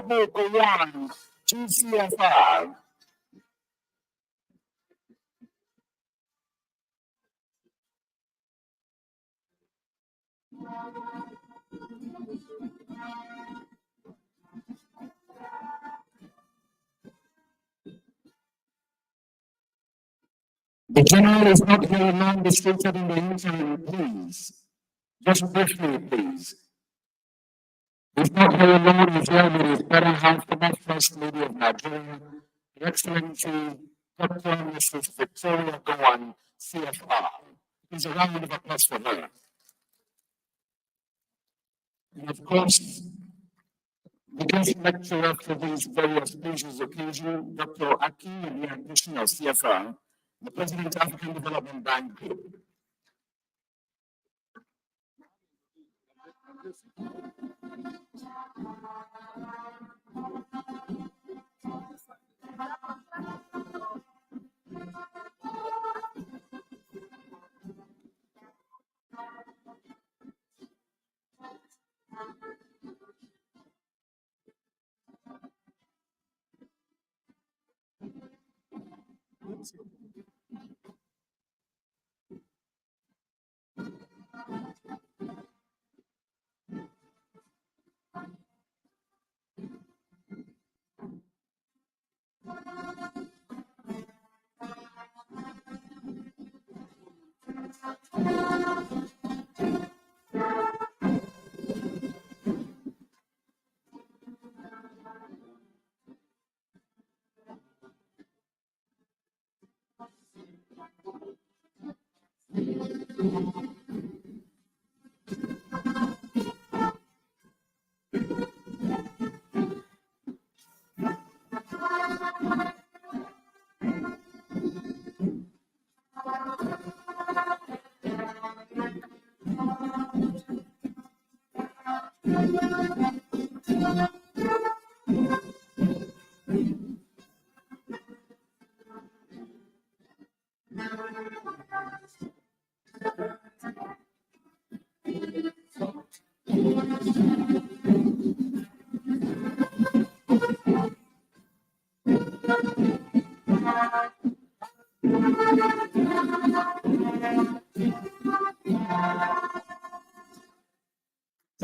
Yakubu Gowon, GCFR. The General is not here non-distracted in the interim, please. Just briefly, please. He's not here alone, he's here with his better half, the First Lady of Nigeria, Her Excellency Dr. Mrs. Victoria Gowon, CFR. Please a round of applause for her. And of course, the guest lecturer for these very auspicious occasion, Dr. Aki, in the addition of CFR, the President of African Development Bank Group.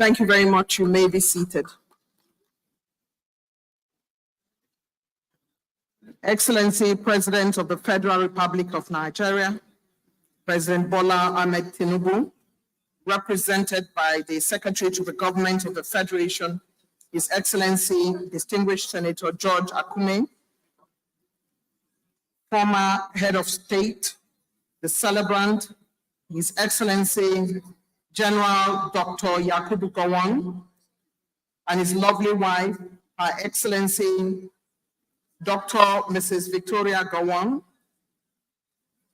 Thank you very much. You may be seated. Excellency, President of the Federal Republic of Nigeria, President Bola Ahmed Tinubu, represented by the Secretary to the Government of the Federation, His Excellency, Distinguished Senator George Akume, former Head of State, the Celebrant, His Excellency, General Dr. Yakubu Gowon, and his lovely wife, Her Excellency, Dr. Mrs. Victoria Gowon,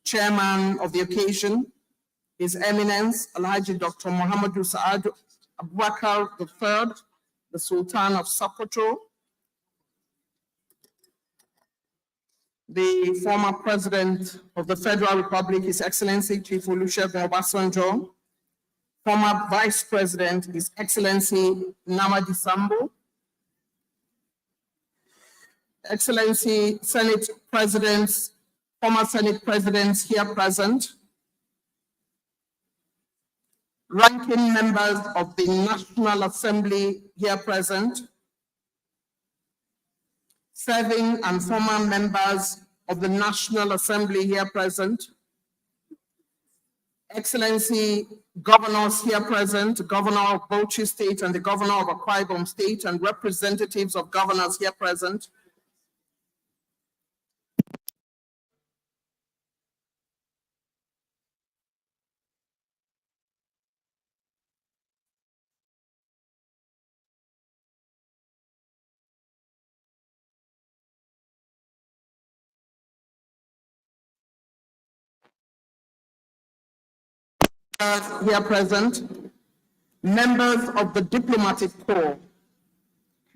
Chairman of the occasion, His Eminence, Alhaji Dr. Muhammadu Sa'ad Abubakar III, the Sultan of Sokoto, the former President of the Federal Republic, His Excellency Chief Olusegun Obasanjo, former Vice President, His Excellency Nnamdi Sambo, Excellency Senate Presidents, former Senate Presidents here present, ranking members of the National Assembly here present, serving and former members of the National Assembly here present, Excellency Governors here present, Governor of Bauchi State and the Governor of Akwa Ibom State, and representatives of governors here present, here present, members of the diplomatic corps,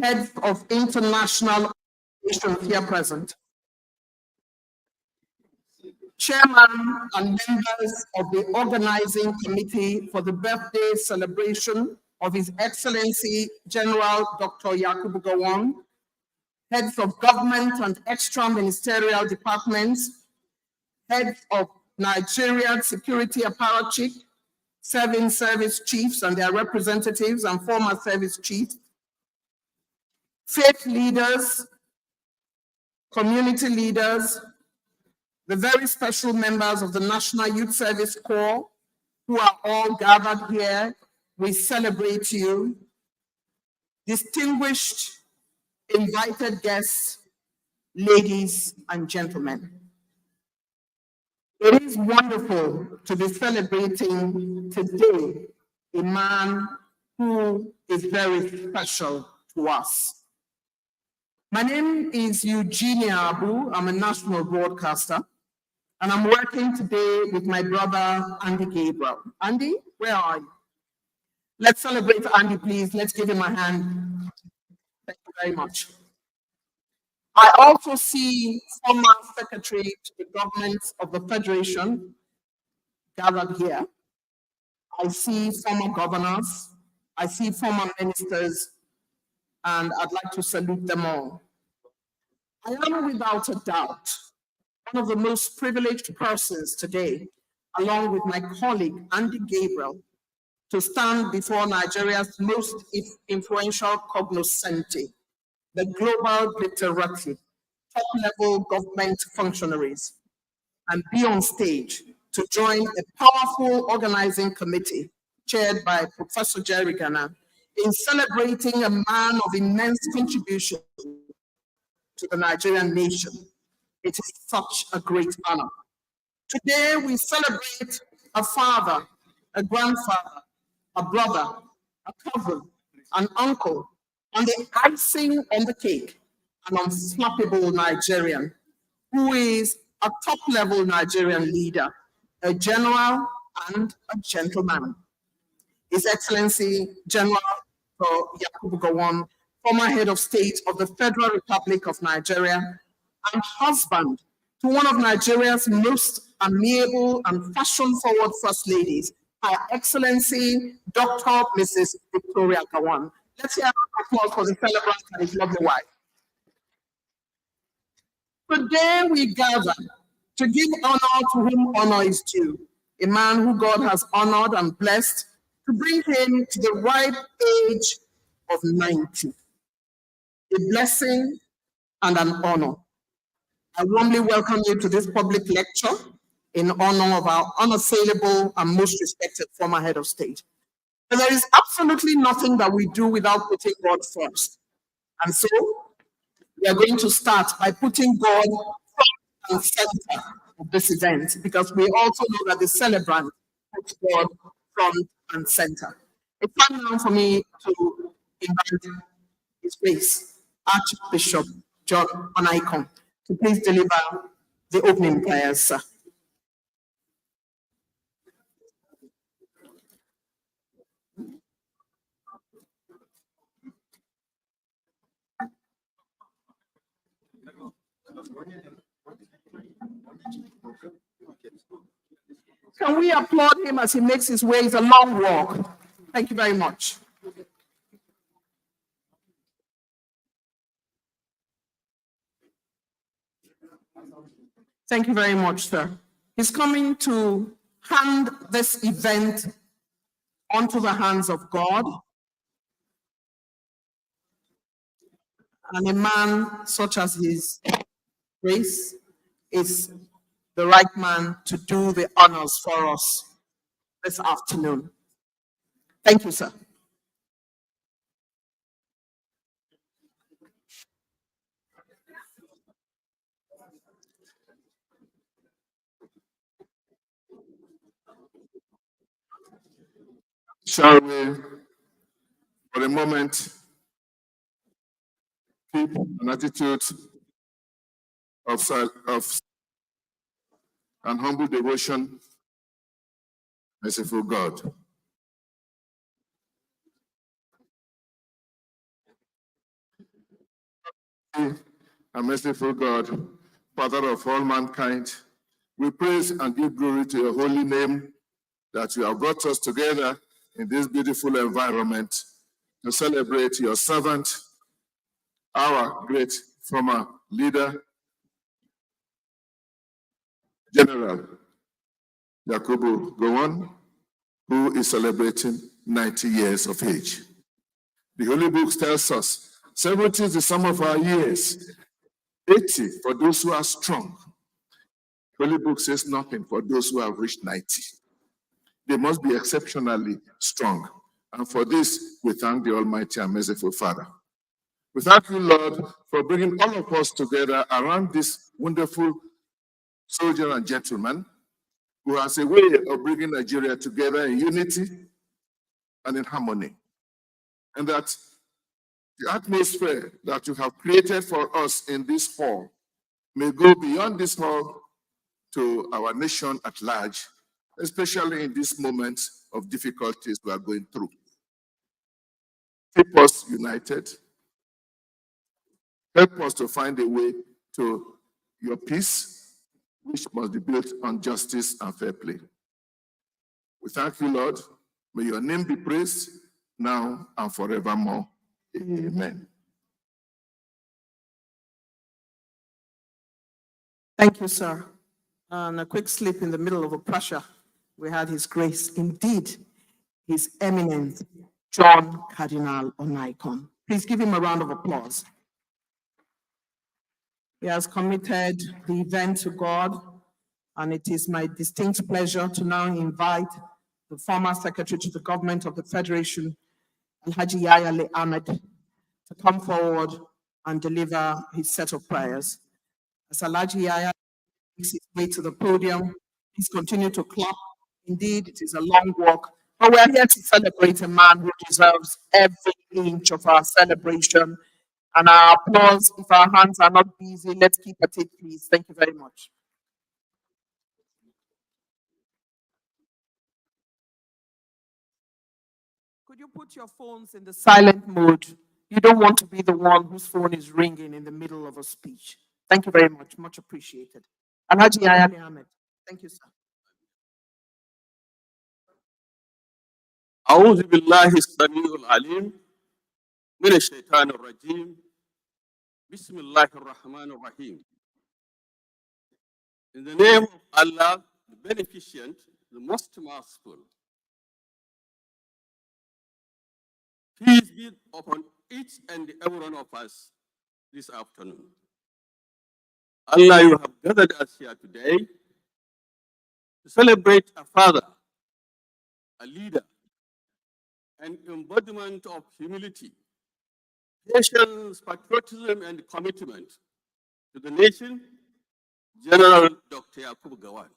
heads of international organizations here present, chairman and members of the organizing committee for the birthday celebration of His Excellency General Dr. Yakubu Gowon, heads of government and extra-ministerial departments, heads of Nigerian security apparatchik, serving service chiefs and their representatives and former service chiefs, faith leaders, community leaders, the very special members of the National Youth Service Corps who are all gathered here. We celebrate you. Distinguished invited guests, ladies and gentlemen. It is wonderful to be celebrating today a man who is very special to us. My name is Eugenia Abu. I'm a national broadcaster, and I'm working today with my brother, Andy Gabriel. Andy, where are you? Let's celebrate Andy, please. Let's give him a hand. Thank you very much. I also see former secretary to the government of the Federation gathered here. I see former governors. I see former ministers, and I'd like to salute them all. I am without a doubt one of the most privileged persons today, along with my colleague, Andy Gabriel, to stand before Nigeria's most influential cognoscenti, the global literati, top-level government functionaries, and be on stage to join a powerful organizing committee chaired by Professor Jerry Gana in celebrating a man of immense contribution to the Nigerian nation. It is such a great honor. Today we celebrate a father, a grandfather, a brother, a cousin, an uncle, and the icing on the cake, an unflappable Nigerian who is a top-level Nigerian leader, a general and a gentleman. His Excellency General Yakubu Gowon, former head of state of the Federal Republic of Nigeria, and husband to one of Nigeria's most amiable and fashion-forward first ladies, Her Excellency Dr. Mrs. Victoria Gowon. Let's hear an applause for the celebrant and his lovely wife. Today we gather to give honor to whom honor is due, a man who God has honored and blessed to bring him to the ripe age of 90. A blessing and an honor. I warmly welcome you to this public lecture in honor of our unassailable and most respected former head of state. And there is absolutely nothing that we do without putting God first. And so we are going to start by putting God front and center of this event, because we also know that the celebrant puts God front and center. It's time now for me to invite His Grace, Archbishop John Onaikom, to please deliver the opening prayers, sir. Can we applaud him as he makes his way? It's a long walk. Thank you very much. Thank you very much, sir. He's coming to hand this event onto the hands of God. And a man such as His Grace is the right man to do the honors for us this afternoon. Thank you, sir. Shall we, for a moment, keep an attitude of and humble devotion, merciful God. And merciful God, Father of all mankind, we praise and give glory to your holy name that you have brought us together in this beautiful environment to celebrate your servant, our great former leader, General Yakubu Gowon, who is celebrating 90 years of age. The Holy Book tells us 70 is the sum of our years, 80 for those who are strong. The Holy Book says nothing for those who have reached 90. They must be exceptionally strong. And for this, we thank the Almighty and Merciful Father. We thank you, Lord, for bringing all of us together around this wonderful soldier and gentleman who has a way of bringing Nigeria together in unity and in harmony. And that the atmosphere that you have created for us in this hall may go beyond this hall to our nation at large, especially in these moments of difficulties we are going through. Keep us united. Help us to find a way to your peace, which must be built on justice and fair play. We thank you, Lord. May your name be praised now and forevermore. Amen. Thank you, sir. And a quick slip in the middle of a pressure. We had His Grace, indeed, His Eminence, John Cardinal Onaikon. Please give him a round of applause. He has committed the event to God, and it is my distinct pleasure to now invite the former Secretary to the Government of the Federation, Alhaji Yaya Ahmed, to come forward and deliver his set of prayers. As Alhaji Yaya makes his way to the podium, please continue to clap. Indeed, it is a long walk, but we're here to celebrate a man who deserves every inch of our celebration. And our applause, if our hands are not busy, let's keep at it, please. Thank you very much. Could you put your phones in the silent mode? You don't want to be the one whose phone is ringing in the middle of a speech. Thank you very much. Much appreciated. Alhaji Yaya Ahmed. Thank you, sir. أعوذ بالله السميع العليم من الشيطان الرجيم بسم الله الرحمن الرحيم. In the name of Allah, the Beneficent, the Most Merciful. Peace be upon each and every one of us this afternoon. Allah, you have gathered us here today to celebrate a father, a leader, an embodiment of humility, patience, patriotism, and commitment to the nation, General Dr. Yakubu Gowon.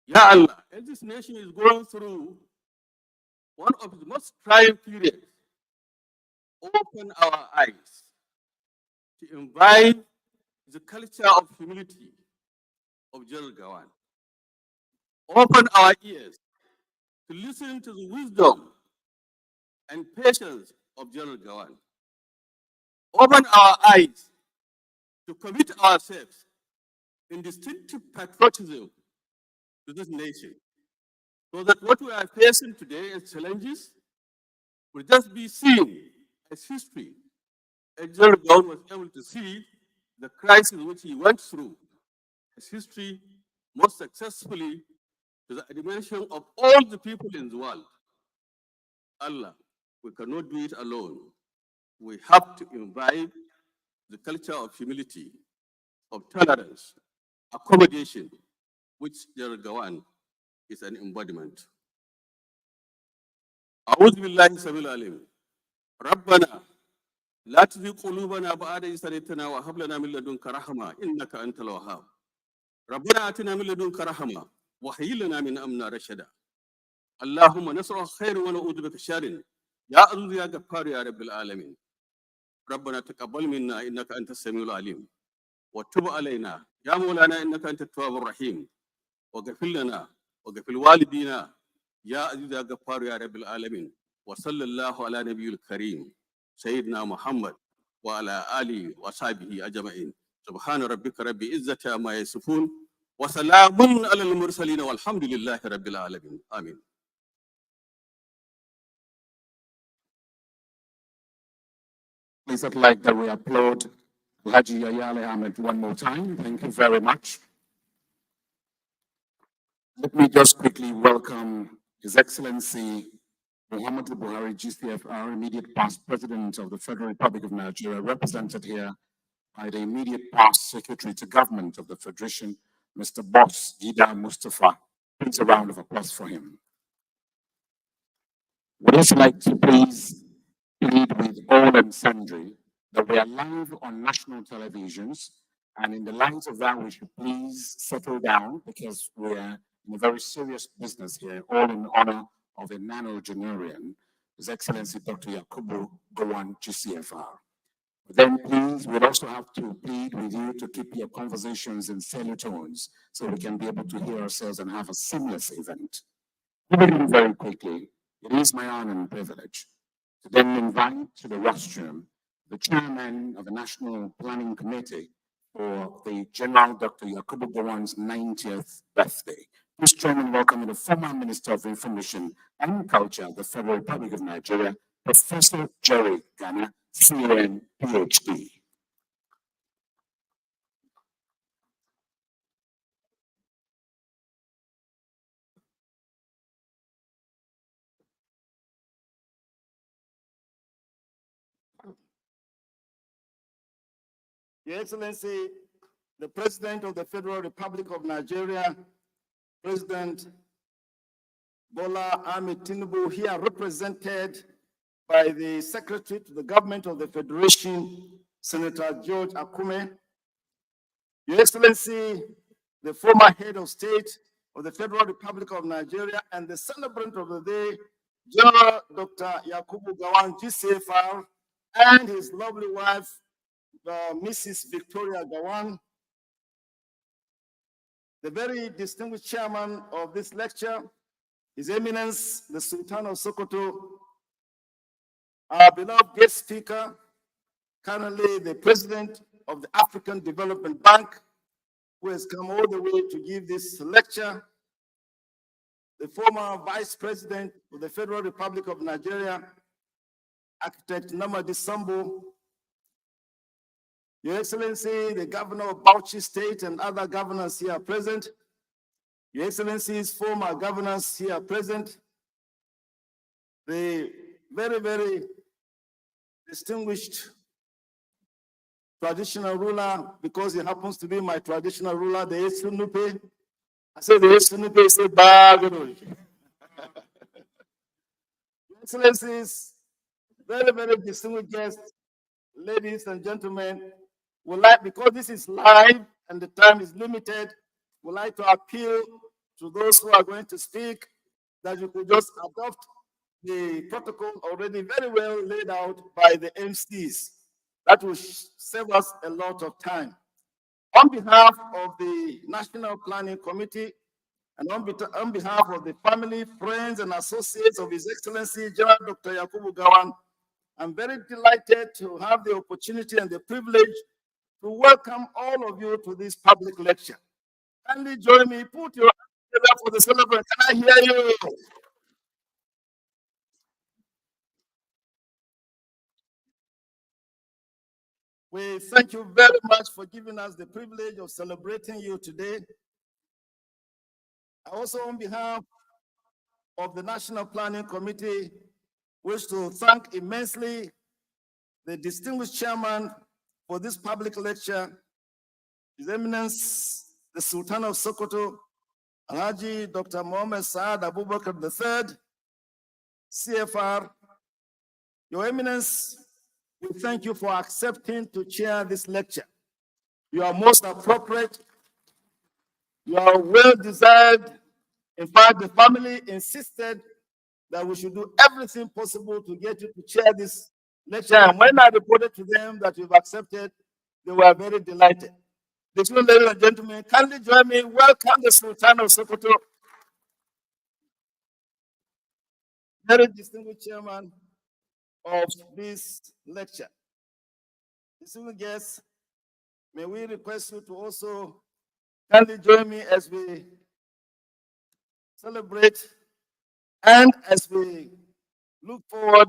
Ya Allah, as this nation is going through one of the most trying periods, open our eyes to imbibe the culture of humility of General Gowon. Open our ears to listen to the wisdom and patience of General Gowon. Open our eyes to commit ourselves in distinctive patriotism to this nation, so that what we are facing today as challenges will just be seen as history. As General Gowon was able to see the crisis which he went through as history most successfully to the dimension of all the people in the world. Allah, we cannot do it alone. We have to imbibe the culture of humility, of tolerance, accommodation, which General Gowon is an embodiment. أعوذ بالله السميع العليم ربنا لا تزغ قلوبنا بعد إذ هديتنا وهب لنا من لدنك رحمة إنك أنت الوهاب ربنا آتنا من لدنك رحمة وهيئ لنا من أمرنا رشدا اللهم نسألك خير ونعوذ بك شر يا عزيز يا غفار يا رب العالمين ربنا تقبل منا إنك أنت السميع العليم وتب علينا يا مولانا إنك أنت التواب الرحيم واغفر لنا واغفر والدينا يا عزيز يا غفار يا رب العالمين وصلى الله على نبي الكريم سيدنا محمد وعلى آله وصحبه أجمعين سبحان ربك رب العزة عما يصفون وسلام على المرسلين والحمد لله رب العالمين آمين Please, I'd like that we applaud Haji Yayale Ahmed one more time. Thank you very much. Let me just quickly welcome His Excellency Muhammadu Buhari, GCFR, immediate past President of the Federal Republic of Nigeria, represented here by the immediate past Secretary to Government of the Federation, Mr. Boss Gida Mustafa. Please a round of applause for him. We'd also like to please plead with all and sundry that we are live on national televisions, and in the light of that, we should please settle down because we are in a very serious business here, all in honor of a nanogenarian, His Excellency Dr. Yakubu Gowon, GCFR. Then please, we'll also have to plead with you to keep your conversations in tones so we can be able to hear ourselves and have a seamless event. Moving very quickly, it is my honor and privilege to then invite to the rostrum the chairman of the National Planning Committee for the General Dr. Yakubu Gowon's 90th birthday. Please join in welcoming the former Minister of Information and Culture of the Federal Republic of Nigeria, Professor Jerry Ghana, CON, PhD. Your Excellency, the President of the Federal Republic of Nigeria, President Bola Ahmed Tinubu, here represented by the Secretary to the Government of the Federation, Senator George Akume. Your Excellency, the former Head of State of the Federal Republic of Nigeria and the celebrant of the day, General Dr. Yakubu Gowon, GCFR, and his lovely wife, Mrs. Victoria Gowon, the very distinguished chairman of this lecture, His Eminence, the Sultan of Sokoto, our beloved guest speaker, currently the President of the African Development Bank, who has come all the way to give this lecture, the former Vice President of the Federal Republic of Nigeria, Architect Namadi Sambo, Your Excellency, the Governor of Bauchi State and other governors here present, Your Excellency's former governors here present, the very, very distinguished traditional ruler, because he happens to be my traditional ruler, the Esunupe. I say the Esunupe, say Bagano. Your Excellencies, very, very distinguished guests, ladies and gentlemen, would like, because this is live and the time is limited, would like to appeal to those who are going to speak that you could just adopt the protocol already very well laid out by the MCs. That will save us a lot of time. On behalf of the National Planning Committee and on behalf of the family, friends, and associates of His Excellency General Dr. Yakubu Gowon, I'm very delighted to have the opportunity and the privilege to welcome all of you to this public lecture. Kindly join me, put your hands together for the celebrant. Can I hear you? We thank you very much for giving us the privilege of celebrating you today. I also, on behalf of the National Planning Committee, wish to thank immensely the distinguished chairman for this public lecture, His Eminence, the Sultan of Sokoto, Alhaji Dr. Mohammed Saad Abubakar III, CFR. Your Eminence, we thank you for accepting to chair this lecture. You are most appropriate. You are well desired. In fact, the family insisted that we should do everything possible to get you to chair this lecture. And when I reported to them that you've accepted, they were very delighted. Ladies and gentlemen, kindly join me. Welcome the Sultan of Sokoto, very distinguished chairman of this lecture. Distinguished guests, may we request you to also kindly join me as we celebrate and as we look forward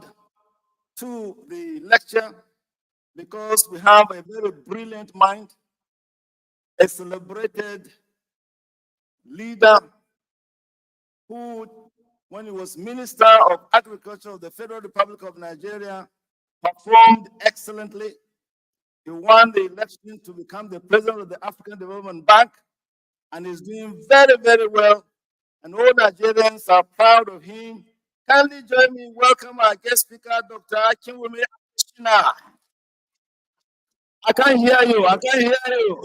to the lecture. because we have a very brilliant mind, a celebrated leader who, when he was Minister of Agriculture of the Federal Republic of Nigeria, performed excellently. He won the election to become the president of the African Development Bank and is doing very, very well. And all Nigerians are proud of him. Kindly join me in welcome our guest speaker, Dr. Akinwumi Adesina. I can't hear you. I can't hear you.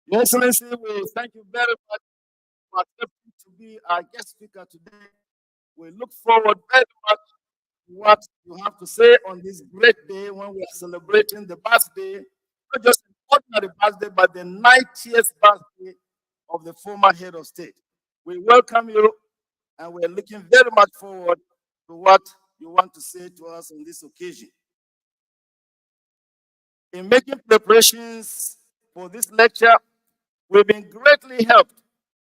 Your Excellency, we thank you very much for accepting to be our guest speaker today. We look forward very much to what you have to say on this great day when we are celebrating the birthday, not just an ordinary birthday, but the 90th birthday of the former head of state. We welcome you, and we're looking very much forward to what you want to say to us on this occasion. In making preparations for this lecture, we've been greatly helped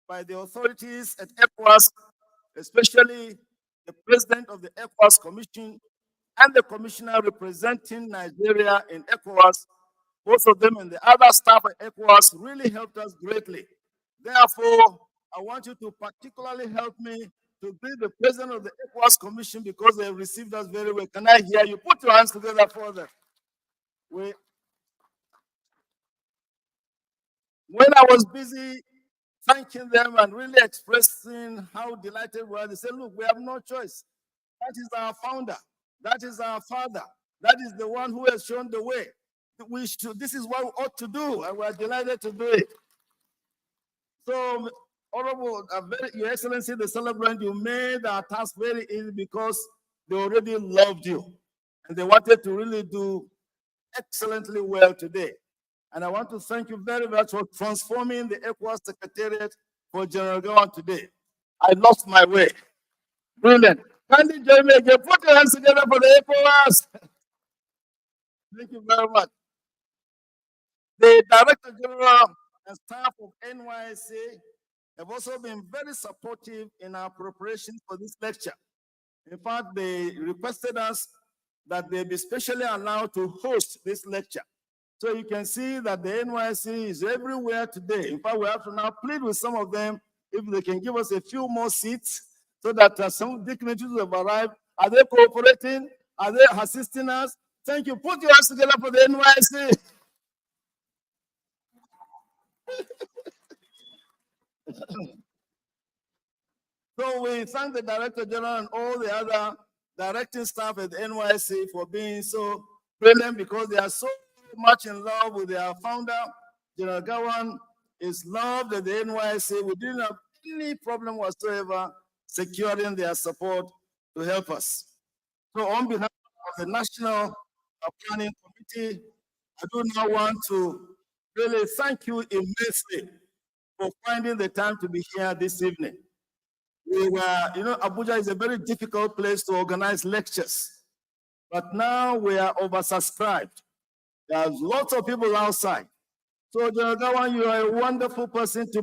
by the authorities at ECOWAS, especially the president of the ECOWAS Commission and the commissioner representing Nigeria in ECOWAS. Both of them and the other staff at ECOWAS really helped us greatly. Therefore, I want you to particularly help me to greet the president of the ECOWAS Commission because they received us very well. Can I hear you? Put your hands together for them. When I was busy thanking them and really expressing how delighted we are, they said, look, we have no choice. That is our founder. That is our father. That is the one who has shown the way. This is what we ought to do, and we are delighted to do it. So, Honorable, Your Excellency, the Celebrant, you made our task very easy because they already loved you, and they wanted to really do excellently well today. And I want to thank you very much for transforming the ECOWAS Secretariat for General Gowon today. I lost my way. Brilliant. Kindly join me again. Put your hands together for the ECOWAS. Thank you very much. The Director General and staff of NYSA have also been very supportive in our preparation for this lecture. In fact, they requested us that they be specially allowed to host this lecture. So you can see that the NYC is everywhere today. In fact, we have to now plead with some of them if they can give us a few more seats so that some dignitaries have arrived. Are they cooperating? Are they assisting us? Thank you. Put your hands together for the NYC. So we thank the Director General and all the other directing staff at the NYC for being so brilliant because they are so much in love with their founder. General Gowon is loved at the NYC. We didn't have any problem whatsoever securing their support to help us. So on behalf of the National Planning Committee, I do now want to really thank you immensely for finding the time to be here this evening. Abuja is a very difficult place to organize lectures, but now we are oversubscribed. There's lots of people outside. So, General Gowon, you are a wonderful person to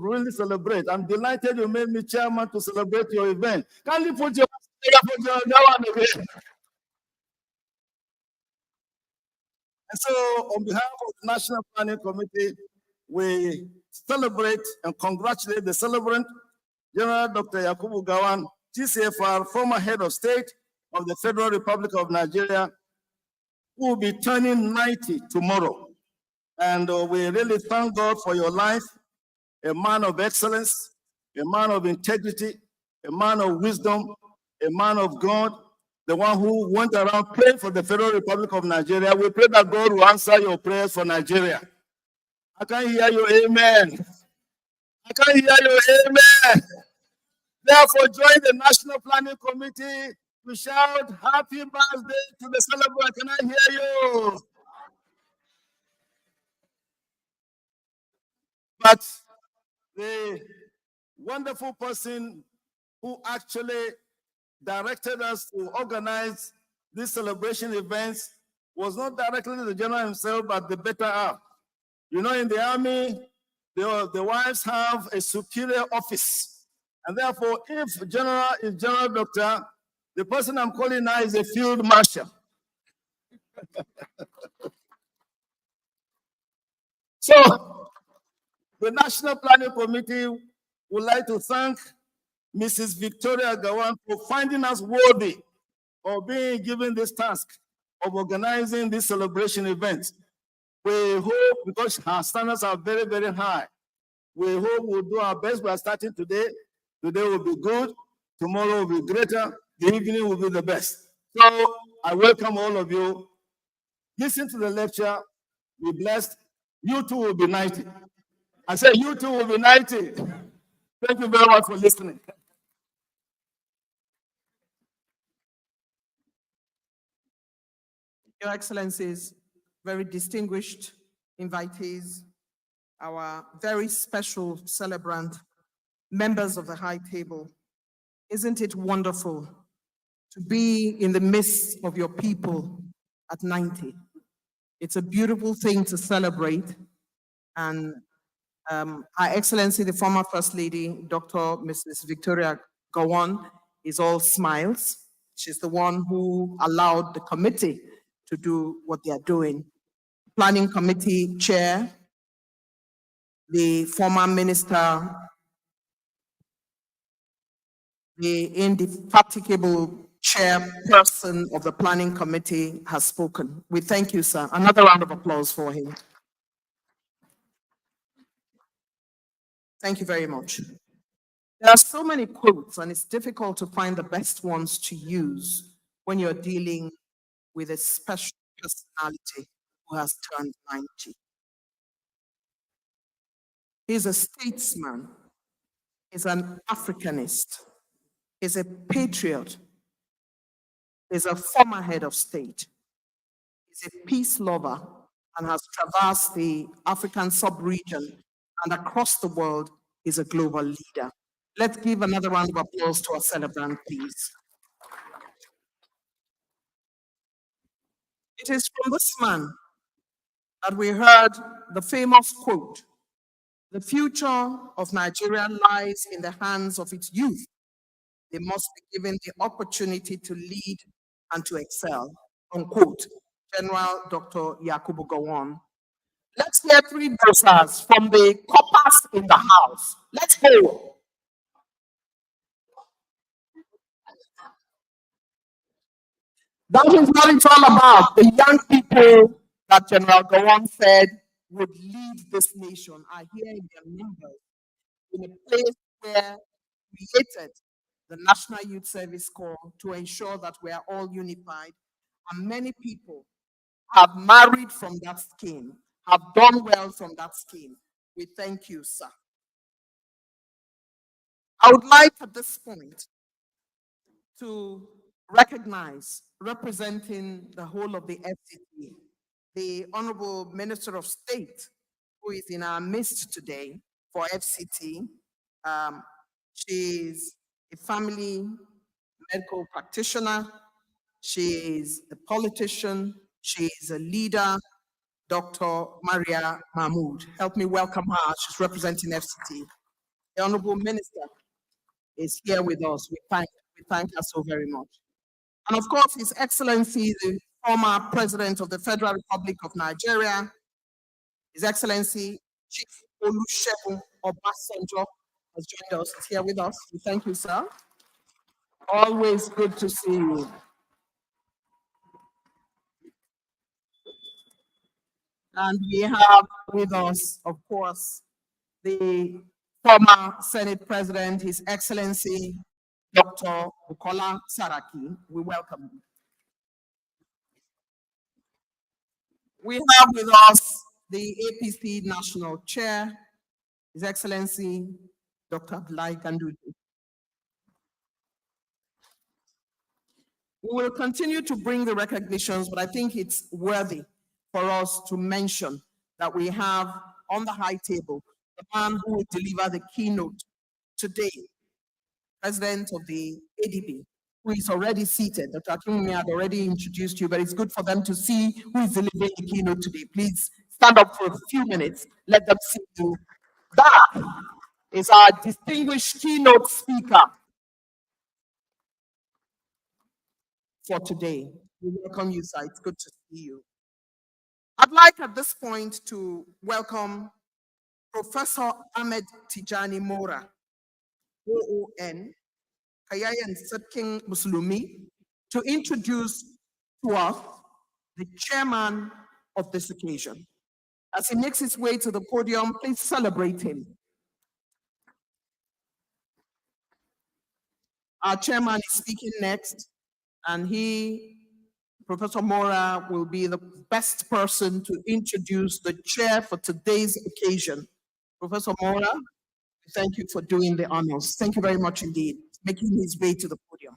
really celebrate. I'm delighted you made me chairman to celebrate your event. Can you put your hands together for General Gowon again? And so, on behalf of the National Planning Committee, we celebrate and congratulate the celebrant, General Dr. Yakubu Gowon, GCFR, former head of state of the Federal Republic of Nigeria, who will be turning 90 tomorrow. And we really thank God for your life, a man of excellence, a man of integrity, a man of wisdom, a man of God, the one who went around praying for the Federal Republic of Nigeria. We pray that God will answer your prayers for Nigeria. I can't hear you, amen. I can't hear you, amen. Therefore, join the National Planning Committee to shout happy birthday to the celebrant. Can I hear you? But the wonderful person who actually directed us to organize these celebration events was not directly the general himself, but the better half. You know, in the army, the wives have a superior office. And therefore, if general is general doctor, The person I'm calling now is a field marshal. So, the National Planning Committee would like to thank Mrs. Victoria Gowon for finding us worthy of being given this task of organizing this celebration event. We hope, because our standards are very, very high, we hope we'll do our best. We are starting today. Today will be good. Tomorrow will be greater. The evening will be the best. So I welcome all of you. Listen to the lecture. Be blessed. You too will be 90. I said you too will be 90. Thank you very much for listening. Your Excellencies, very distinguished invitees, our very special celebrant, members of the high table, isn't it wonderful to be in the midst of your people at 90? It's a beautiful thing to celebrate. And Her Excellency, the former First Lady, Dr. Mrs. Victoria Gowon, is all smiles. She's the one who allowed the committee to do what they are doing. Planning Committee Chair, the former minister, the indefatigable chairperson of the Planning Committee has spoken. We thank you, sir. Another round of applause for him. Thank you very much. There are so many quotes, and it's difficult to find the best ones to use when you're dealing with a special personality who has turned 90. He's a statesman. He's an Africanist. He's a patriot. He's a former head of state. He's a peace lover and has traversed the African sub-region, and across the world, he's a global leader. Let's give another round of applause to our celebrant, please. It is from this man that we heard the famous quote, "The future of Nigeria lies in the hands of its youth. They must be given the opportunity to lead and to excel," unquote. General Dr. Yakubu Gowon. Let's hear three buzzers from the coppers in the house. Let's go. That is what it's all about. The young people that General Gowon said would lead this nation are here in their numbers, in a place where we created the National Youth Service Corps to ensure that we are all unified. And many people have married from that scheme, have done well from that scheme. We thank you, sir. I would like at this point to recognize, representing the whole of the FCT, the Honorable Minister of State, who is in our midst today for FCT. She's a family medical practitioner. She is a politician. She is a leader, Dr. Maria Mahmood. Help me welcome her. She's representing FCT. The Honorable Minister is here with us. We thank her so very much. And of course, His Excellency, the former President of the Federal Republic of Nigeria, His Excellency Chief Olusegun Obasanjo has joined us. He's here with us. We thank you, sir. Always good to see you. And we have with us, of course, the former Senate President, His Excellency Dr. Bukola Saraki. We welcome him. We have with us the APC National Chair, His Excellency Dr. Abdullahi Ganduje. We will continue to bring the recognitions, but I think it's worthy for us to mention that we have on the high table the man who will deliver the keynote today, President of the ADB, who is already seated. Dr. Akinwumi had already introduced you, but it's good for them to see who is delivering the keynote today. Please stand up for a few minutes. Let them see you. That is our distinguished keynote speaker, for today. We welcome you, sir. It's good to see you. I'd like at this point to welcome Professor Ahmed Tijani Mora, OON, Kayayan Setking Muslumi, to introduce to us the chairman of this occasion. As he makes his way to the podium, please celebrate him. Our chairman is speaking next, and Professor Mora, will be the best person to introduce the chair for today's occasion. Professor Mora, thank you for doing the honors. Thank you very much indeed, making his way to the podium.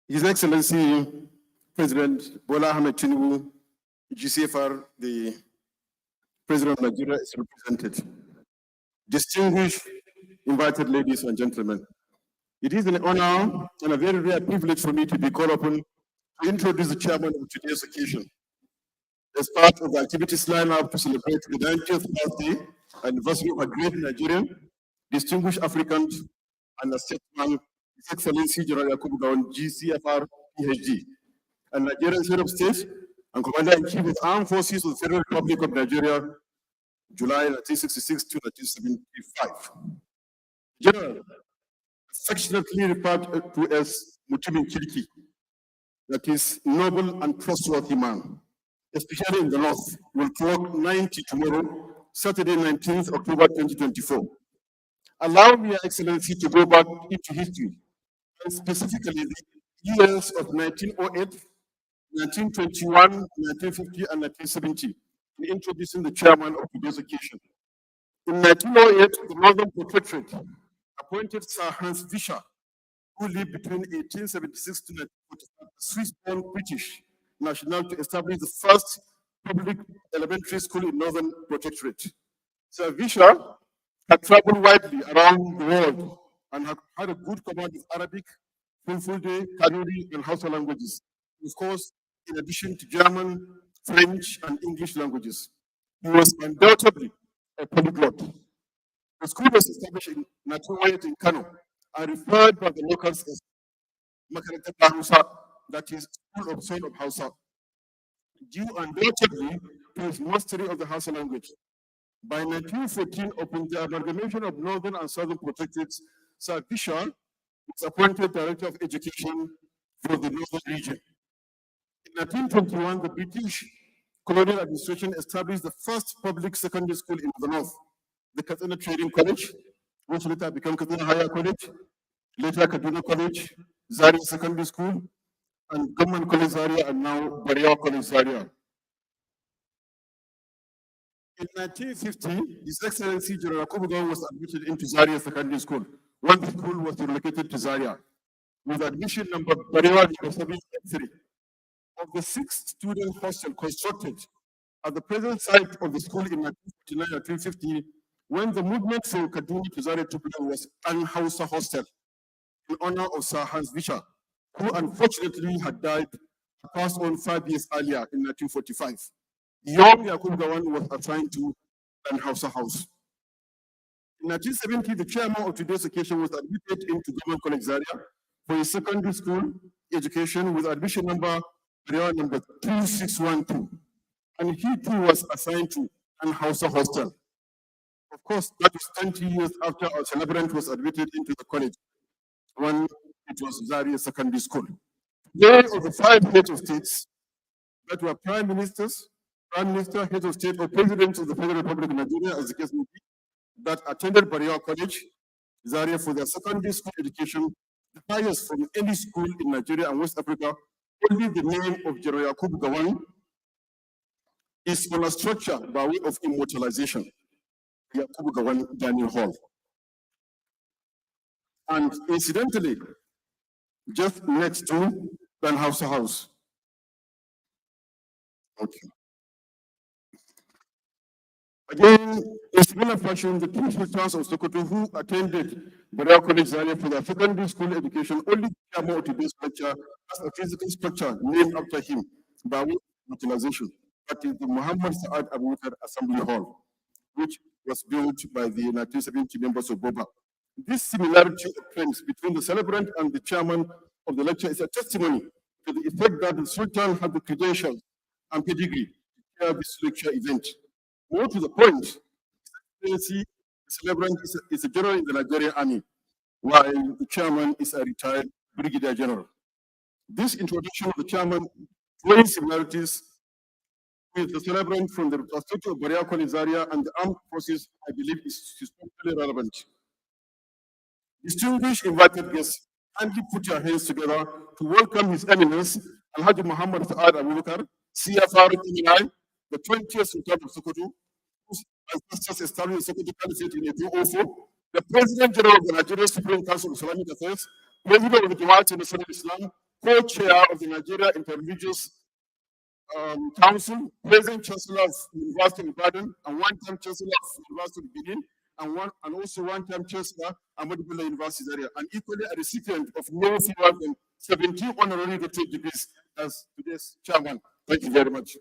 His Excellency President Bola Ahmed Tinubu, GCFR, the President of Nigeria, is represented. Distinguished invited ladies and gentlemen, it is an honor and a very rare privilege for me to be called upon to introduce the chairman of today's occasion. As part of the activities lineup to celebrate the 90th birthday anniversary of a great Nigerian, distinguished African, and a statesman, His Excellency General Yakubu Gowon, GCFR, PhD, and Nigerian Head of State and Commander-in-Chief of Armed Forces of the Federal Republic of Nigeria, July 1966 to 1975. General, affectionately referred to as Mutumin Kirki, that is noble and trustworthy man, especially in the North, will clock 90 tomorrow, Saturday, 19th October 2024. Allow me, Your Excellency, to go back into history, and specifically the years of 1908, 1921, 1950, and 1970, in introducing the chairman of today's occasion. In 1908, the Northern Protectorate appointed Sir Hans Vischer, who lived between 1876 to 1945, a Swiss-born British national, to establish the first public elementary school in Northern Protectorate. Sir Vischer had traveled widely around the world and had a good command of Arabic, Fulfulde, Kanuri, and Hausa languages, of course, in addition to German, French, and English languages. He was undoubtedly a polyglot. The school was established in 1908 in Kano and referred by the locals as Makarantar Hausa, that is, School of Son of Hausa, due undoubtedly to his mastery of the Hausa language. By 1914, upon the amalgamation of Northern and Southern Protectorates, Sir Vischer was appointed Director of Education for the Northern region. In 1921, the British colonial administration established the first public secondary school in the North, the Katsina Trading College, which later became Katsina Higher College, later Kaduna College, Zaria Secondary School, and Government College Zaria, and now Barewa College Zaria. In 1950, His Excellency General Yakubu Gowon was admitted into Zaria Secondary School when the school was relocated to Zaria, with admission number Barewa number 783. Of the 6 student hostels constructed at the present site of the school in 1949 and 1950, when the movement from Kaduna to Zaria took place, was An Hausa Hostel in honor of Sir Hans Vischer, who unfortunately had died, passed on 5 years earlier in 1945. Young Yakubu Gowon was assigned to An Hausa House. In 1970, the chairman of today's occasion was admitted into Government College Zaria for his secondary school education with admission number 2612. And he too was assigned to An Hausa Hostel. Of course, that was 20 years after our Celebrant was admitted into the college when it was Zaria Secondary School. Today, of the 5 heads of states that were prime ministers, prime minister, heads of state, or presidents of the Federal Republic of Nigeria, as the case may be, that attended Barewa College, Zaria, for their secondary school education, the highest from any school in Nigeria and West Africa, only the name of General Yakubu Gowon is on a structure by way of immortalization, Yakubu Gowon Dining Hall. And incidentally, just next to An Hausa House. Okay. Again, in similar fashion, the two sultans of Sokoto who attended Barewa College Zaria for their secondary school education only came out to this lecture as a physical structure named after him by way of utilization, that is the Muhammad Sa'ad Abu Bakr Assembly Hall, which was built by the 1970 members of BOBA. This similarity of trends between the celebrant and the chairman of the lecture is a testimony to the effect that the Sultan had the credentials and pedigree to chair this lecture event. More to the point, the celebrant is a general in the Nigerian army, while the chairman is a retired brigadier general. This introduction of the chairman plays similarities with the celebrant from the perspective of Bariakon Zaria and the armed forces, I believe, is historically relevant. Distinguished invited guests, kindly put your hands together to welcome His Eminence Alhaji Muhammad Sa'ad Abu Bakr, CFR Criminal, the 20th Sultan of Sokoto, whose ancestors established the Sokoto Caliphate in 1804, the President General of the Nigerian Supreme Council of Islamic Affairs, President of the Jamaat National Islam, co-chair of the Nigeria Interreligious Council, President Chancellor of University of Ibadan, and one-time Chancellor of University of Benin, and also one-time Chancellor Ahmadu Bello University Zaria, and equally a recipient of no fewer than 17 honorary doctorate degrees as today's chairman. Thank you very much.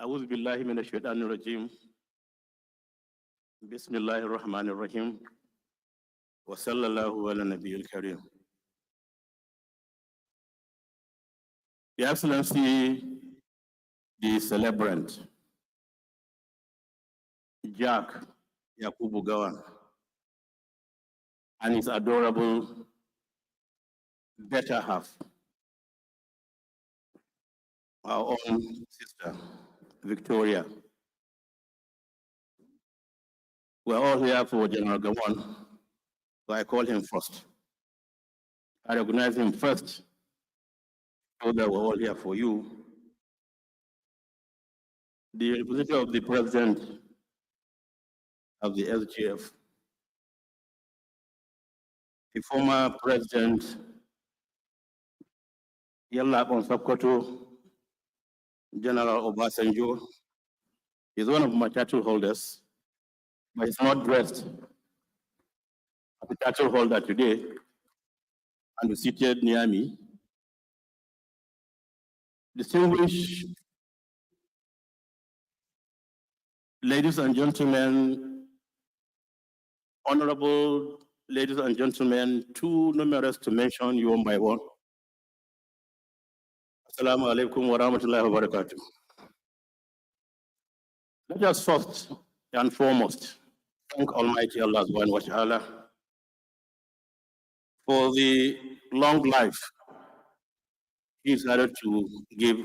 أعوذ بالله من الشيطان الرجيم. بسم الله الرحمن الرحيم. وصلى الله على النبي الكريم. Your Excellency, the celebrant, Jack Yakubu Gowon, and his adorable better half, our own sister, Victoria. We're all here for General Gowon, so I call him first. I recognize him first, so that we're all here for you. The representative of the President of the SGF, the former President, Yella Sokoto, General Obasanjo, is one of my title holders, but he's not dressed as a title holder today, and is seated near me. Distinguished ladies and gentlemen, honorable ladies and gentlemen, too numerous to mention you one by one. Assalamu alaikum wa rahmatullahi wa barakatuh. Let us first and foremost thank Almighty Allah subhanahu wa ta'ala for the long life He decided to give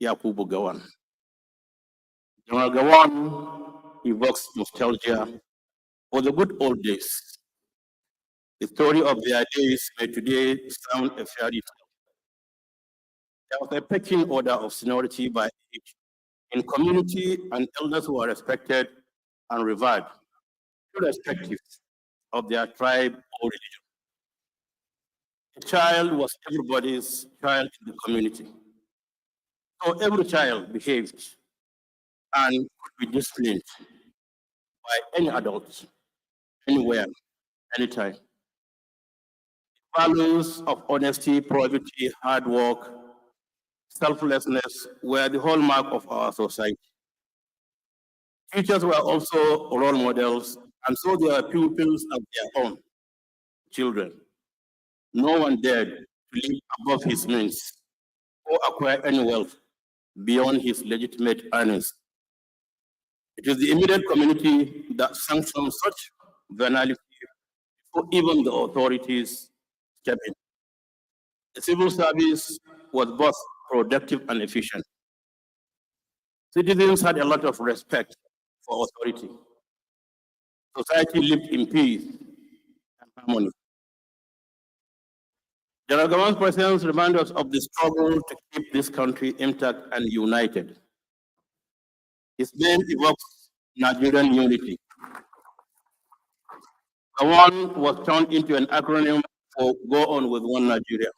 Yakubu Gowon. General Gowon evokes nostalgia for the good old days. The story of their days may today sound a fairy tale. There was a pecking order of seniority by age in community, and elders who are respected and revered, irrespective of their tribe or religion. A child was everybody's child in the community. So every child behaved and could be disciplined by any adult, anywhere, anytime. Values of honesty, probity, hard work, selflessness were the hallmark of our society. Teachers were also role models, and so they were pupils of their own children. No one dared to live above his means or acquire any wealth beyond his legitimate earnings. It is the immediate community that sanctions such venality before even the authorities step in. The civil service was both productive and efficient. Citizens had a lot of respect for authority. Society lived in peace and harmony. General Gowon's presence reminds us of the struggle to keep this country intact and united. His name evokes Nigerian unity. Gowon was turned into an acronym for Go On With One Nigeria.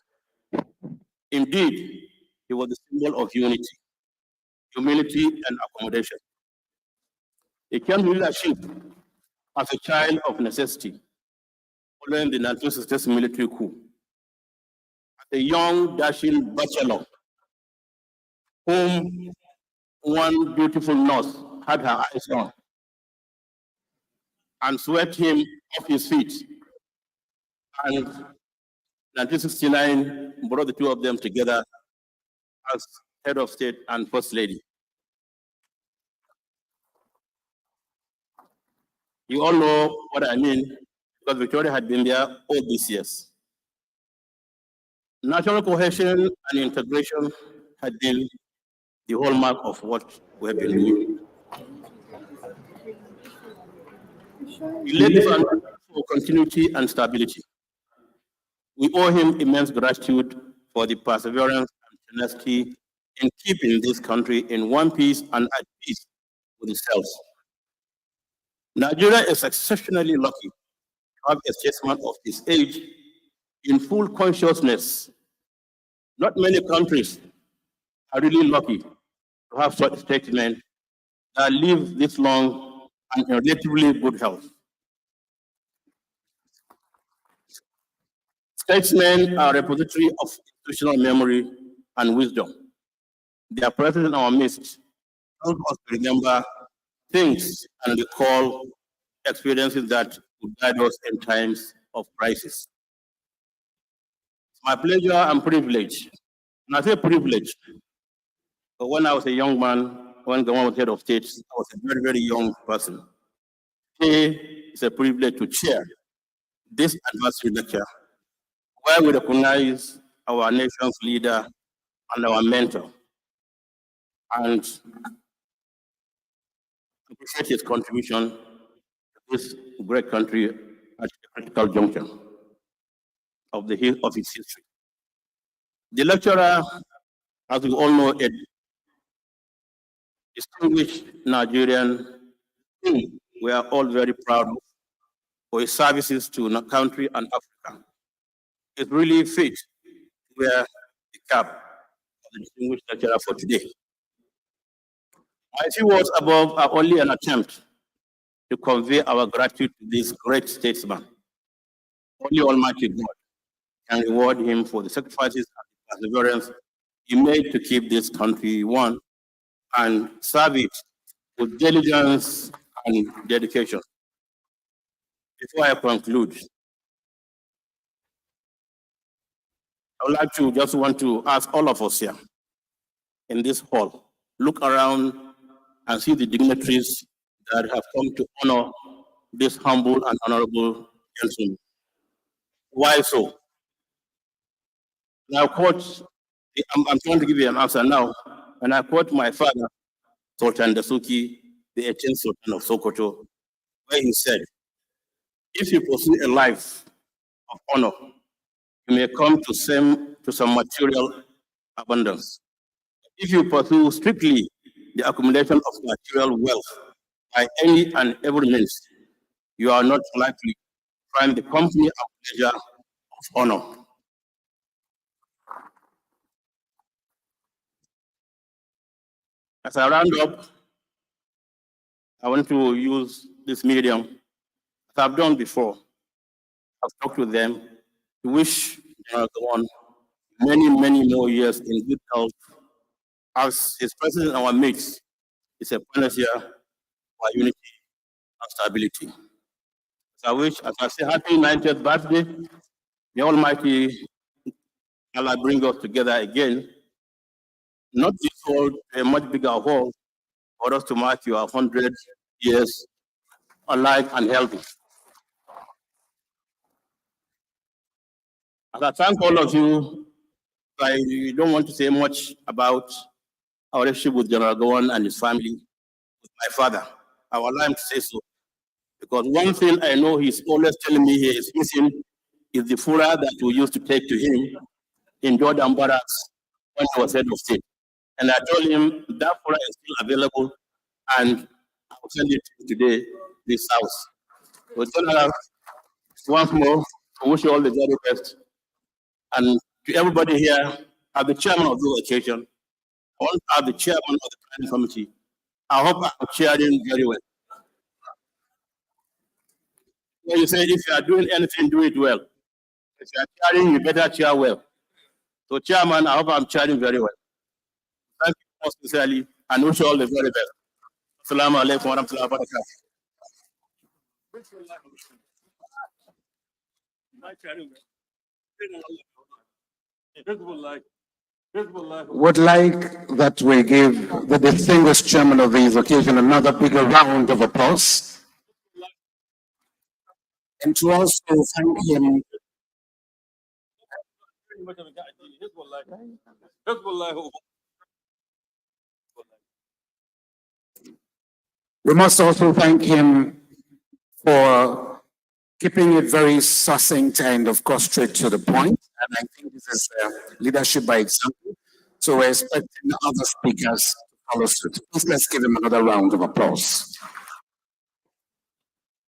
Indeed, he was the symbol of unity, humility, and accommodation. He came to leadership as a child of necessity following the 1966 military coup. As a young, dashing bachelor whom one beautiful nurse had her eyes on and swept him off his feet. And 1969 brought the two of them together as head of state and first lady. You all know what I mean, because Victoria had been there all these years. National cohesion and integration had been the hallmark of what we have been doing. He laid the foundation for continuity and stability. We owe him immense gratitude for the perseverance and tenacity in keeping this country in one piece and at peace with itself. Nigeria is exceptionally lucky to have a statesman of his age in full consciousness. Not many countries are really lucky to have such statesmen that live this long and in relatively good health. Statesmen are a repository of institutional memory and wisdom. Their presence in our midst helps us to remember things and recall experiences that would guide us in times of crisis. It's my pleasure and privilege, and I say privilege, but when I was a young man, when Gowon was head of state, I was a very, very young person. Today, it's a privilege to chair this anniversary lecture, where we recognize our nation's leader and our mentor, and appreciate his contribution to this great country at a critical juncture of its history. The lecturer, as we all know, a distinguished Nigerian whom we are all very proud of for his services to the country and Africa. It really fit to wear the cap of the distinguished lecturer for today. My few words above are only an attempt to convey our gratitude to this great statesman. Only Almighty God can reward him for the sacrifices and the perseverance he made to keep this country one and serve it with diligence and dedication. Before I conclude, I would like to just want to ask all of us here in this hall, look around and see the dignitaries that have come to honor this humble and honorable gentleman. Why so? Now, quote, I'm trying to give you an answer now, and I quote my father, Sultan Dasuki, the 18th Sultan of Sokoto, where he said, if you pursue a life of honor, you may come to some material abundance. If you pursue strictly the accumulation of material wealth by any and every means, you are not likely to find the company and pleasure of honor. As I round up, I want to use this medium, as I've done before. I've talked with them to wish General Gowon many, many more years in good health, as his presence in our midst is a panacea for unity and stability. As I say, happy 90th birthday. May Almighty Allah bring us together again, not this hall, a much bigger hall, for us to mark your 100 years alive and healthy. As I thank all of you, I don't want to say much about our relationship with General Gowon and his family, with my father. I would like to say so, because one thing I know he's always telling me he is missing is the fura that we used to take to him in Jordan Barracks when he was head of state. And I told him that fura is still available, and I will send it today, this house. So General, once more, I wish you all the very best. And to everybody here, as the chairman of this occasion, I want to have the chairman of the planning committee. I hope I'm chairing very well. So you say if you are doing anything, do it well. If you are chairing, you better chair well. So, Chairman, I hope I'm chairing very well. Thank you most sincerely and wish you all the very best. Assalamu alaikum wa rahmatullahi wa barakatuh. Would like that we give the distinguished chairman of this occasion another bigger round of applause. And to also thank him. We must also thank him for keeping it very succinct and, of course, straight to the point. And I think this is leadership by example. So we're expecting other speakers to follow suit. Please let's give him another round of applause.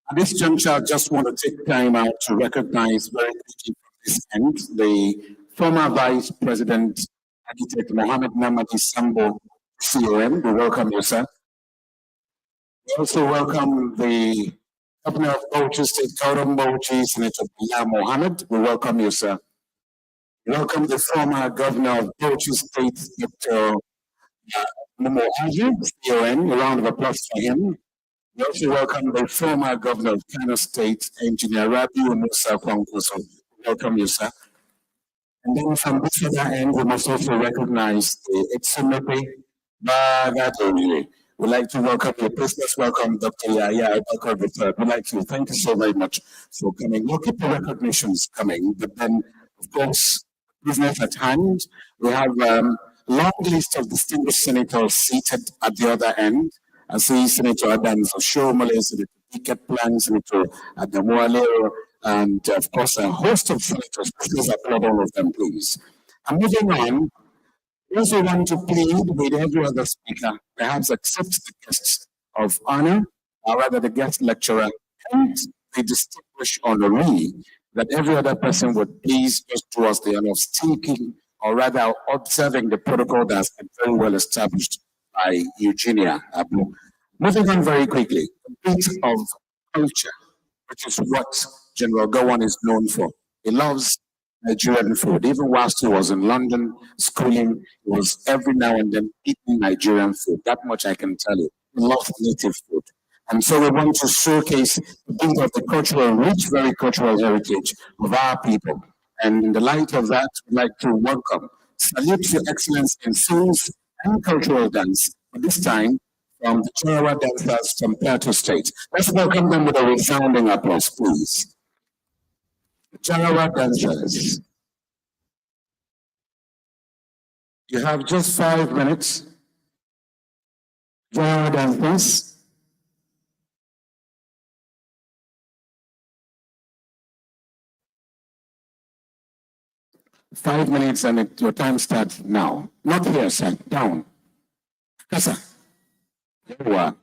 At this juncture, I just want to take time out to recognize very quickly from this end the former Vice President, Architect Mohammed Namadi Sambo, COM. We welcome you, sir. We also welcome the Governor of Bauchi State, Kauram Bauchi, Senator Bilal Mohammed. We welcome you, sir. We welcome the former Governor of Bauchi State, Dr. Momo Aji, CON. A round of applause for him. We also welcome the former Governor of Kano State, Engineer Rabiu Musa Kwankwaso. Welcome you, sir. And then from this other end, we must also recognize the Etsumepe Bagadori. We'd like to welcome you. Please let's welcome Dr. Yaya Abakar III. We'd like to thank you so very much for coming. We'll keep the recognitions coming, but then, of course, business at hand. We have a long list of distinguished senators seated at the other end. I see Senator Adams Oshomole, Senator Picket Plan, Senator Adamualero, and of course, a host of senators. Please applaud all of them, please. And moving on, we also want to plead with every other speaker, perhaps accept the guests of honor, or rather the guest lecturer, and the distinguished honoree, that every other person would please just do us the honor of speaking, or rather observing the protocol that's been very well established by Eugenia Abu. Moving on very quickly, a bit of culture, which is what General Gowon is known for. He loves Nigerian food. Even whilst he was in London schooling, he was every now and then eating Nigerian food. That much I can tell you. He loves native food. And so we want to showcase a bit of the cultural, rich, very cultural heritage of our people. And in the light of that, we'd like to welcome, salute Your Excellence in films and cultural dance, but this time from the Charawa dancers from Plateau State. Let's welcome them with a resounding applause, please. Charawa dancers. You have just 5 minutes. Charawa dancers. Five minutes and your time starts now. Not here, sir. Down. Kasa. Yawa.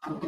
Thank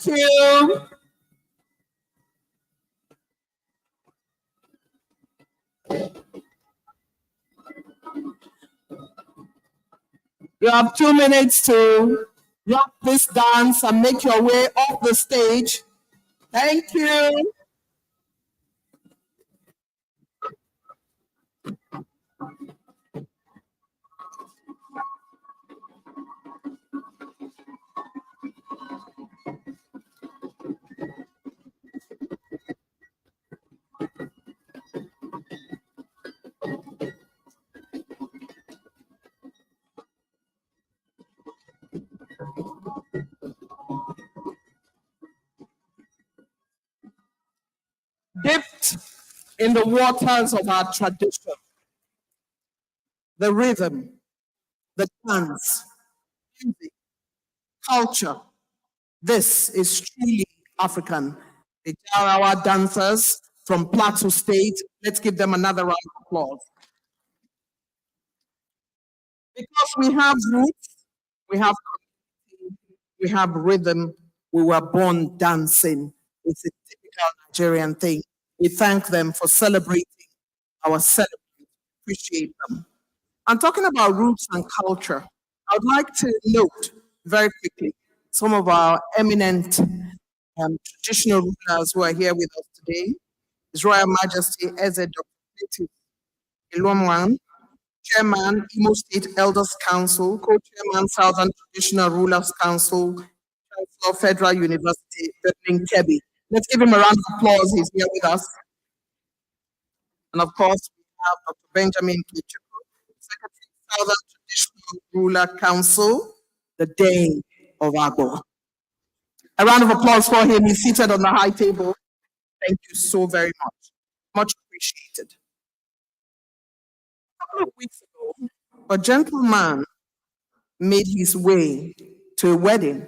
you. You have 2 minutes to rock this dance and make your way off the stage. Thank you. Dipped in the waters of our tradition, the rhythm, the dance, music, culture. This is truly African. The Jarawa dancers from Plateau State. Let's give them another round of applause. Because we have roots, we have community, we have rhythm. We were born dancing. It's a typical Nigerian thing. We thank them for celebrating our celebrants. Appreciate them. And talking about roots and culture, I would like to note very quickly some of our eminent traditional rulers who are here with us today. His Royal Majesty Eze Dr. Ilomwan, Chairman, Imo State Elders Council, Co-Chairman, Southern Traditional Rulers Council, Chancellor, Federal University, Birmingham, Kebbi. Let's give him a round of applause. He's here with us. And of course, we have Dr. Benjamin Kichuku, Secretary, Southern Traditional Ruler Council, the Day of Agbo. A round of applause for him. He's seated on the high table. Thank you so very much. Much appreciated. A couple of weeks ago, a gentleman made his way to a wedding.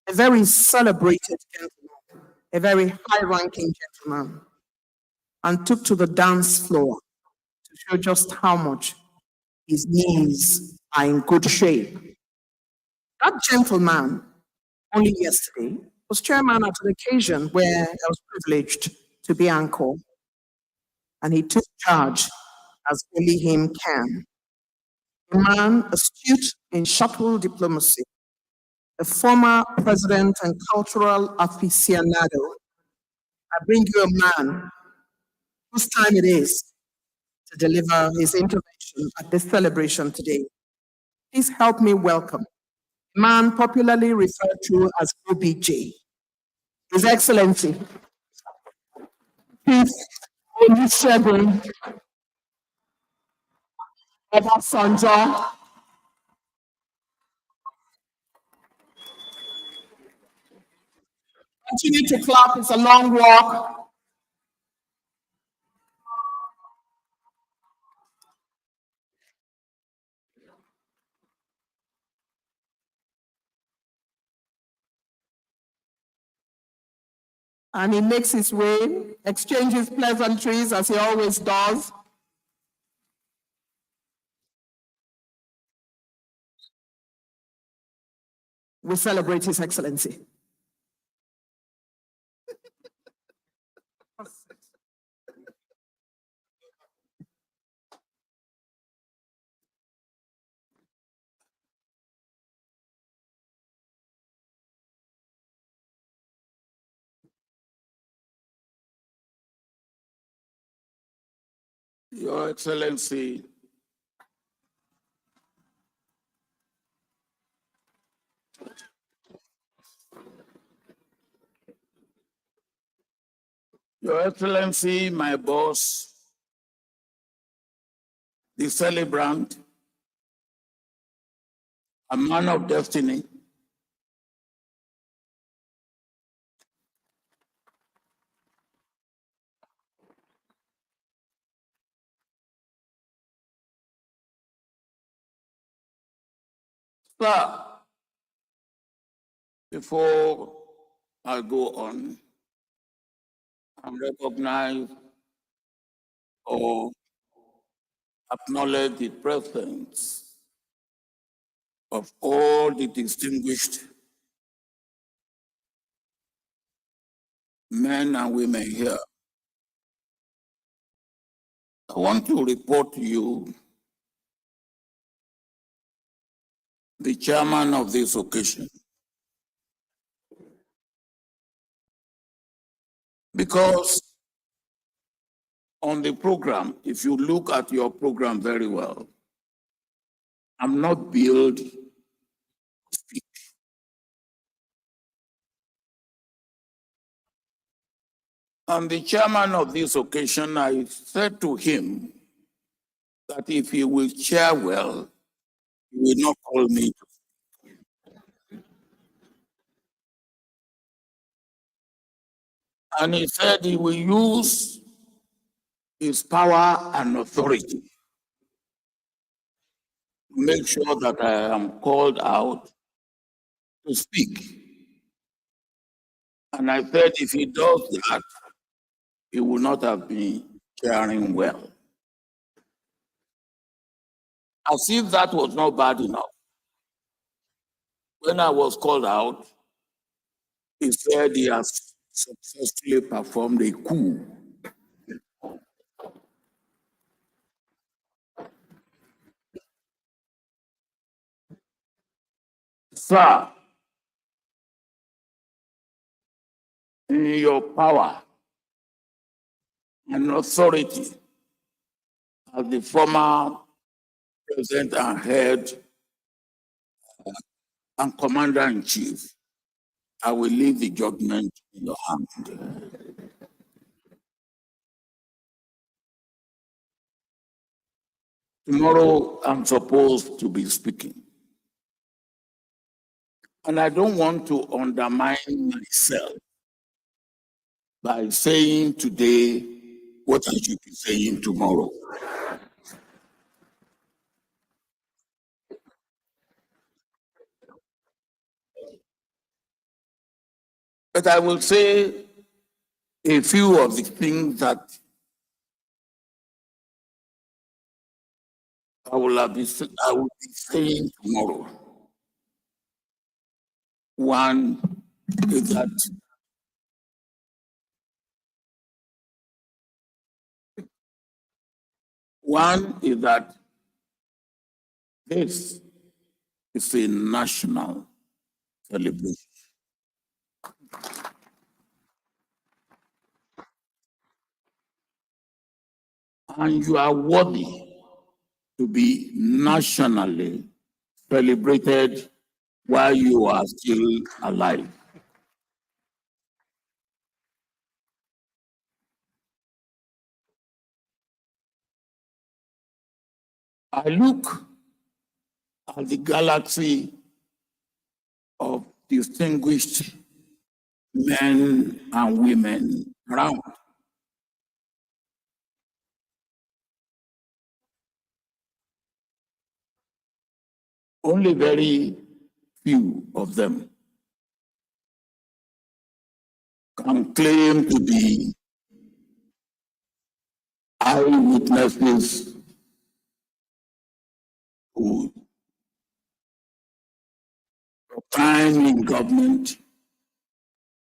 A very celebrated gentleman, a very high-ranking gentleman, and took to the dance floor to show just how much his knees are in good shape. That gentleman, only yesterday, was chairman at an occasion where I was privileged to be anchor, and he took charge as only him can. A man astute in shuttle diplomacy, a former president and cultural aficionado. I bring you a man whose time it is to deliver his intervention at this celebration today. Please help me welcome a man popularly referred to as OBJ, His Excellency, Chief Olusegun Obasanjo. Continue to clap, it's a long walk. and he makes his way, exchanges pleasantries as he always does. We celebrate His Excellency. Your Excellency, Your Excellency, my boss, the celebrant, a man of destiny, sir, before I go on and recognize or acknowledge the presence of all the distinguished men and women here, I want to report to you the chairman of this occasion. Because on the program, if you look at your program very well, I'm not billed to speak. And the chairman of this occasion, I said to him that if he will chair well, he will not call me to speak. And he said he will use his power and authority to make sure that I am called out to speak. And I said if he does that, he will not have been chairing well. As if that was not bad enough. When I was called out, he said he has successfully performed a coup. Sir, in your power and authority as the former president and head and commander-in-chief, I will leave the judgment in your hand. Tomorrow, I'm supposed to be speaking. And I don't want to undermine myself by saying today what I should be saying tomorrow. But I will say a few of the things that I will be saying tomorrow. One is that this is a national celebration. And you are worthy to be nationally celebrated while you are still alive. I look at the galaxy of distinguished men and women around. Only very few of them can claim to be eyewitnesses to your time in government,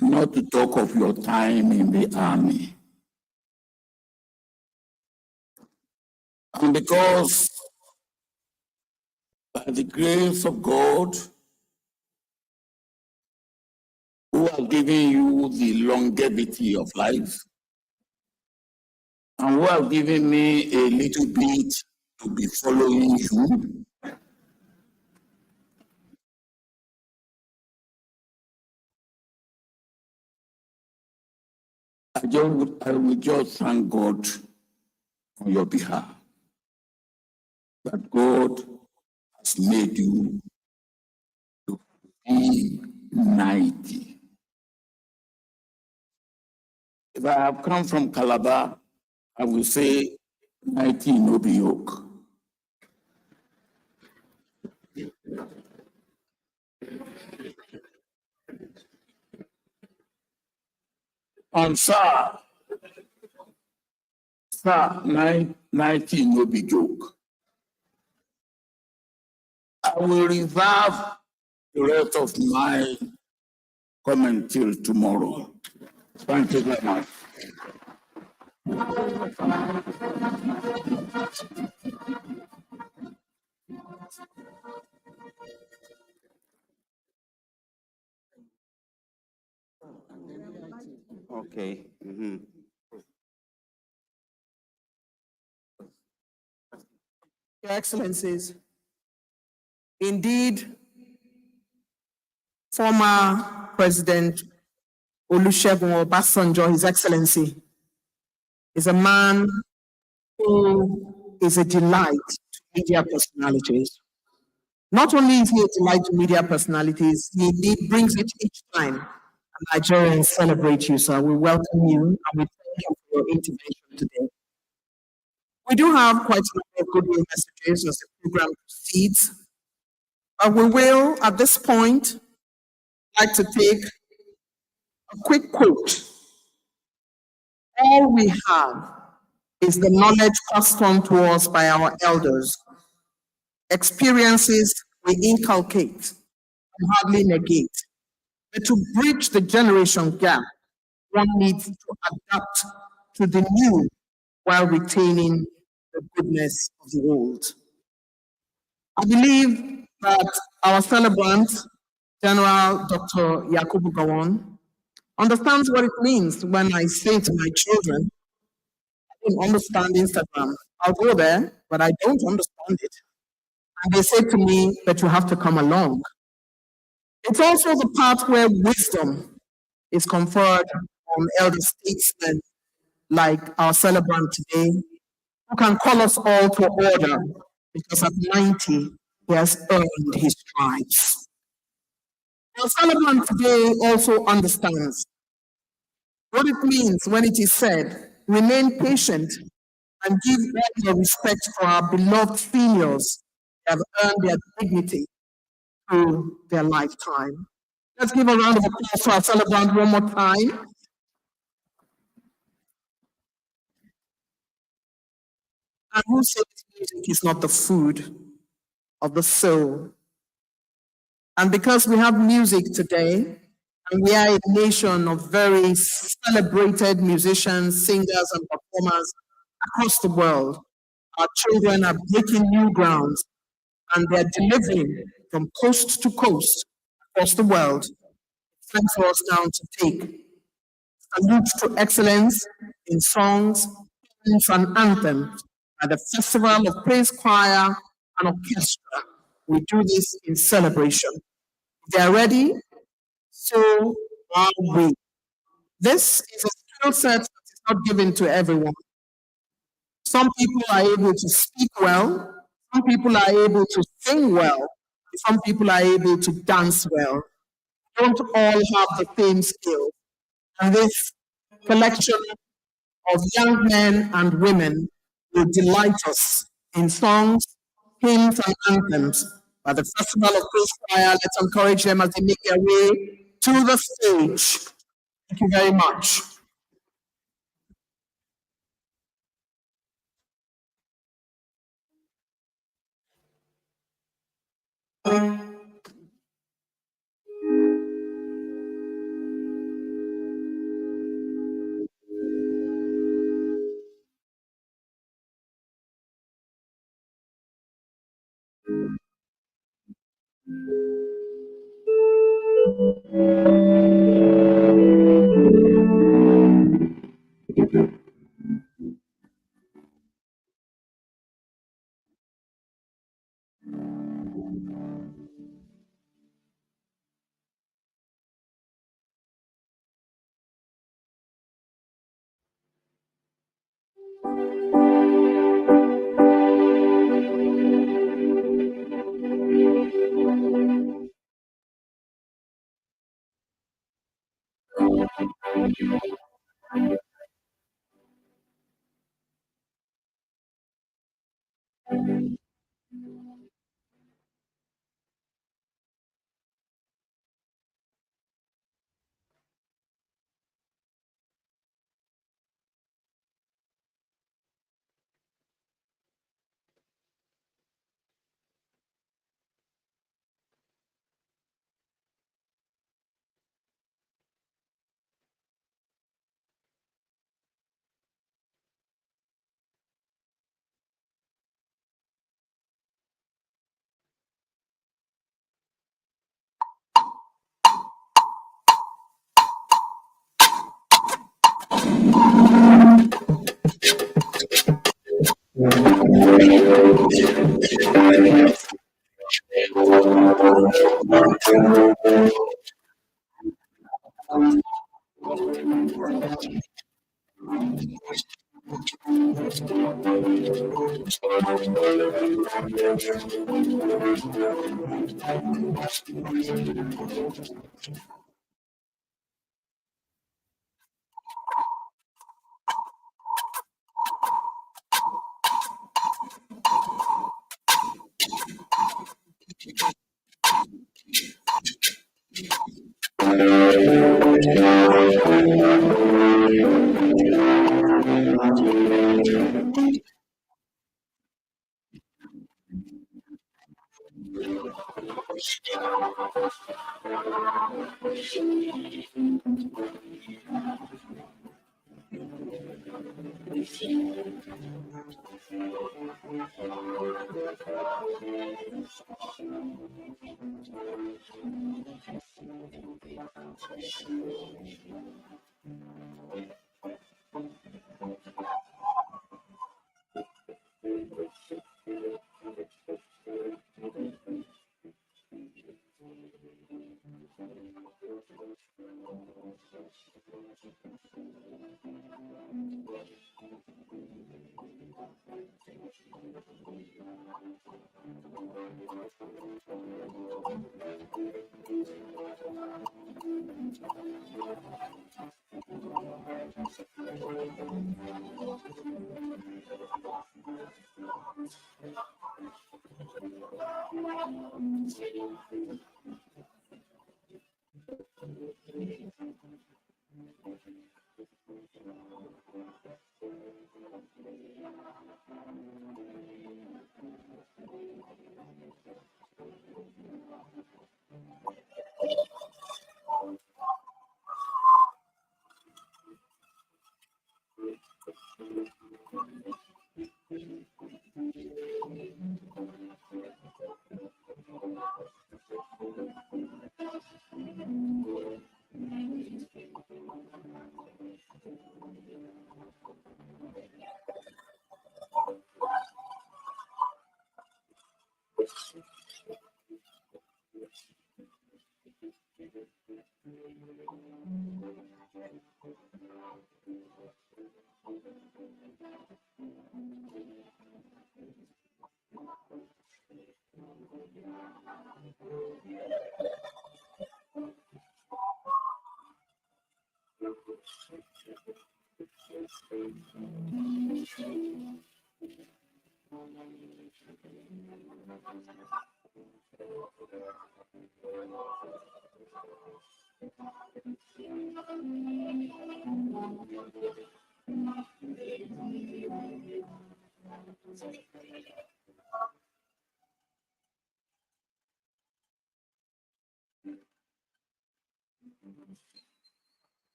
not to talk of your time in the army. And because by the grace of God, who has given you the longevity of life, and who has given me a little bit to be following you, I will just thank God on your behalf that God has made you to be 90. If I have come from Calabar, I will say 90 no be yoke. And sir, 90 no be joke. I will reserve the rest of my comment till tomorrow. Thank you very much. Okay. Your Excellencies, indeed, former President Olusegun Obasanjo, His Excellency, is a man who is a delight to media personalities. Not only is he a delight to media personalities, he indeed brings it each time. And Nigerians celebrate you, sir. We welcome you and we thank you for your intervention today. We do have quite a number of goodwill messages as the program proceeds. But we will, at this point, like to take a quick quote. All we have is the knowledge passed on to us by our elders, experiences we inculcate and hardly negate. But to bridge the generation gap, one needs to adapt to the new while retaining the goodness of the old. I believe that our celebrant, General Dr. Yakubu Gowon, understands what it means when I say to my children, I don't understand Instagram. I'll go there, but I don't understand it. And they say to me that you have to come along. It's also the part where wisdom is conferred on elder statesmen like our celebrant today, who can call us all to order because at 90, he has earned his stripes. Our celebrant today also understands what it means when it is said, remain patient and give all your respect for our beloved seniors who have earned their dignity through their lifetime. Let's give a round of applause to our celebrant one more time. And who says music is not the food of the soul? And because we have music today, and we are a nation of very celebrated musicians, singers, and performers across the world, our children are breaking new grounds, and they're delivering from coast to coast across the world. It's time for us now to take salute to excellence in songs, hymns, and anthems at the Festival of Praise Choir and Orchestra. We do this in celebration. If they are ready, so are we. This is a skill set that is not given to everyone. Some people are able to speak well, some people are able to sing well, some people are able to dance well. We don't all have the same skills. And this collection of young men and women will delight us in songs, hymns, and anthems. By the Festival of Praise Choir, let's encourage them as they make their way to the stage. Thank you very much.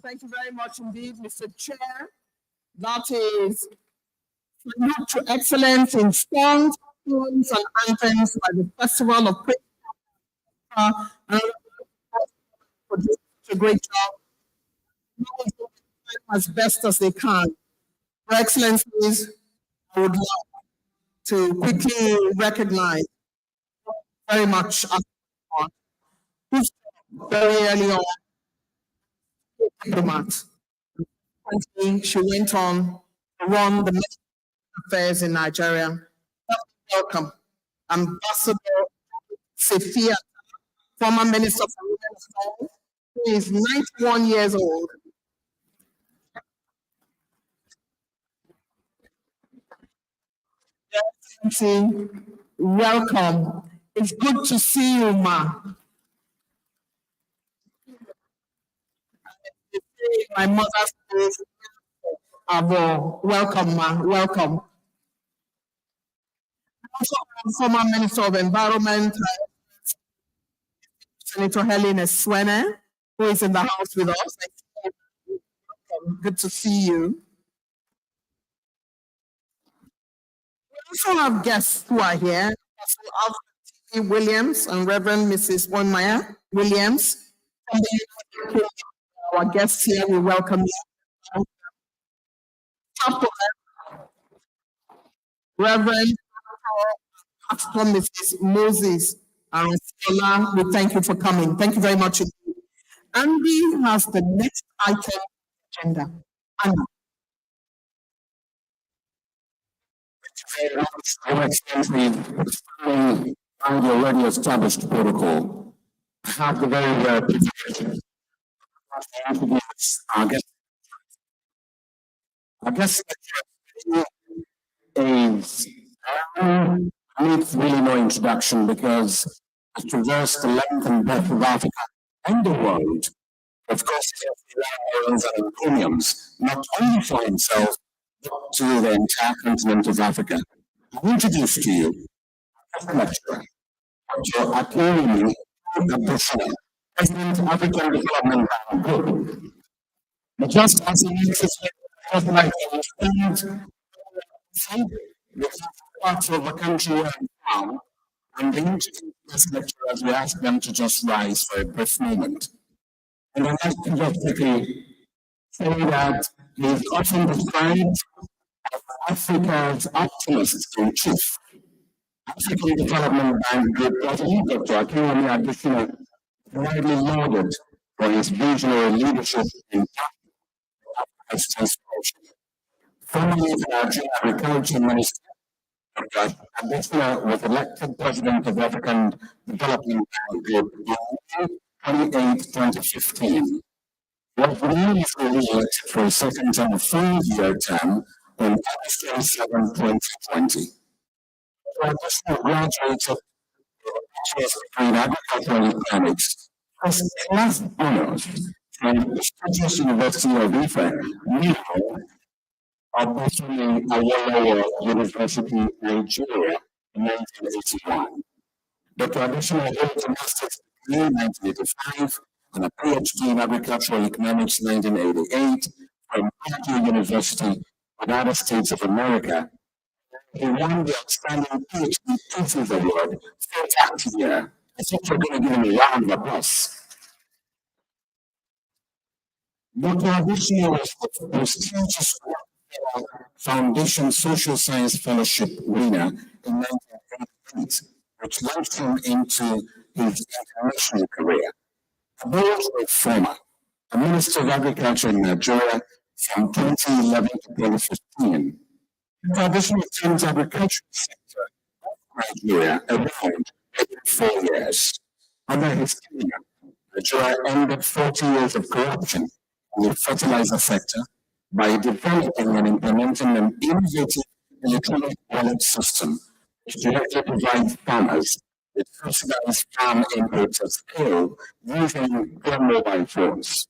Thank you very much indeed, Mr. Chair. That is salute to excellence in songs, poems, and anthems by the Festival of Praise. And for doing such a great job, as best as they can. Your Excellencies, I would like to quickly recognize very much who's very early on diplomat. She went on to run the Ministry of Affairs in Nigeria. Welcome, Ambassador Sophia, former Minister for Women Affairs, who is 91 years old. Welcome. It's good to see you, ma. My mother says, Avo, welcome, ma, welcome. Also, former Minister of Environment, Senator Helen Eswene, who is in the house with us. Good to see you. We also have guests who are here. T. Williams and Reverend Mrs. Onmaya Williams. From the United Kingdom. Our guests here, we welcome you. Reverend Pastor Mrs. Moses Arosola, we thank you for coming. Thank you very much. Andy has the next item on the agenda. Andy. Your Excellency, following the already established protocol, I have the very rare privilege to introduce our guest. Our guest is needs really no introduction because has traversed the length and breadth of Africa and the world. Of course, he has and encomiums, not only for himself, but to the entire continent of Africa. I introduce to you a lecturer, Dr. Akinwumi Adesina, President of African Development Bank Group. Just as he makes his just like he stands with parts of the country where I'm from, and the introduce lecturers, we ask them to just rise for a brief moment. And I'd like to just quickly say that he is often described as Africa's optimist in chief. African Development Bank Group President Dr. Akinwumi Adesina widely lauded for his visionary leadership in Africa's transformation. Formerly the Nigerian Agriculture Minister, Dr. Adesina was elected President of African Development Bank Group on May 28, 2015. He was newly re-elected for a second term of 5-year term on August 27, 2020. Adesina graduated with a bachelor's degree in agricultural economics, first-class honors from the prestigious University of Ife, now Obafemi Awolowo University, Nigeria, in 1981. Dr. Adesina holds a master's degree in 1985 and a PhD in agricultural economics in 1988 from Purdue University, United States of America. He won the Outstanding PhD Thesis Award for that year. I think we're going to give him a round of applause. Dr. Adesina was the prestigious Foundation Social Science Fellowship winner in 1988, which launched him into his international career. A bold reformer, a Minister of Agriculture in Nigeria from 2011 to 2015. The Adesina turned the agricultural sector of Nigeria around every 4 years. Under his tenure, Nigeria ended 40 years of corruption in the fertilizer sector by developing and implementing an innovative electronic wallet system which directly provides farmers with subsidized farm inputs at scale using their mobile phones.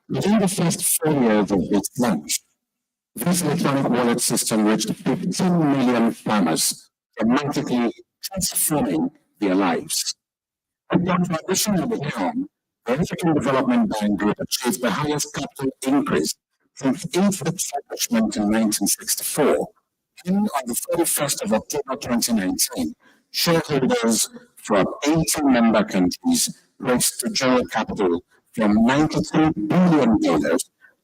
Within the first 4 years of its launch, this electronic wallet system reached 15 million farmers, dramatically transforming their lives. At Dr. Adesina at the helm, the African Development Bank Group achieved the highest capital increase since its establishment in 1964. And on the 31st of October 2019, shareholders from 18 member countries raised the general capital from $93 billion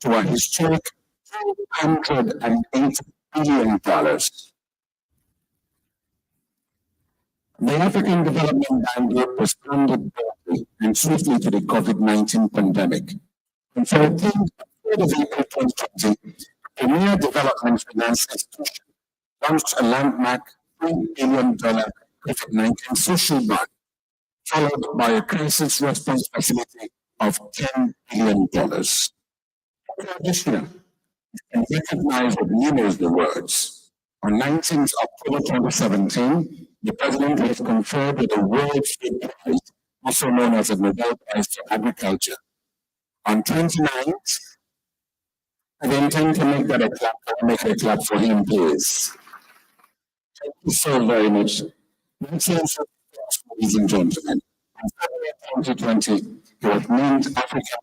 to a historic $208 billion. The African Development Bank Group responded boldly and swiftly to the COVID-19 pandemic. On 3rd of April 2020, the Premier Development Finance Institution launched a landmark $3 billion COVID-19 social bond, followed by a crisis response facility of $10 billion. Additionally, you can recognize with numerous awards. On 19th October 2017, the President was conferred with the World Food Prize, also known as the Nobel Prize for Agriculture. On 29th, I intend to make that a clap, make a clap for him, please. Thank you so very much. Ladies and gentlemen, in February 2020, he was named African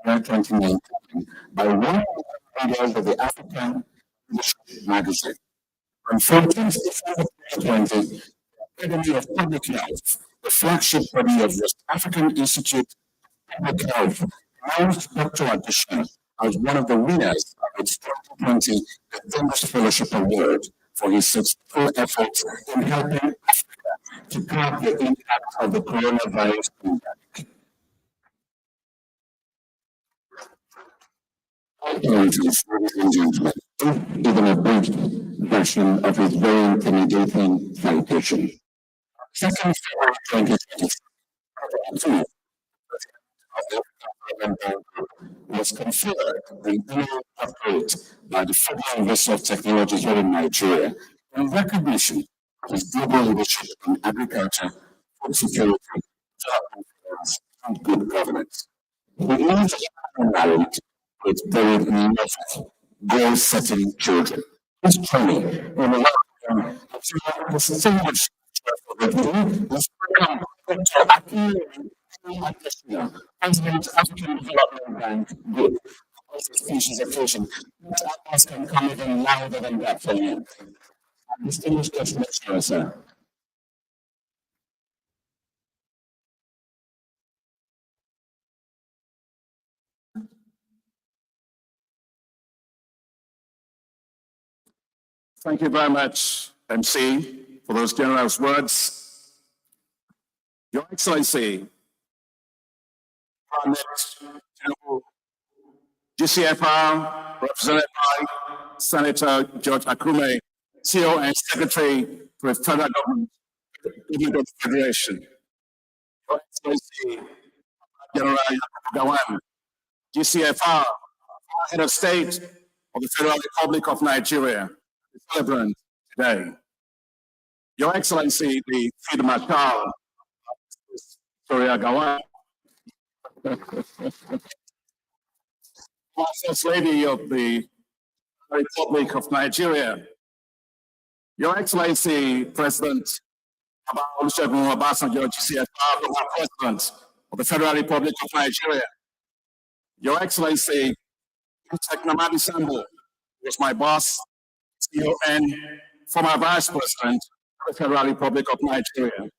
Year 2019 by one of the readers of the African Leadership magazine. On 14th December 2020, the Academy of Public Health, the flagship body of West African Institute of Public Health, announced Dr. Addition as one of the winners of its 2020 Distinguished Fellowship Award for his successful efforts in helping Africa to curb the impact of the coronavirus pandemic. Ladies and gentlemen, given a brief version of his very intimidating citation. 2nd February 2022, was conferred the Goodwill doctorate by the Federal University of Technology here in Nigeria in recognition of his global leadership in agriculture, food security, job finance, and good governance. He is married with very enough goal-setting children. This training will allow him to distinguish has become Dr. Addition, President African Development Bank Group. Species occasion. That can come even louder than that for you. Distinguished guest lecturer, sir. Thank you very much, MC, for those generous words. Your Excellency, Prime Minister, GCFR, represented by Senator George Akume, CEO and Secretary to the Federal Government of the Federation. Your Excellency, General Yakubu Gowon, GCFR, Head of State of the Federal Republic of Nigeria, the Celebrant today. Your Excellency, the Field Marshal, Victoria Gowon, First Lady of the Republic of Nigeria, Your Excellency, President Olusegun Obasanjo, GCFR, President of the Federal Republic of Nigeria, Your Excellency, Teknomadi Sambo was my boss, CEO and former Vice President of the Federal Republic of Nigeria.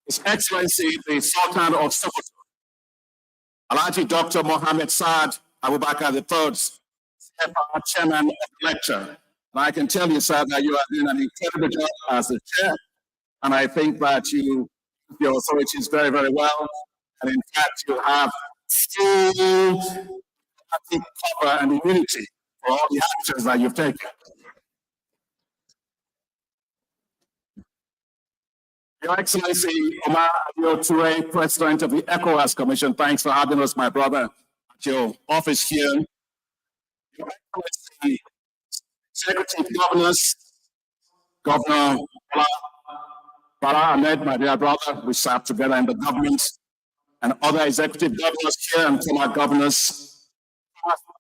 His Excellency, the Sultan of Sokoto, Alhaji Dr. Mohammed Saad Abubakar III, CFR Chairman of the lecture. And I can tell you, sir, that you are doing an incredible job as the chair, and I think that you use your authorities very, very well. And in fact, you have full cover and immunity for all the actions that you've taken. Your Excellency, Omar Adio Toure, President of the ECOWAS Commission, thanks for having us, my brother, at your office here. Your Excellency, Executive Governors, Governor Bala Ahmed, my dear brother, we sat together in the government, and other executive governors here and former governors,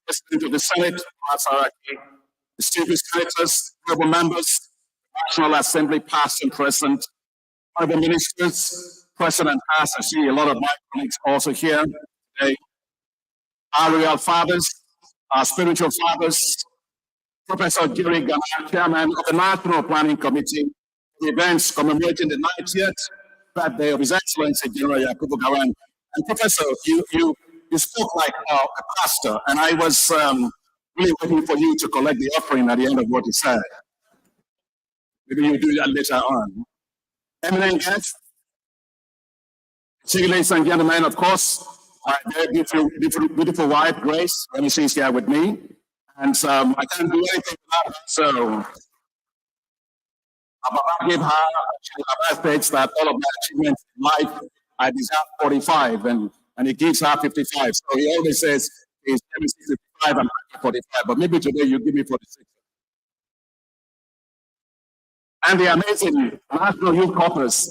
President of the Senate, distinguished senators, honorable members, National Assembly, past and present, other ministers, President Hass, I see a lot of my colleagues also here today, our real fathers, our spiritual fathers, Professor Jerry Ghana, Chairman of the National Planning Committee, the events commemorating the 90th birthday of His Excellency General Yakubu Gowon. And Professor, you spoke like a pastor, and I was really waiting for you to collect the offering at the end of what you said. Maybe you'll do that later on. Eminent guests, ladies and gentlemen, of course, my very beautiful wife, Grace, let me see, she's here with me. And I can't do anything without her, so I give her a birthday that all of my achievements in life, I deserve 45, and he gives her 55. So he always says he's 55 and 45, but maybe today you give me 46. And the amazing National Youth Corpus.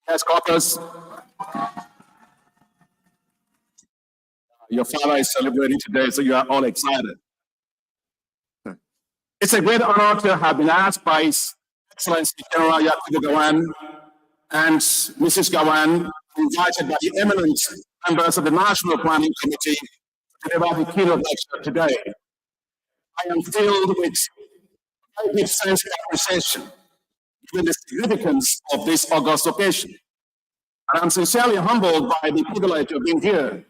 Yes, Corpus. Your father is celebrating today, so you are all excited. It's a great honor to have been asked by His Excellency General Yakubu Gowon and Mrs. Gowon, invited by the eminent members of the National Planning Committee to deliver the keynote lecture today. I am filled with a very deep sense of appreciation given the significance of this august occasion. And I'm sincerely humbled by the privilege of being here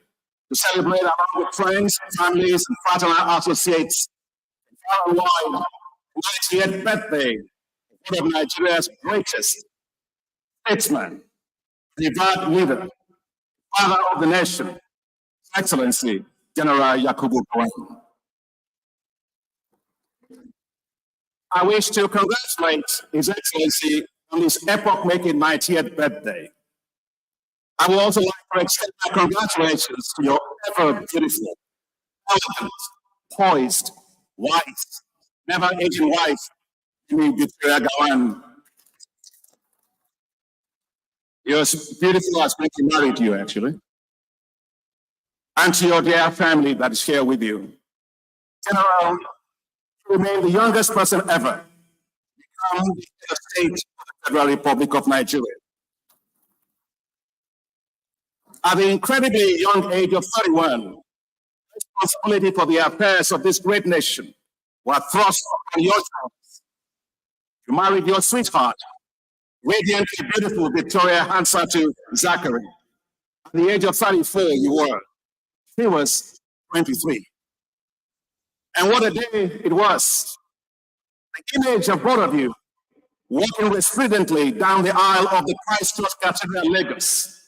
to celebrate along with friends, families, and fraternal associates far and wide the 90th birthday of one of Nigeria's greatest statesman, revered leader, father of the nation, His Excellency, General Yakubu Gowon. I wish to congratulate His Excellency on his epoch-making 90th birthday. I would also like to extend my congratulations to your ever beautiful, elegant, poised, wise, never-aging wife, General Gowon. You're as beautiful as making married to you, actually. And to your dear family that is here with you. General, you remain the youngest person ever become the head of state of the Federal Republic of Nigeria. At the incredibly young age of 31, responsibility for the affairs of this great nation were thrust upon your shoulders. You married your sweetheart, radiantly beautiful Victoria Hansatu Zachary. At the age of 34, you were. She was 23. And what a day it was. The image of both of you walking resplendently down the aisle of the Christ Church Cathedral, Lagos,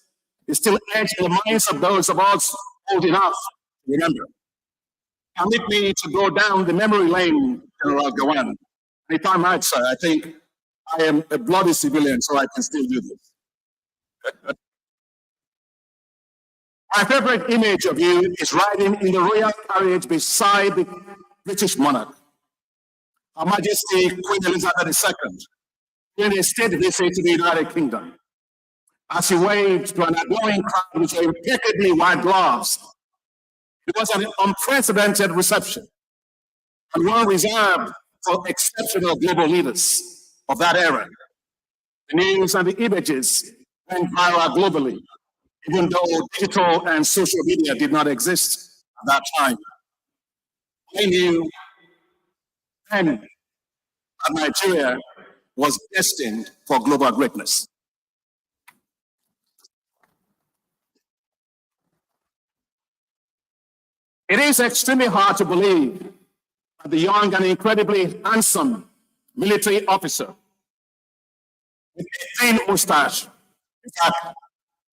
is still etched in the minds of those of us old enough to remember. Permit me to go down the memory lane, General Gowon. If I might, sir, I think I am a bloody civilian, so I can still do this. My favorite image of you is riding in the royal carriage beside the British monarch, Her Majesty Queen Elizabeth II, during a state visit to the United Kingdom. As she waved to an adoring crowd with her impeccably white gloves, it was an unprecedented reception, and one reserved for exceptional global leaders of that era. The news and the images went viral globally, even though digital and social media did not exist at that time. I knew then that Nigeria was destined for global greatness. It is extremely hard to believe that the young and incredibly handsome military officer with a thin mustache, in fact,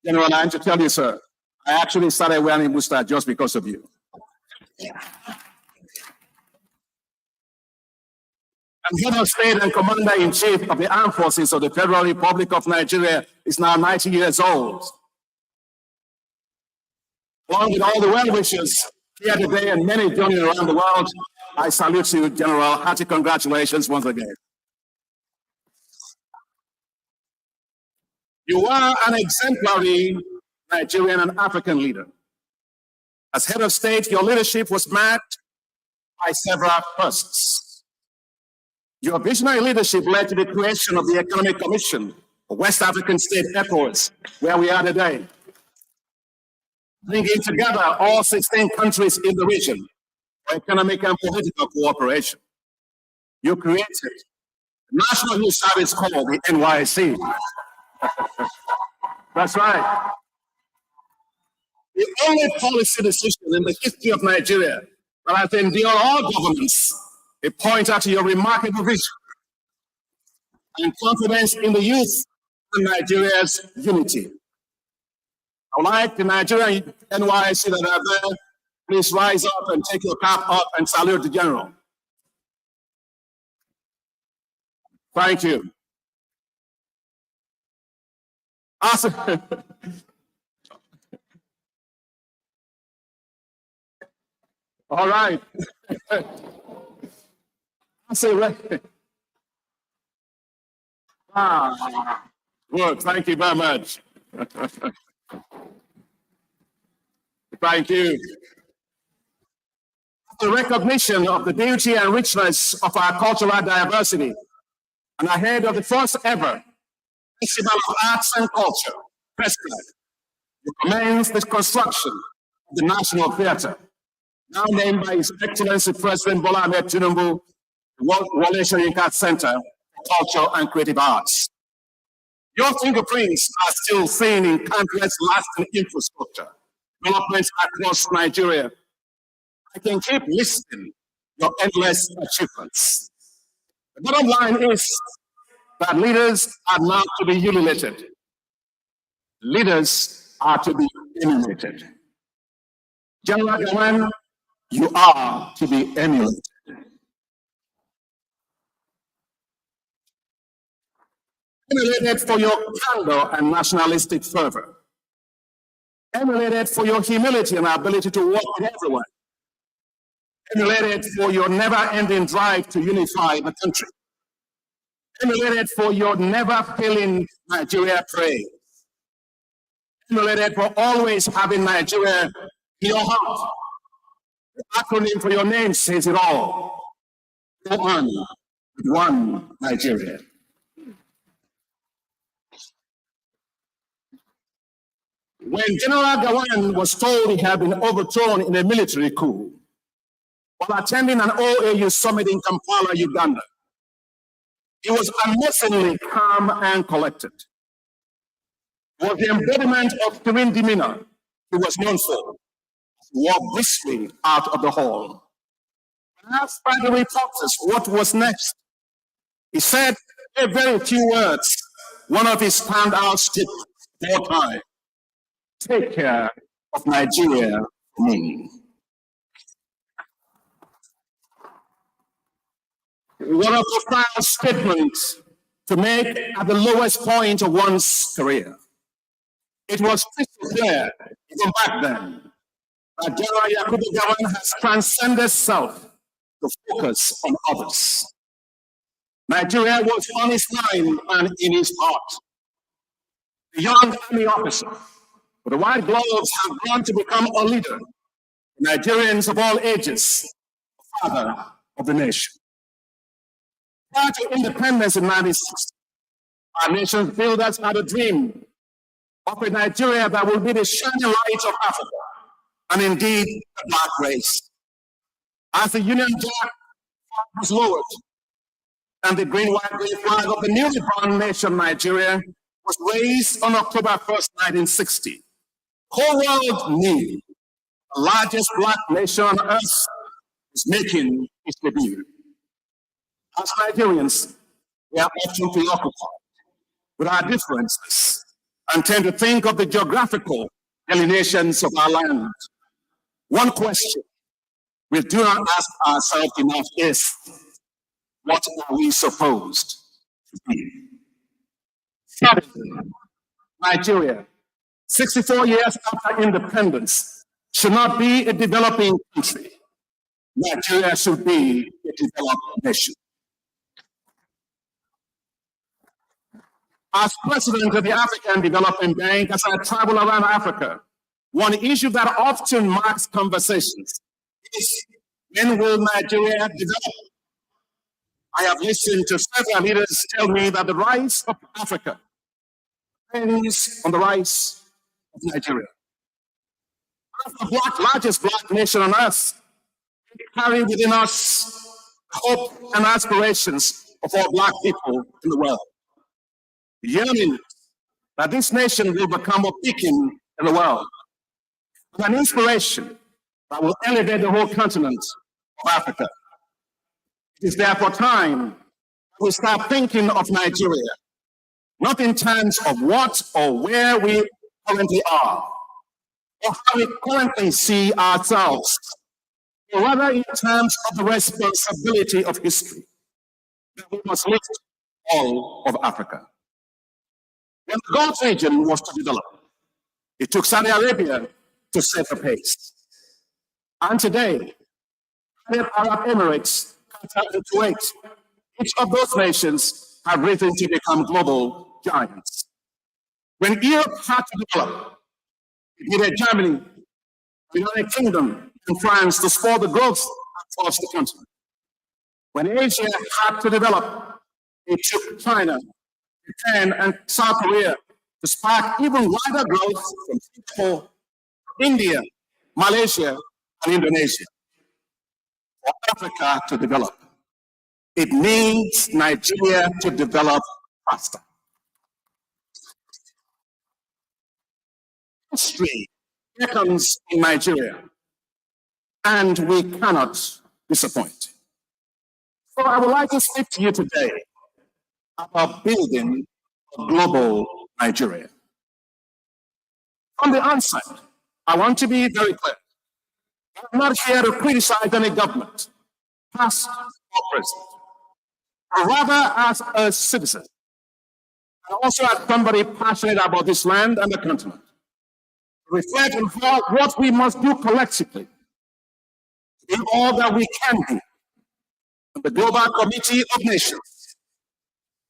General, I have to tell you, sir, I actually started wearing a mustache just because of you. And head of state and commander-in-chief of the armed forces of the Federal Republic of Nigeria is now 90 years old. Along with all the well-wishers here today and many joining around the world, I salute you, General. Hearty congratulations once again. You are an exemplary Nigerian and African leader. As head of state, your leadership was marked by several firsts. Your visionary leadership led to the creation of the Economic Commission of West African State ECOWAS, where we are today, bringing together all 16 countries in the region for economic and political cooperation. You created the National Youth Service Corps, the NYC. That's right. The only policy decision in the history of Nigeria that has endured all governments, a pointer to your remarkable vision and confidence in the youth and Nigeria's unity. I would like the Nigerian NYC that are there, please rise up and take your cap up and salute the General. Thank you. Awesome. All right. Good. Thank you very much. Thank you. The recognition of the beauty and richness of our cultural diversity, and ahead of the first ever Festival of Arts and Culture, President, you commenced the construction of the National Theatre, now named by His Excellency President Bola Ahmed Tinubu, the Wole Soyinka Center for Culture and Creative Arts. Your fingerprints are still seen in countless lasting infrastructure developments across Nigeria. I can keep listing your endless achievements. The bottom line is that leaders are not to be emulated. Leaders are to be emulated. General Gowon, you are to be emulated. Emulated for your candor and nationalistic fervor. Emulated for your humility and ability to work with everyone. Emulated for your never-ending drive to unify the country. Emulated for your never-failing Nigeria praise. Emulated for always having Nigeria in your heart. The acronym for your name says it all. Go on with one Nigeria. When General Gowon was told he had been overthrown in a military coup while attending an OAU summit in Kampala, Uganda, he was amazingly calm and collected. He was the embodiment of serene demeanor he was known for. He walked briskly out of the hall. When asked by the reporters what was next, he said a very few words, one of his standout statements of all time. Take care of Nigeria for me. What a profound statement to make at the lowest point of one's career. It was crystal clear, even back then, that General Yakubu Gowon has transcended self to focus on others. Nigeria was on his mind and in his heart. The young army officer with the white gloves have gone to become a leader. Nigerians of all ages, the father of the nation. Prior to independence in 1960, our nation's builders had a dream of a Nigeria that will be the shining light of Africa, and indeed the black race. As the Union Jack was lowered, and the green, white, green flag of the newly born nation Nigeria was raised on October 1st, 1960. The whole world knew the largest black nation on earth is making its debut. As Nigerians, we are often preoccupied with our differences and tend to think of the geographical delineations of our land. One question we do not ask ourselves enough is, what are we supposed to be? Nigeria, 64 years after independence, should not be a developing country. Nigeria should be a developed nation. As president of the African Development Bank, as I travel around Africa, one issue that often marks conversations is, when will Nigeria develop? I have listened to several leaders tell me that the rise of Africa depends on the rise of Nigeria. As the largest black nation on earth, we carry within us hope and aspirations of all black people in the world. Yearning that this nation will become a beacon in the world, an inspiration that will elevate the whole continent of Africa. It is therefore time we start thinking of Nigeria, not in terms of what or where we currently are, or how we currently see ourselves, but rather in terms of the responsibility of history that we must lift all of Africa. When the Gulf region was to develop, it took Saudi Arabia to set the pace. And today, the Arab Emirates, Qatar, and Kuwait, each of those nations have risen to become global giants. When Europe had to develop, it needed Germany, the United Kingdom, and France to spur the growth across the continent. When Asia had to develop, it took China, Japan, and South Korea to spark even wider growth from Singapore, India, Malaysia, and Indonesia. For Africa to develop, it needs Nigeria to develop faster. History beckons in Nigeria, and we cannot disappoint. So I would like to speak to you today about building a global Nigeria. From the onset, I want to be very clear. I'm not here to criticize any government, past or present, but rather as a citizen, and also as somebody passionate about this land and the continent. Reflect on what we must do collectively to do all that we can do in the Global Committee of Nations,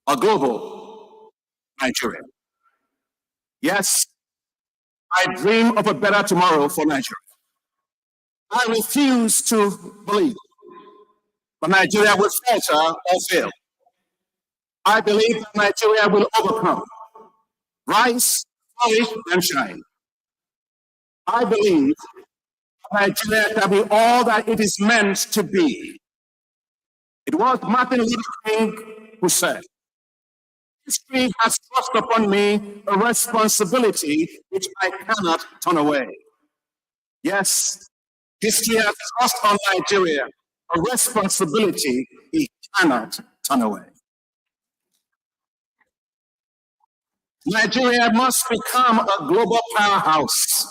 a global Nigeria. Yes, I dream of a better tomorrow for Nigeria. I refuse to believe that Nigeria will falter or fail. I believe that Nigeria will overcome, rise, flourish, and shine. I believe Nigeria can be all that it is meant to be. It was Martin Luther King who said, "History has thrust upon me a responsibility which I cannot turn away." Yes, history has thrust on Nigeria a responsibility it cannot turn away. Nigeria must become a global powerhouse.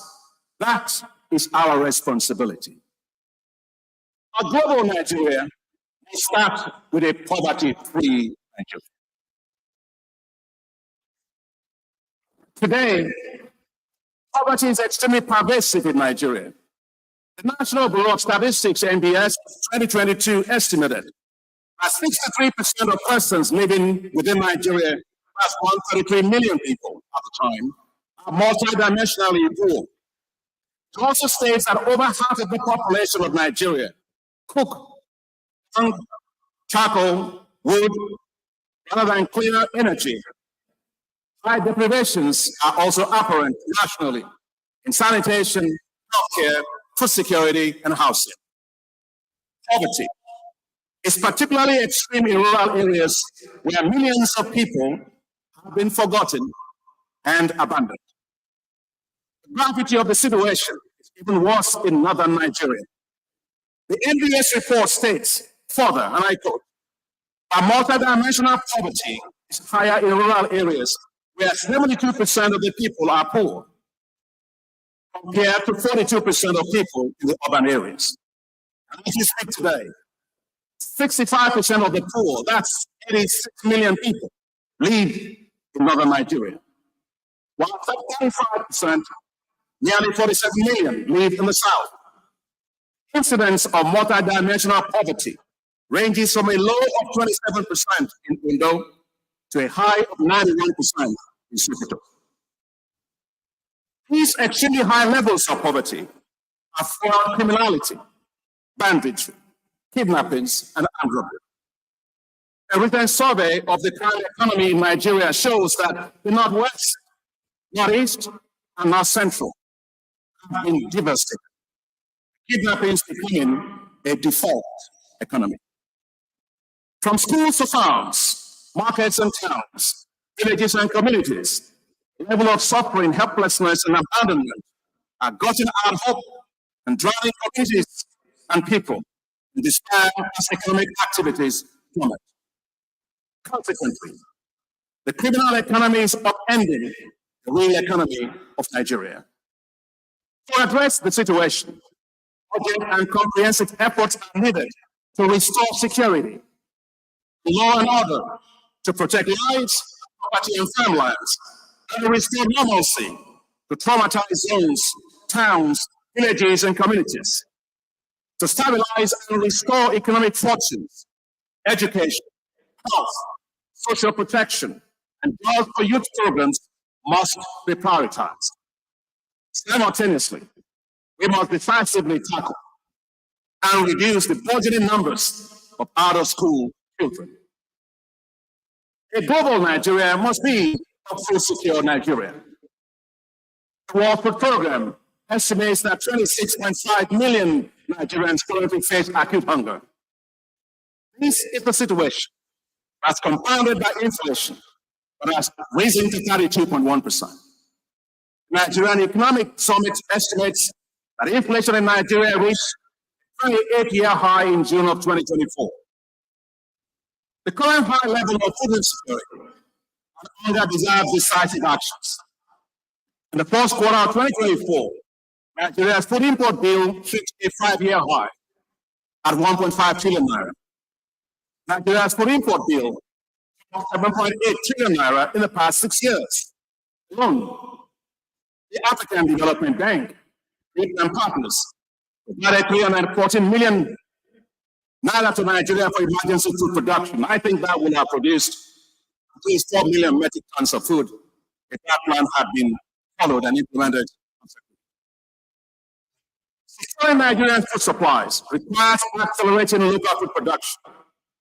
That is our responsibility. A global Nigeria will start with a poverty-free Nigeria. Today, poverty is extremely pervasive in Nigeria. The National Bureau of Statistics, NBS, 2022 estimated that 63% of persons living within Nigeria, that's 133 million people at the time, are multidimensionally poor. It also states that over half of the population of Nigeria cook on charcoal, wood, rather than cleaner energy. High deprivations are also apparent nationally in sanitation, healthcare, food security, and housing. Poverty is particularly extreme in rural areas where millions of people have been forgotten and abandoned. The gravity of the situation is even worse in northern Nigeria. The NBS report states further, and I quote, "A multidimensional poverty is higher in rural areas where 72% of the people are poor, compared to 42% of people in the urban areas." And as we speak today, 65% of the poor, that's 86 million people, live in northern Nigeria, while 35%, nearly 47 million, live in the south. Incidence of multidimensional poverty ranges from a low of 27% in Indo to a high of 91% in Sokoto. These extremely high levels of poverty are fueled criminality, banditry, kidnappings, and armed robbery. A recent survey of the crime economy in Nigeria shows that the Northwest, Northeast, and North Central have been devastated. Kidnappings becoming a default economy. From schools to farms, markets and towns, villages and communities, the level of suffering, helplessness, and abandonment are gutting out hope and driving communities and people in despair as economic activities plummet. Consequently, the criminal economy is upending the real economy of Nigeria. To address the situation, urgent and comprehensive efforts are needed to restore security, law and order, to protect lives, property, and farmlands, and to restore normalcy to traumatized zones, towns, villages, and communities, to stabilize and restore economic fortunes, education, health, social protection, and jobs for youth programs must be prioritized. Simultaneously, we must decisively tackle and reduce the burgeoning numbers of out-of-school children. A global Nigeria must be a full secure Nigeria. The World Food Program estimates that 26.5 million Nigerians currently face acute hunger. This is the situation that's compounded by inflation, but has risen to 32.1%. Nigerian Economic Summit estimates that inflation in Nigeria reached a 28-year high in June of 2024. The current high level of food insecurity and hunger deserves decisive actions. In the first quarter of 2024, Nigeria's food import bill hit a 5-year high at 1.5 trillion naira. Nigeria's food import bill of 7.8 trillion naira in the past 6 years. Alone, the African Development Bank, and partners, provided 314 million naira to Nigeria for emergency food production. I think that would have produced at least 4 million metric tons of food if that plan had been followed and implemented. Securing Nigerian food supplies requires accelerating local food production,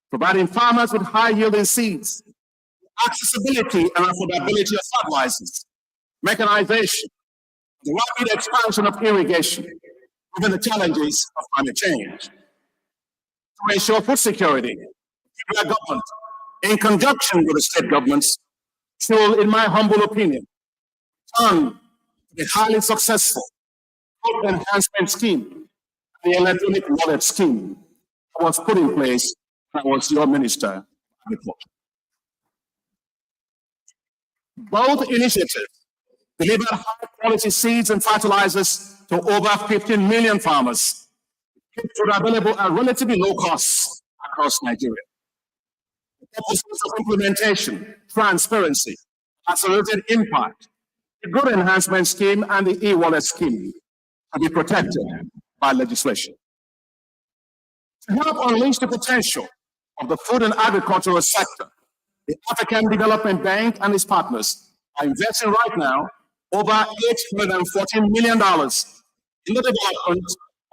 providing farmers with high-yielding seeds, accessibility and affordability of fertilizers, mechanization, the rapid expansion of irrigation, given the challenges of climate change. To ensure food security, the federal government, in conjunction with the state governments, should, in my humble opinion, turn to the highly successful food enhancement scheme, the electronic wallet scheme that was put in place when I was your minister of agriculture. Both initiatives delivered high-quality seeds and fertilizers to over 15 million farmers, kept food available at relatively low costs across Nigeria. The purposes of implementation, transparency, accelerated impact, the Good Enhancement Scheme and the e-wallet scheme to be protected by legislation. To help unleash the potential of the food and agricultural sector, the African Development Bank and its partners are investing right now over $814 million in the development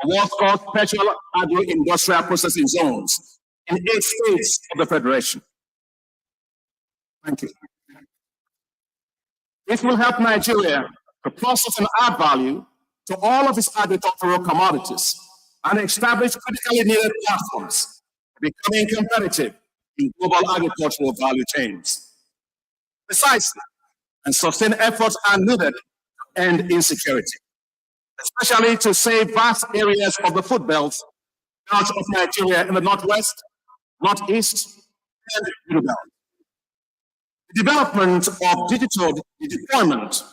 of what's called special agro-industrial processing zones in 8 states of the Federation. Thank you. This will help Nigeria to process and add value to all of its agricultural commodities and establish critically needed platforms for becoming competitive in global agricultural value chains. Precisely, and sustained efforts are needed to end insecurity, especially to save vast areas of the food belt of Nigeria in the Northwest, Northeast, and Middle Belt. The development of the deployment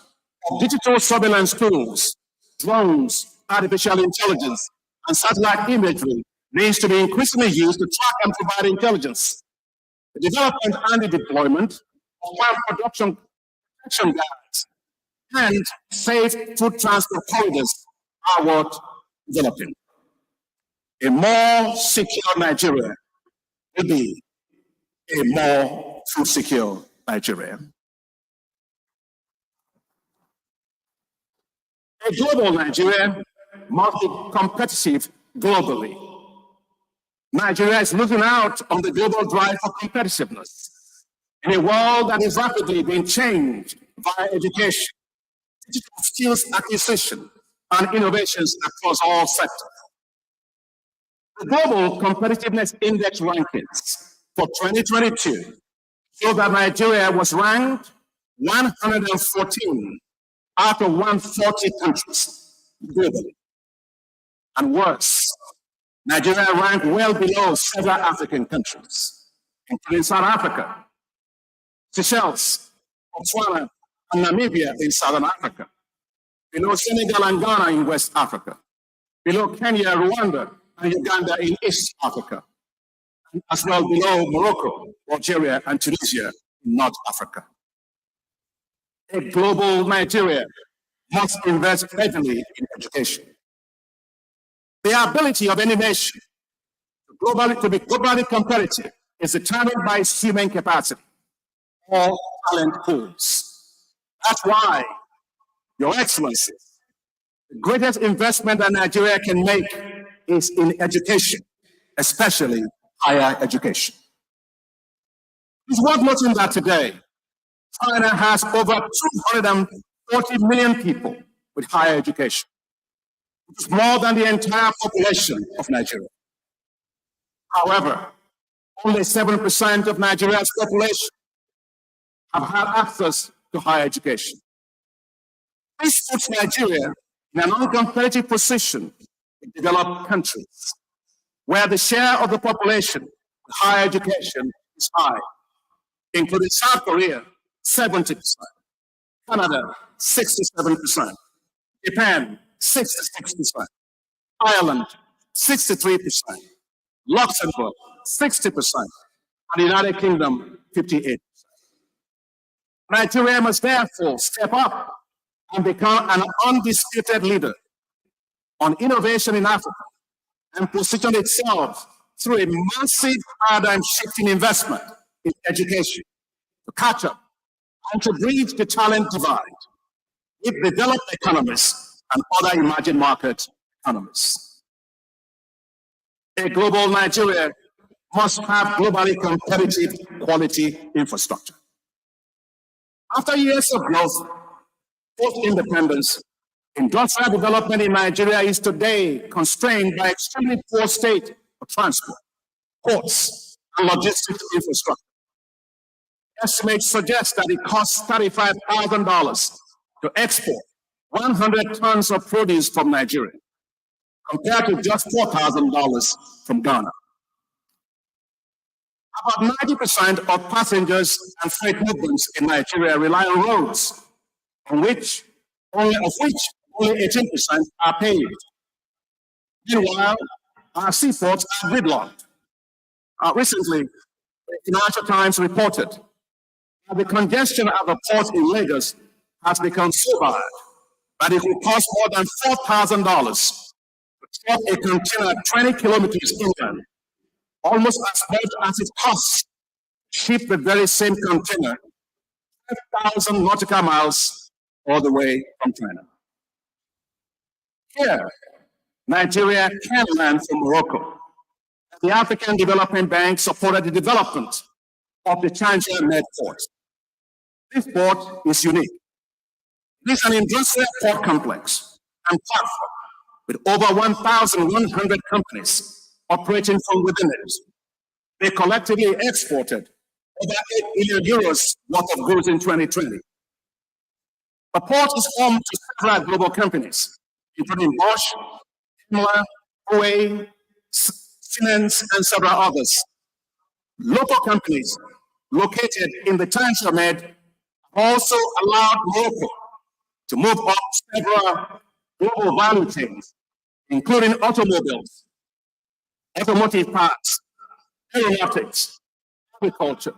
of digital surveillance tools, drones, artificial intelligence, and satellite imagery needs to be increasingly used to track and provide intelligence. The development and the deployment of farm production protection guides and safe food transport corridors are worth developing. A more secure Nigeria will be a more food secure Nigeria. A global Nigeria must be competitive globally. Nigeria is losing out on the global drive for competitiveness in a world that is rapidly being changed via education, digital skills acquisition, and innovations across all sectors. The Global Competitiveness Index rankings for 2022 show that Nigeria was ranked 114 out of 140 countries globally. And worse, Nigeria ranked well below several African countries, including South Africa, Seychelles, Botswana, and Namibia in Southern Africa, below Senegal and Ghana in West Africa, below Kenya, Rwanda, and Uganda in East Africa, and as well below Morocco, Algeria, and Tunisia in North Africa. A global Nigeria must invest heavily in education. The ability of any nation to be globally competitive is determined by its human capacity or talent pools. That's why, Your Excellency, the greatest investment that Nigeria can make is in education, especially higher education. It's worth noting that today, China has over 240 million people with higher education, which is more than the entire population of Nigeria. However, only 7% of Nigeria's population have had access to higher education. This puts Nigeria in an uncompetitive position in developed countries, where the share of the population with higher education is high, including South Korea, 70%, Canada, 67%, Japan, 66%, Ireland, 63%, Luxembourg, 60%, and the United Kingdom, 58%. Nigeria must therefore step up and become an undisputed leader on innovation in Africa and position itself through a massive paradigm-shifting investment in education to catch up and to bridge the talent divide with developed economies and other emerging market economies. A global Nigeria must have globally competitive quality infrastructure. After years of growth, post-independence, industrial development in Nigeria is today constrained by extremely poor state of transport, ports, and logistics infrastructure. Estimates suggest that it costs $35,000 to export 100 tons of produce from Nigeria, compared to just $4,000 from Ghana. About 90% of passengers and freight movements in Nigeria rely on roads, of which only 18% are paved. Meanwhile, our seaports are gridlocked. Recently, the Financial Times reported that the congestion at the port in Lagos has become so bad that it will cost more than $4,000 to truck a container 20 kilometers inland, almost as much as it costs to ship the very same container 5,000 nautical miles all the way from China. Here, Nigeria can learn from Morocco. The African Development Bank supported the development of the Tangier-Med port. This port is unique. It is an industrial port complex and platform with over 1,100 companies operating from within it. They collectively exported over 8 billion euros worth of goods in 2020. The port is home to several global companies, including Bosch, Daimler, Huawei, Siemens, and several others. Local companies located in the Tangier-Med also allowed Morocco to move up several global value chains, including automobiles, automotive parts, aeronautics, agriculture.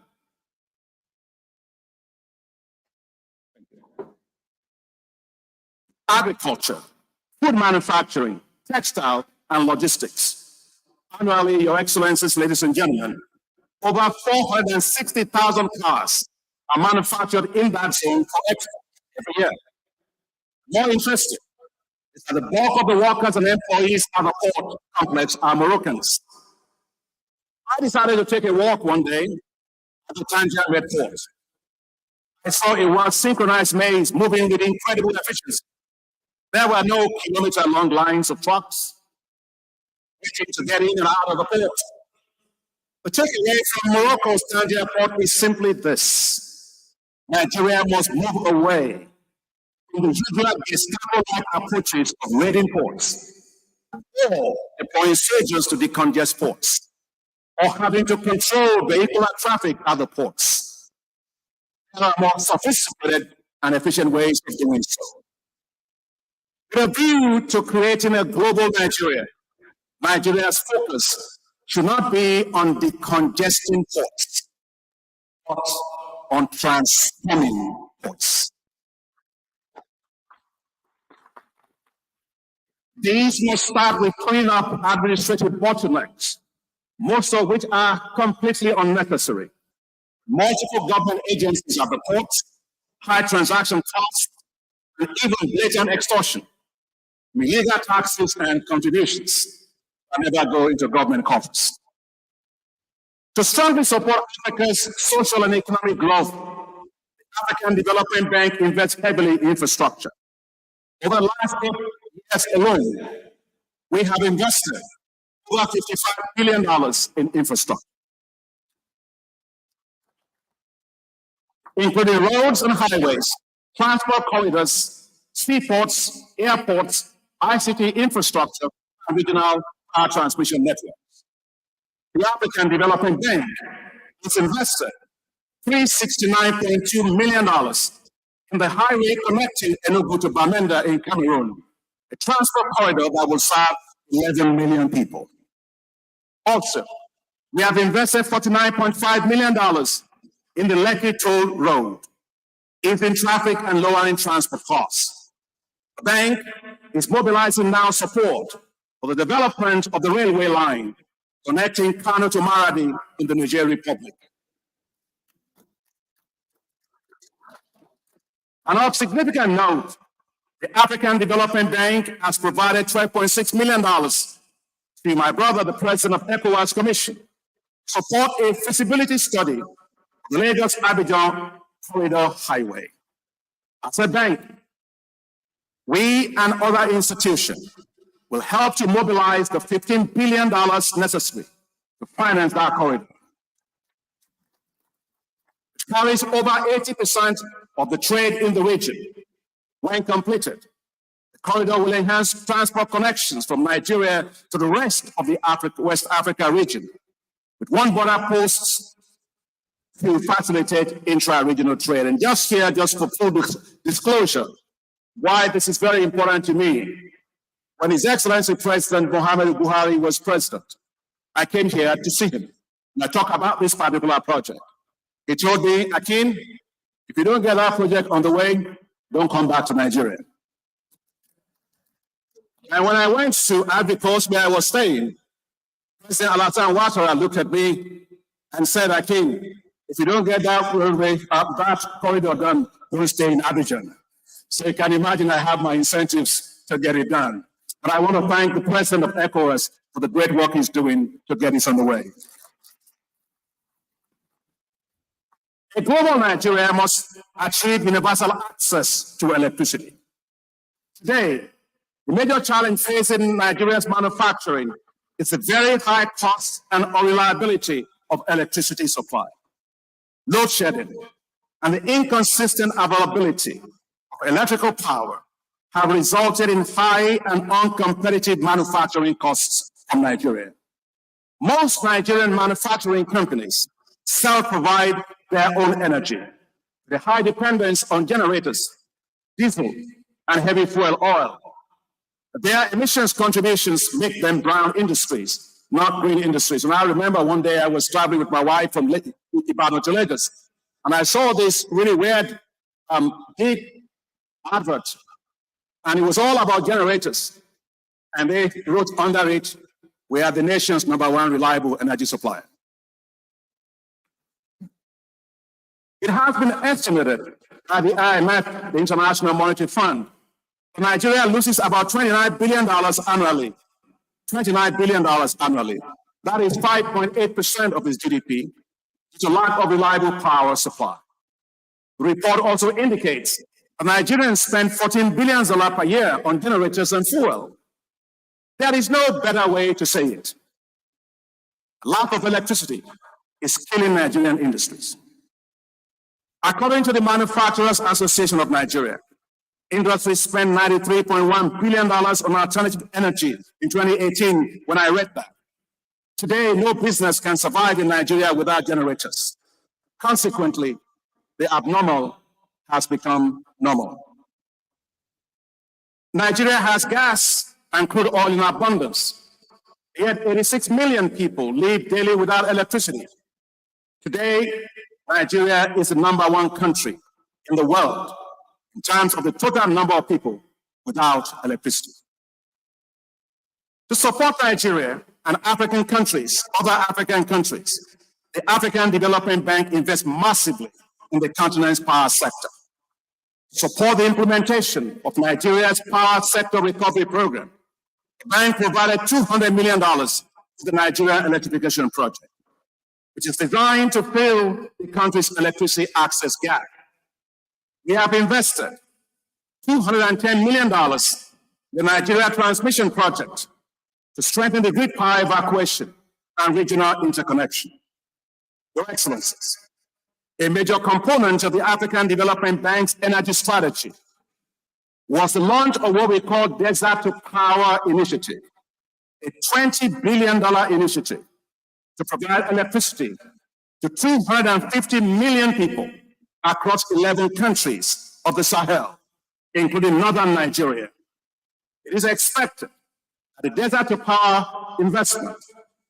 Food manufacturing, textile, and logistics. Annually, Your Excellencies, ladies and gentlemen, over 460,000 cars are manufactured in that zone for export every year. More interesting is that the bulk of the workers and employees at the port complex are Moroccans. I decided to take a walk one day at the Tangier-Med port. I saw a well-synchronized maze moving with incredible efficiency. There were no kilometer-long lines of trucks waiting to get in and out of the port. The takeaway from Morocco's Tangier port is simply this: Nigeria must move away from the usual Gestapo-like approaches of raiding ports, or deploying soldiers to decongest ports, or having to control vehicular traffic at the ports. There are more sophisticated and efficient ways of doing so. With a view to creating a global Nigeria, Nigeria's focus should not be on decongesting ports, but on transforming ports. These must start with cleaning up administrative bottlenecks, most of which are completely unnecessary. Multiple government agencies at the ports, high transaction costs, and even blatant extortion, illegal taxes and contributions that never go into government coffers. To strongly support Africa's social and economic growth, the African Development Bank invests heavily in infrastructure. Over the last 8 years alone, we have invested over $55 billion in infrastructure, including roads and highways, transport corridors, seaports, airports, ICT infrastructure, and regional power transmission networks. The African Development Bank has invested $369.2 million in the highway connecting Enugu to Bamenda in Cameroon, a transport corridor that will serve 11 million people. Also, we have invested $49.5 million in the Lekki Toll Road, easing traffic and lowering transport costs. The bank is mobilizing now support for the development of the railway line connecting Kano to Maradi in the Niger Republic. And of significant note, the African Development Bank has provided $12.6 million to my brother, the president of ECOWAS Commission, to support a feasibility study of the Lagos-Abidjan Corridor Highway. As a bank, we and other institutions will help to mobilize the $15 billion necessary to finance that corridor. It carries over 80% of the trade in the region. When completed, the corridor will enhance transport connections from Nigeria to the rest of the West Africa region, with one border post to facilitate intra-regional trade. And just for full disclosure, why this is very important to me. When His Excellency President Muhammadu Buhari was president, I came here to see him, and I talked about this particular project. He told me, Akin, if you don't get that project on the way, don't come back to Nigeria. And when I went to Ivory Coast, where I was staying, President Alassane Ouattara looked at me and said, Akin, if you don't get that railway, that corridor done, don't stay in Abidjan. So you can imagine I have my incentives to get it done. And I want to thank the president of ECOWAS for the great work he's doing to get this on the way. A global Nigeria must achieve universal access to electricity. Today, the major challenge facing Nigeria's manufacturing is the very high cost and unreliability of electricity supply. Load shedding and the inconsistent availability of electrical power have resulted in high and uncompetitive manufacturing costs from Nigeria. Most Nigerian manufacturing companies self-provide their own energy. The high dependence on generators, diesel, and heavy fuel oil. Their emissions contributions make them brown industries, not green industries. And I remember one day I was traveling with my wife from Ibadan to Lagos, and I saw this really weird big advert, and it was all about generators. And they wrote under it, we are the nation's #1 reliable energy supplier. It has been estimated by the IMF, the International Monetary Fund, Nigeria loses about $29 billion annually. $29 billion annually. That is 5.8% of its GDP. It's a lack of reliable power supply. The report also indicates that Nigerians spend $14 billion per year on generators and fuel. There is no better way to say it. Lack of electricity is killing Nigerian industries. According to the Manufacturers Association of Nigeria, industries spent $93.1 billion on alternative energy in 2018 when I read that. Today, no business can survive in Nigeria without generators. Consequently, the abnormal has become normal. Nigeria has gas and crude oil in abundance, yet 86 million people live daily without electricity. Today, Nigeria is the #1 country in the world in terms of the total number of people without electricity. To support Nigeria and African countries, other African countries, the African Development Bank invests massively in the continent's power sector. To support the implementation of Nigeria's power sector recovery program, the bank provided $200 million to the Nigerian electrification project, which is designed to fill the country's electricity access gap. We have invested $210 million in the Nigeria transmission project to strengthen the grid power evacuation and regional interconnection. Your Excellencies, a major component of the African Development Bank's energy strategy was the launch of what we call Desert to Power Initiative, a $20 billion initiative to provide electricity to 250 million people across 11 countries of the Sahel, including northern Nigeria. It is expected that the Desert to Power investment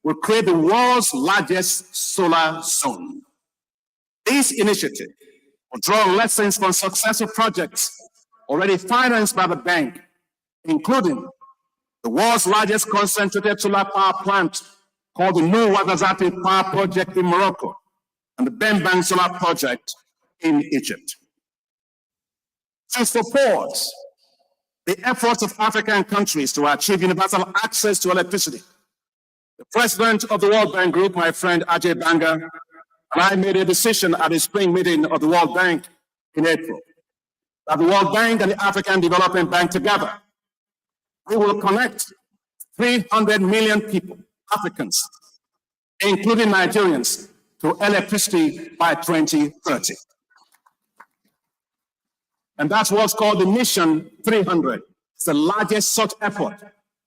will create the world's largest solar zone. This initiative will draw lessons from successful projects already financed by the bank, including the world's largest concentrated solar power plant called the New Ouarzazate Power Project in Morocco and the Bembang Solar Project in Egypt. To support the efforts of African countries to achieve universal access to electricity, the president of the World Bank Group, my friend Ajay Banga, and I made a decision at the spring meeting of the World Bank in April that the World Bank and the African Development Bank together, we will connect 300 million people, Africans, including Nigerians, to electricity by 2030. And that's what's called the Mission 300. It's the largest such effort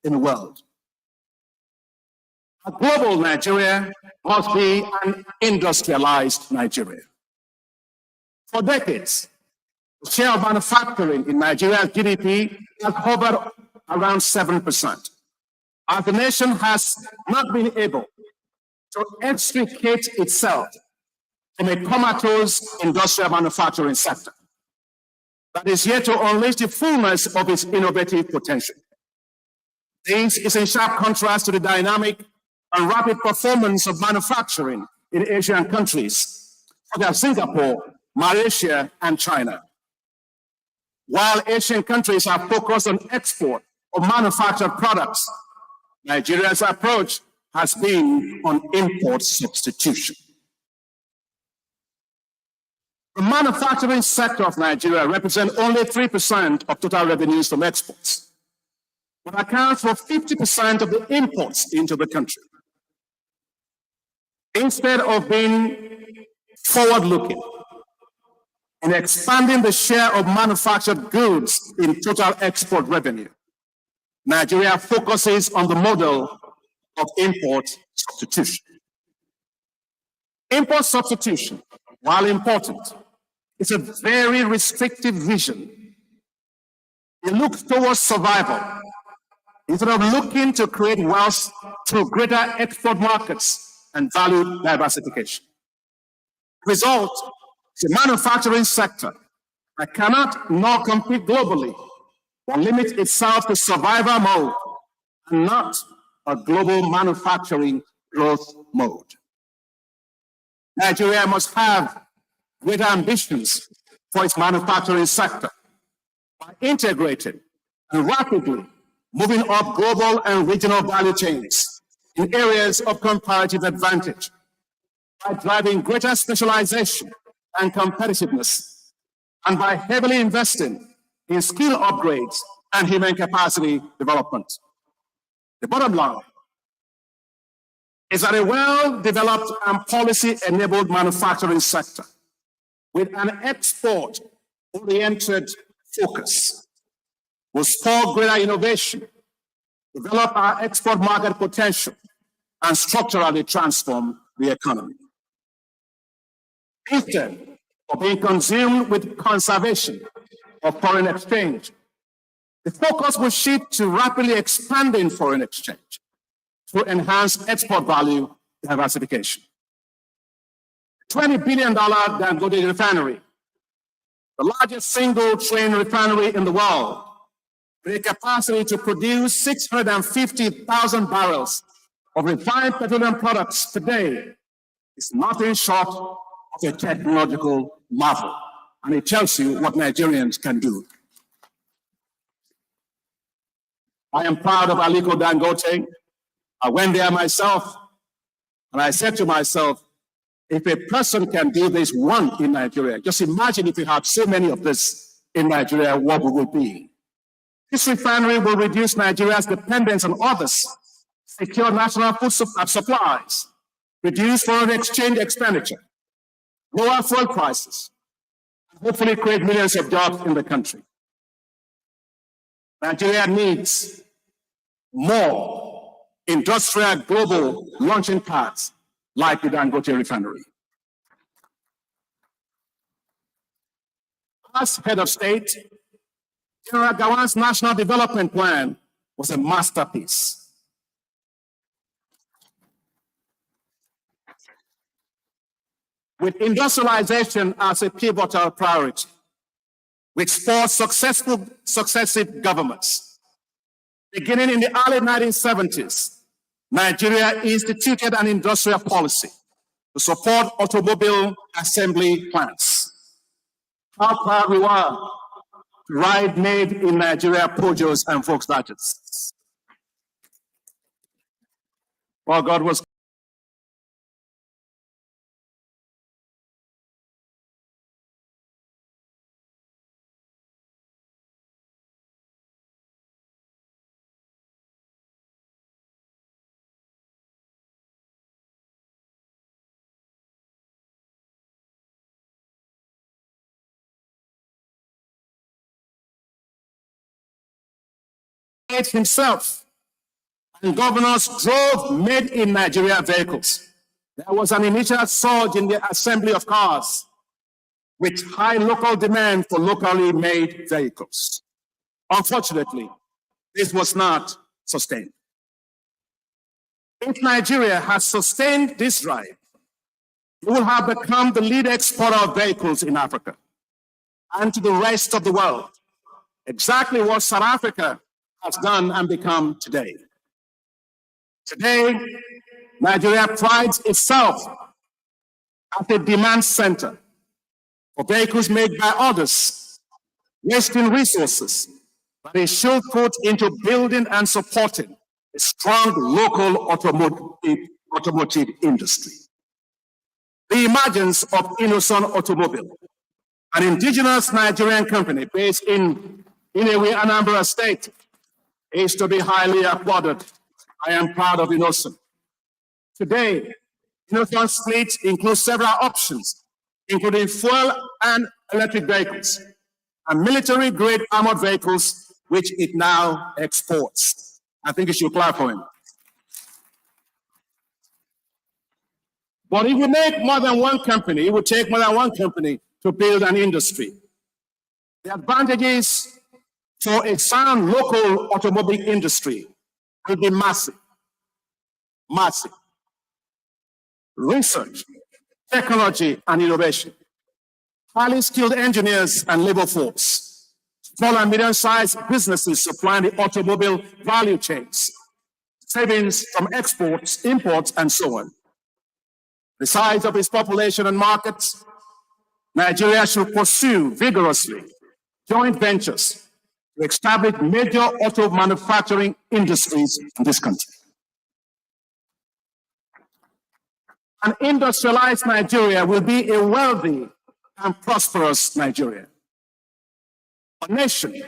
in the world. A global Nigeria must be an industrialized Nigeria. For decades, the share of manufacturing in Nigeria's GDP has hovered around 7%. As the nation has not been able to extricate itself from a comatose industrial manufacturing sector that is yet to unleash the fullness of its innovative potential. This is in sharp contrast to the dynamic and rapid performance of manufacturing in Asian countries, such as Singapore, Malaysia, and China. While Asian countries are focused on export of manufactured products, Nigeria's approach has been on import substitution. The manufacturing sector of Nigeria represents only 3% of total revenues from exports, but accounts for 50% of the imports into the country. Instead of being forward-looking and expanding the share of manufactured goods in total export revenue, Nigeria focuses on the model of import substitution. Import substitution, while important, is a very restrictive vision. It looks towards survival instead of looking to create wealth through greater export markets and value diversification. The result is a manufacturing sector that cannot nor compete globally, but limits itself to survival mode and not a global manufacturing growth mode. Nigeria must have greater ambitions for its manufacturing sector by integrating and rapidly moving up global and regional value chains in areas of comparative advantage, by driving greater specialization and competitiveness, and by heavily investing in skill upgrades and human capacity development. The bottom line is that a well-developed and policy-enabled manufacturing sector with an export-oriented focus will spur greater innovation, develop our export market potential, and structurally transform the economy. Instead of being consumed with conservation of foreign exchange, the focus will shift to rapidly expanding foreign exchange through enhanced export value diversification. $20 billion Dangote refinery, the largest single train refinery in the world, with a capacity to produce 650,000 barrels of refined petroleum products per day, is nothing short of a technological marvel. And it tells you what Nigerians can do. I am proud of Aliko Dangote. I went there myself, and I said to myself, if a person can do this one in Nigeria, just imagine if we have so many of this in Nigeria, what we will be. This refinery will reduce Nigeria's dependence on others, secure national food supplies, reduce foreign exchange expenditure, lower fuel prices, and hopefully create millions of jobs in the country. Nigeria needs more industrial global launching pads like the Dangote refinery. As head of state, General Gowon's National Development Plan was a masterpiece. With industrialization as a pivotal priority, which forced successive governments. Beginning in the early 1970s, Nigeria instituted an industrial policy to support automobile assembly plants. How proud we were to ride made in Nigeria Peugeots and Volkswagens. While God was himself, and governors drove made in Nigeria vehicles. There was an initial surge in the assembly of cars with high local demand for locally made vehicles. Unfortunately, this was not sustained. If Nigeria has sustained this drive, it will have become the lead exporter of vehicles in Africa and to the rest of the world, exactly what South Africa has done and become today. Today, Nigeria prides itself as a demand center for vehicles made by others, wasting resources that it should put into building and supporting a strong local automotive industry. The emergence of Innocent Automobile, an indigenous Nigerian company based in Inewi, Anambra State, is to be highly applauded. I am proud of Innocent. Today, Innocent's fleet includes several options, including fuel and electric vehicles, and military-grade armored vehicles, which it now exports. I think you should clap for him. But if we make more than one company, it would take more than one company to build an industry. The advantages for a sound local automobile industry will be massive. Massive. Research, technology, and innovation. Highly skilled engineers and labor force. Small and medium-sized businesses supplying the automobile value chains. Savings from exports, imports, and so on. The size of its population and markets, Nigeria should pursue vigorously joint ventures to establish major auto manufacturing industries in this country. An industrialized Nigeria will be a wealthy and prosperous Nigeria. A nation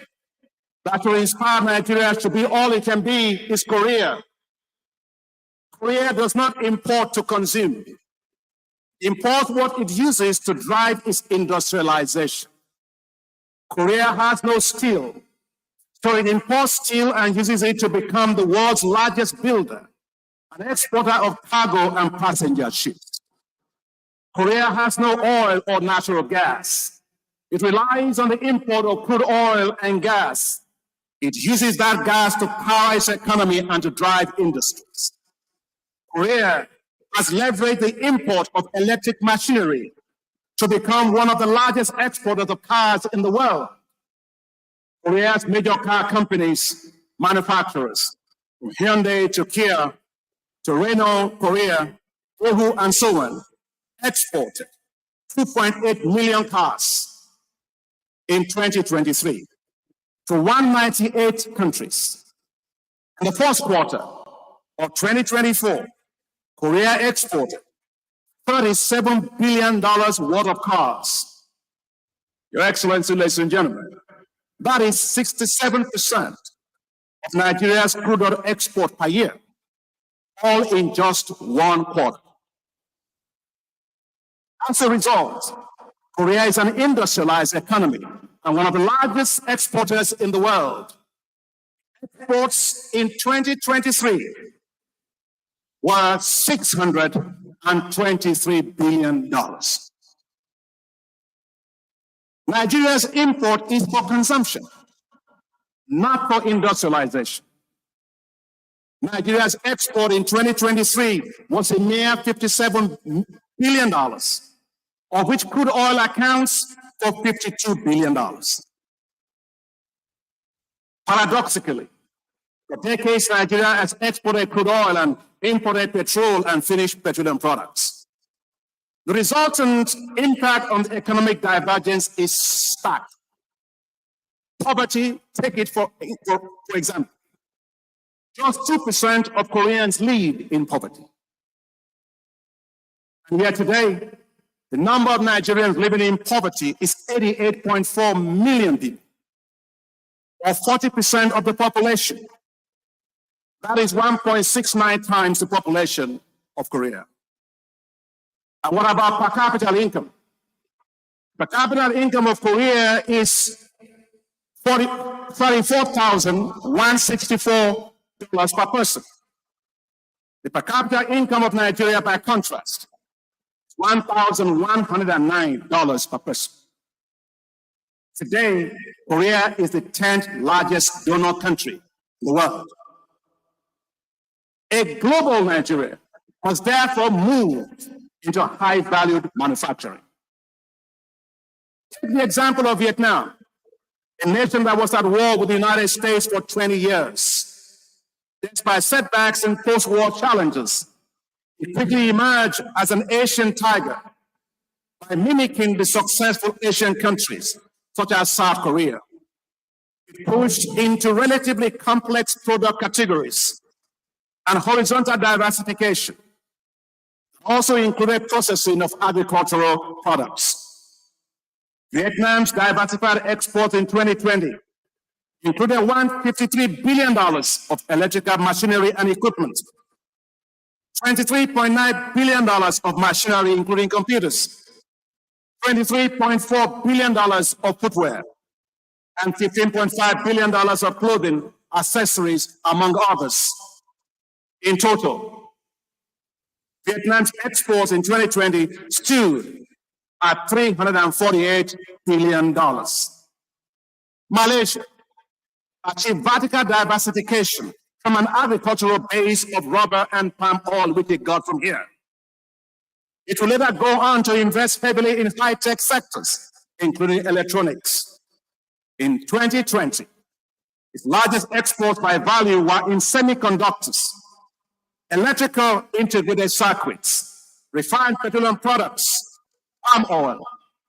that will inspire Nigeria to be all it can be is Korea. Korea does not import to consume. Import what it uses to drive its industrialization. Korea has no steel, so it imports steel and uses it to become the world's largest builder, an exporter of cargo and passenger ships. Korea has no oil or natural gas. It relies on the import of crude oil and gas. It uses that gas to power its economy and to drive industries. Korea has leveraged the import of electric machinery to become one of the largest exporters of cars in the world. Korea's major car companies, manufacturers, from Hyundai to Kia to Renault, Korea, Daewoo, and so on, exported 2.8 million cars in 2023 to 198 countries. In the first quarter of 2024, Korea exported $37 billion worth of cars. Your Excellency, ladies and gentlemen, that is 67% of Nigeria's crude oil export per year, all in just one quarter. As a result, Korea is an industrialized economy and one of the largest exporters in the world. Exports in 2023 were $623 billion. Nigeria's import is for consumption, not for industrialization. Nigeria's export in 2023 was a mere $57 billion, of which crude oil accounts for $52 billion. Paradoxically, for decades, Nigeria has exported crude oil and imported petrol and finished petroleum products. The resultant impact on the economic divergence is stark. Poverty, take it for example. Just 2% of Koreans live in poverty. And yet today, the number of Nigerians living in poverty is 88.4 million people, or 40% of the population. That is 1.69 times the population of Korea. And what about per capita income? Per capita income of Korea is $34,164 per person. The per capita income of Nigeria, by contrast, is $1,109 per person. Today, Korea is the 10th largest donor country in the world. A global Nigeria has therefore moved into high-valued manufacturing. Take the example of Vietnam, a nation that was at war with the United States for 20 years. Despite setbacks and post-war challenges, it quickly emerged as an Asian tiger by mimicking the successful Asian countries, such as South Korea. It pushed into relatively complex product categories and horizontal diversification. Also included processing of agricultural products. Vietnam's diversified exports in 2020 included $153 billion of electrical machinery and equipment, $23.9 billion of machinery, including computers, $23.4 billion of footwear, and $15.5 billion of clothing, accessories, among others. In total, Vietnam's exports in 2020 stood at $348 billion. Malaysia achieved vertical diversification from an agricultural base of rubber and palm oil, which it got from here. It will later go on to invest heavily in high-tech sectors, including electronics. In 2020, its largest exports by value were in semiconductors, electrical integrated circuits, refined petroleum products, palm oil,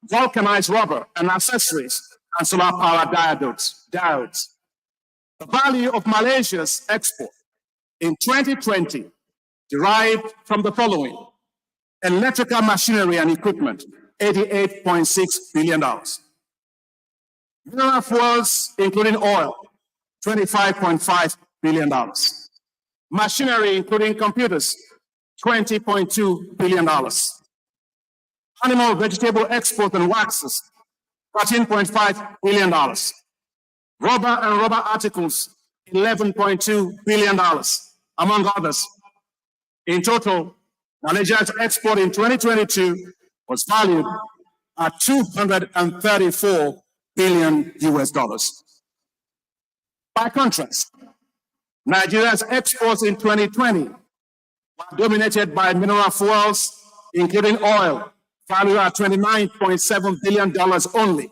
vulcanized rubber and accessories, and solar power diodes. The value of Malaysia's export in 2020 derived from the following: electrical machinery and equipment, $88.6 billion. Mineral fuels, including oil, $25.5 billion. Machinery, including computers, $20.2 billion. Animal vegetable export and waxes, $13.5 billion. Rubber and rubber articles, $11.2 billion, among others. In total, Nigeria's export in 2022 was valued at $234 billion US. By contrast, Nigeria's exports in 2020 were dominated by mineral fuels, including oil, valued at $29.7 billion only,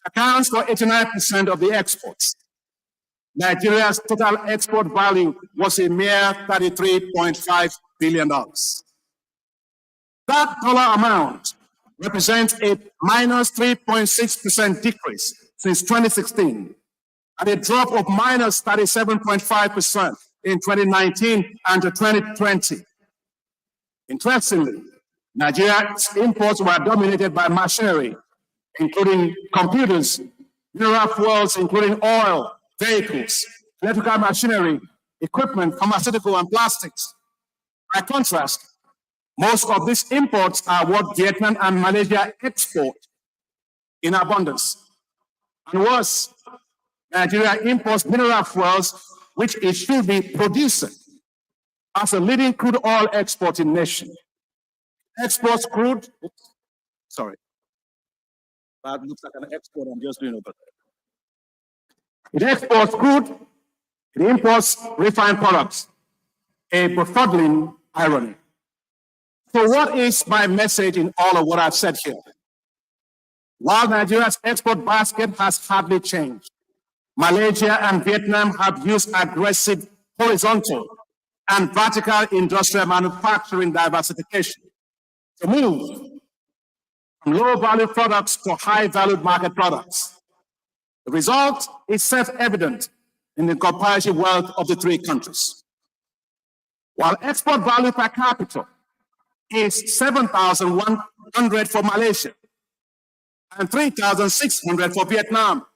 accounts for 89% of the exports. Nigeria's total export value was a mere $33.5 billion. That dollar amount represents a minus 3.6% decrease since 2016, and a drop of minus 37.5% in 2019 and 2020. Interestingly, Nigeria's imports were dominated by machinery, including computers, mineral fuels, including oil, vehicles, electrical machinery, equipment, pharmaceutical, and plastics. By contrast, most of these imports are what Vietnam and Malaysia export in abundance. And worse, Nigeria imports mineral fuels, which it should be producing. As a leading crude oil exporting nation, exports crude, sorry, that looks like an export I'm just doing over there. It exports crude, it imports refined products, a befuddling irony. So what is my message in all of what I've said here? While Nigeria's export basket has hardly changed, Malaysia and Vietnam have used aggressive horizontal and vertical industrial manufacturing diversification to move from low-value products to high-valued market products. The result is self-evident in the comparative wealth of the three countries. While export value per capita is 7,100 for Malaysia and 3,600 for Vietnam,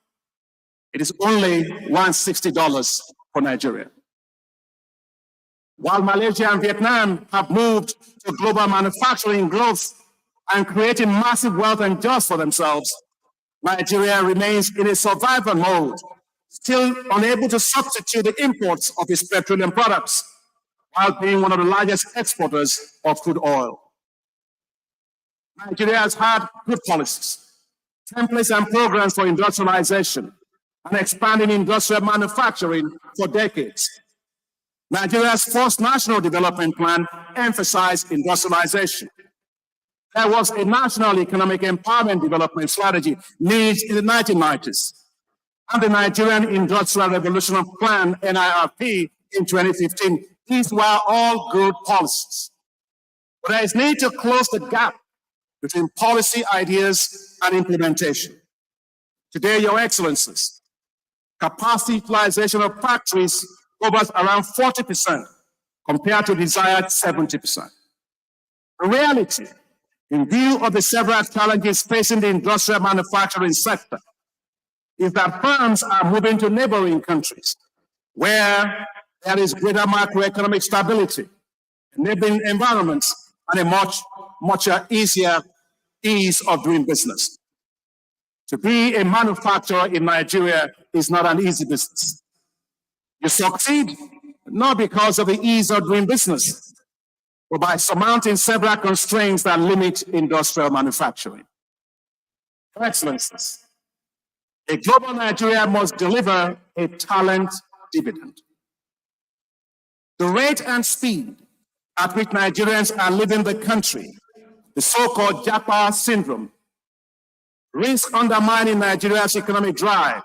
it is only $160 for Nigeria. While Malaysia and Vietnam have moved to global manufacturing growth and creating massive wealth and jobs for themselves, Nigeria remains in a survival mode, still unable to substitute the imports of its petroleum products, while being one of the largest exporters of crude oil. Nigeria has had good policies, templates and programs for industrialization and expanding industrial manufacturing for decades. Nigeria's first national development plan emphasized industrialization. There was a national economic empowerment development strategy made in the 1990s, and the Nigerian Industrial Revolution Plan, NIRP, in 2015. These were all good policies. But there is need to close the gap between policy ideas and implementation. Today, Your Excellencies, capacity utilization of factories covers around 40% compared to desired 70%. The reality, in view of the several challenges facing the industrial manufacturing sector, is that firms are moving to neighboring countries where there is greater macroeconomic stability, enabling environments, and a much easier ease of doing business. To be a manufacturer in Nigeria is not an easy business. You succeed not because of the ease of doing business, but by surmounting several constraints that limit industrial manufacturing. Your Excellencies, a global Nigeria must deliver a talent dividend. The rate and speed at which Nigerians are leaving the country, the so-called Japa syndrome, risks undermining Nigeria's economic drive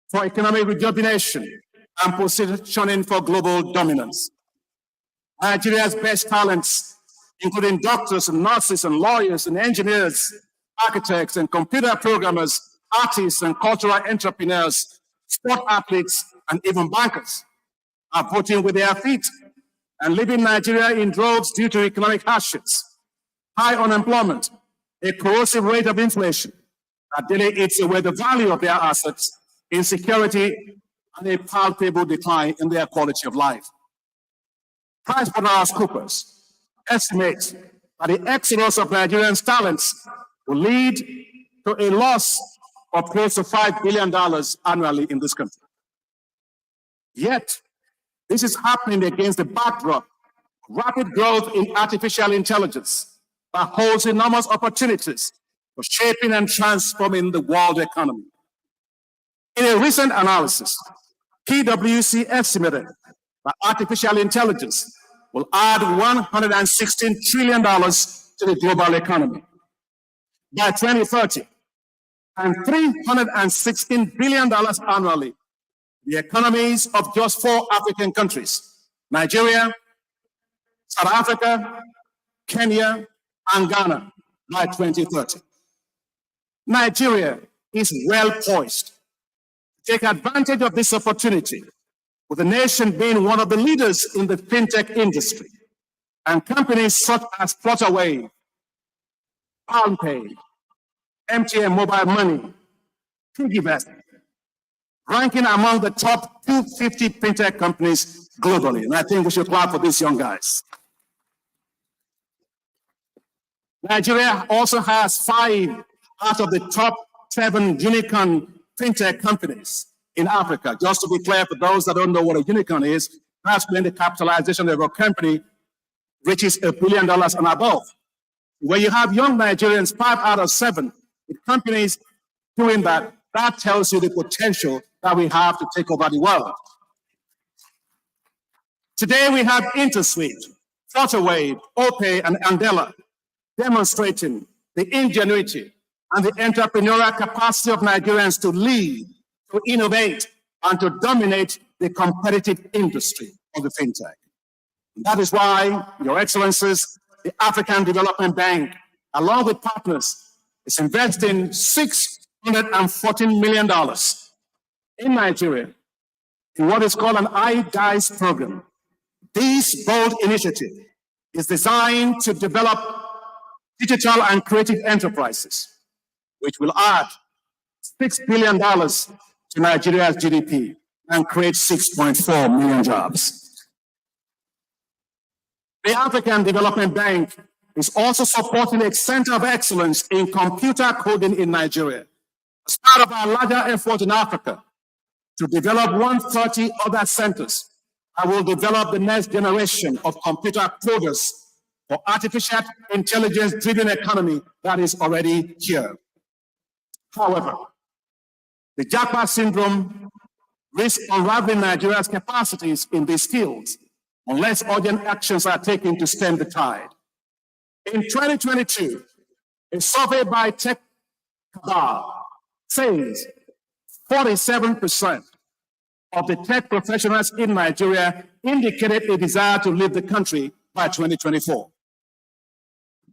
for economic rejuvenation and positioning for global dominance. Nigeria's best talents, including doctors and nurses and lawyers and engineers, architects and computer programmers, artists and cultural entrepreneurs, sport athletes, and even bankers, are voting with their feet and leaving Nigeria in droves due to economic hardships, high unemployment, a corrosive rate of inflation that daily eats away the value of their assets, insecurity, and a palpable decline in their quality of life. PricewaterhouseCoopers estimates that the exodus of Nigerian talents will lead to a loss of close to $5 billion annually in this country. Yet, this is happening against the backdrop of rapid growth in artificial intelligence that holds enormous opportunities for shaping and transforming the world economy. In a recent analysis, PwC estimated that artificial intelligence will add $116 trillion to the global economy by 2030, and $316 billion annually, the economies of just 4 African countries, Nigeria, South Africa, Kenya, and Ghana by 2030. Nigeria is well poised to take advantage of this opportunity, with the nation being one of the leaders in the fintech industry, and companies such as Flutterwave, PalmPay, MTN Mobile Money, PiggyVest, ranking among the top 250 fintech companies globally. And I think we should clap for these young guys. Nigeria also has 5 out of the top 7 unicorn fintech companies in Africa. Just to be clear, for those that don't know what a unicorn is, that's when the capitalization of a company reaches $1 billion and above. When you have young Nigerians, 5 out of 7, with companies doing that, that tells you the potential that we have to take over the world. Today we have InterSuite, Flutterwave, Opay, and Andela demonstrating the ingenuity and the entrepreneurial capacity of Nigerians to lead, to innovate, and to dominate the competitive industry of the fintech. And that is why, Your Excellencies, the African Development Bank, along with partners, is investing $614 million in Nigeria in what is called an iGuys program. This bold initiative is designed to develop digital and creative enterprises, which will add $6 billion to Nigeria's GDP and create 6.4 million jobs. The African Development Bank is also supporting a center of excellence in computer coding in Nigeria as part of our larger effort in Africa to develop 130 other centers that will develop the next generation of computer coders for artificial intelligence-driven economy that is already here. However, the Japa syndrome risks unraveling Nigeria's capacities in these fields unless urgent actions are taken to stem the tide. In 2022, a survey by Tech Cabal says 47% of the tech professionals in Nigeria indicated a desire to leave the country by 2024.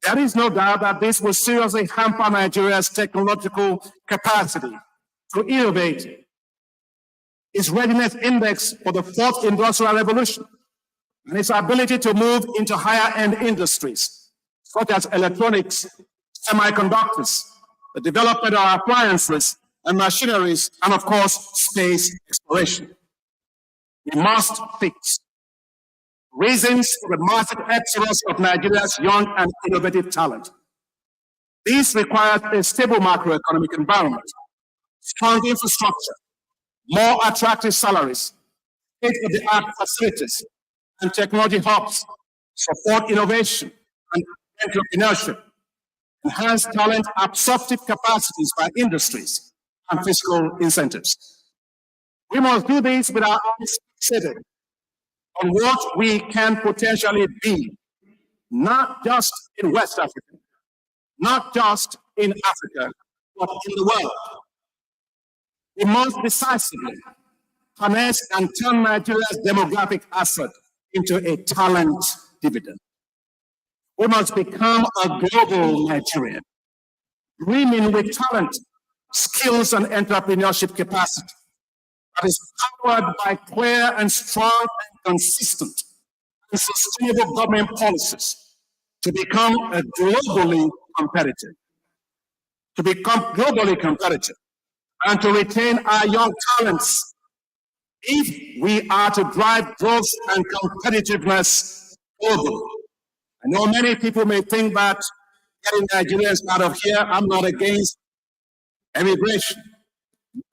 There is no doubt that this will seriously hamper Nigeria's technological capacity to innovate, its readiness index for the fourth industrial revolution, and its ability to move into higher-end industries, such as electronics, semiconductors, the development of appliances and machineries, and of course, space exploration. We must fix reasons for the massive exodus of Nigeria's young and innovative talent. This requires a stable macroeconomic environment, strong infrastructure, more attractive salaries, state-of-the-art facilities, and technology hubs, support innovation and entrepreneurship, enhance talent absorptive capacities by industries, and fiscal incentives. We must do this with our eyes fixated on what we can potentially be, not just in West Africa, not just in Africa, but in the world. We must decisively harness and turn Nigeria's demographic asset into a talent dividend. We must become a global Nigerian, brimming with talent, skills, and entrepreneurship capacity that is powered by clear and strong and consistent and sustainable government policies to become globally competitive, and to retain our young talents if we are to drive growth and competitiveness globally. I know many people may think that getting Nigerians out of here, I'm not against immigration.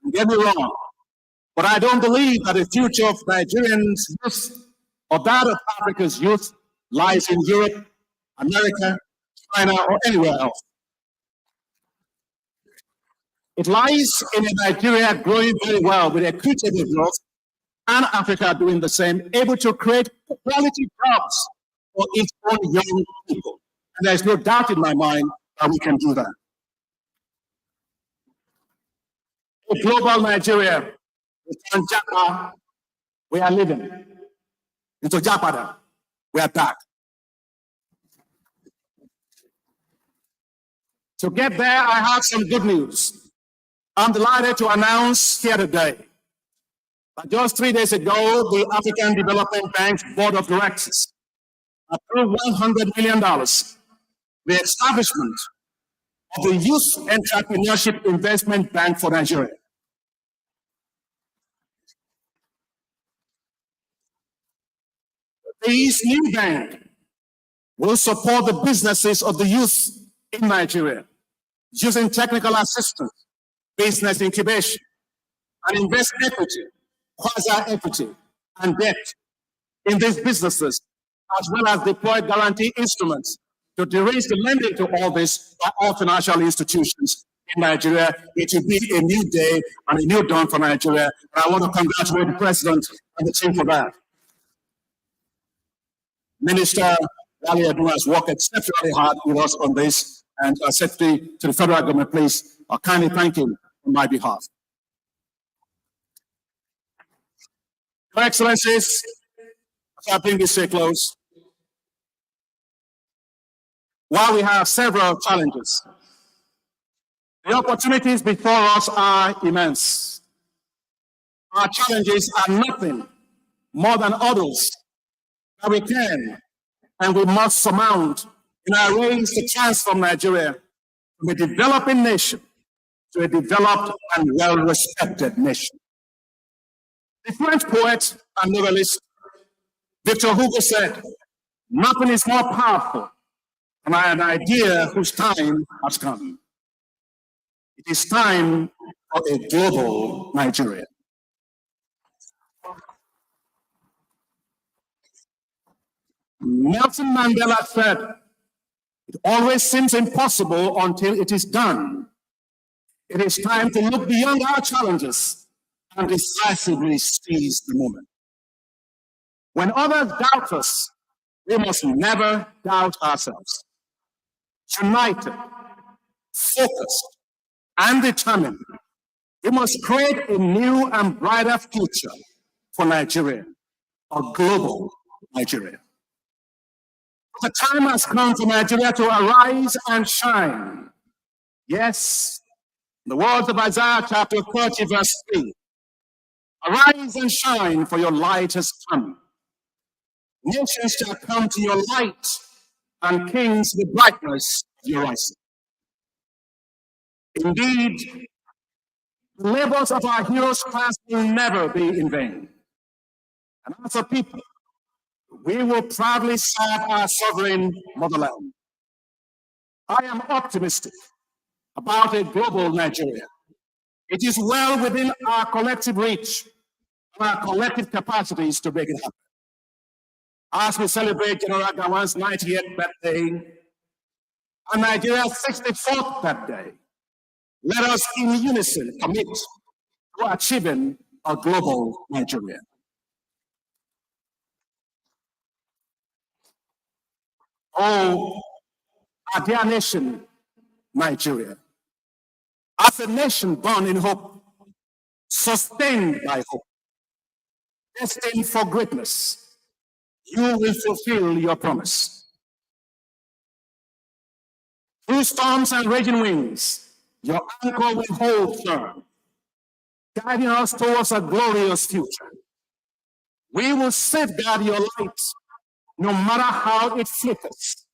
Don't get me wrong. But I don't believe that the future of Nigerians' youth or that of Africa's youth lies in Europe, America, China, or anywhere else. It lies in a Nigeria growing very well with equitable growth, and Africa doing the same, able to create quality jobs for its own young people. And there's no doubt in my mind that we can do that. A global Nigeria, in Japa, we are living. Into Japada, we are back. To get there, I have some good news. I'm delighted to announce here today that just 3 days ago, the African Development Bank's Board of Directors approved $100 million, the establishment of the Youth Entrepreneurship Investment Bank for Nigeria. This new bank will support the businesses of the youth in Nigeria using technical assistance, business incubation, and invest equity, quasi-equity, and debt in these businesses, as well as deploy guarantee instruments to de-risk the lending to all this by all financial institutions in Nigeria, it will be a new day and a new dawn for Nigeria. And I want to congratulate the President and the team for that. Minister Wale Edun has worked exceptionally hard with us on this, and Secretary to the federal government, please kindly thank him on my behalf. Your Excellencies, as I bring this to a close, while we have several challenges, the opportunities before us are immense. Our challenges are nothing more than hurdles that we can and we must surmount in our race to transform Nigeria from a developing nation to a developed and well-respected nation. The French poet and novelist Victor Hugo said, "Nothing is more powerful than an idea whose time has come." It is time for a global Nigeria. Nelson Mandela said, "It always seems impossible until it is done. It is time to look beyond our challenges and decisively seize the moment. When others doubt us, we must never doubt ourselves. United, focused, and determined, we must create a new and brighter future for Nigeria, a global Nigeria. The time has come for Nigeria to arise and shine. Yes, the words of Isaiah chapter 30, verse 3. Arise and shine, for your light has come. Nations shall come to your light, and kings the brightness of your rising. Indeed, the labors of our heroes past will never be in vain. And as a people, we will proudly serve our sovereign motherland. I am optimistic about a global Nigeria. It is well within our collective reach and our collective capacities to make it happen. As we celebrate General Gowon's 90th birthday and Nigeria's 64th birthday, let us in unison commit to achieving a global Nigeria. Oh, our dear nation, Nigeria, as a nation born in hope, sustained by hope, destined for greatness, you will fulfill your promise. Through storms and raging winds, your anchor will hold firm, guiding us towards a glorious future. We will safeguard your light, no matter how it flickers,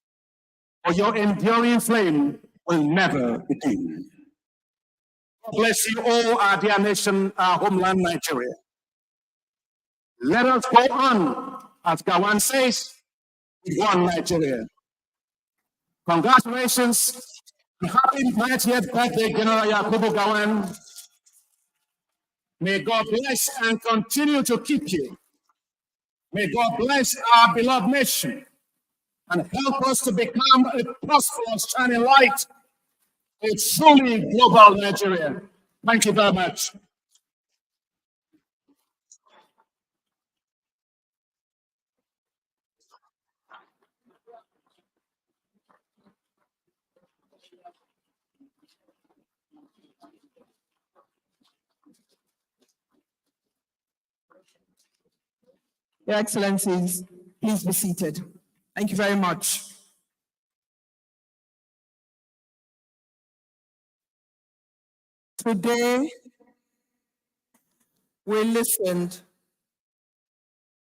for your enduring flame will never be dim. God bless you all, our dear nation, our homeland, Nigeria. Let us go on, as Gowon says, with one Nigeria. Congratulations, and happy 90th birthday, General Yakubu Gowon. May God bless and continue to keep you. May God bless our beloved nation and help us to become a prosperous, shining light, a truly global Nigeria. Thank you very much. Your Excellencies, please be seated. Thank you very much. Today, we listened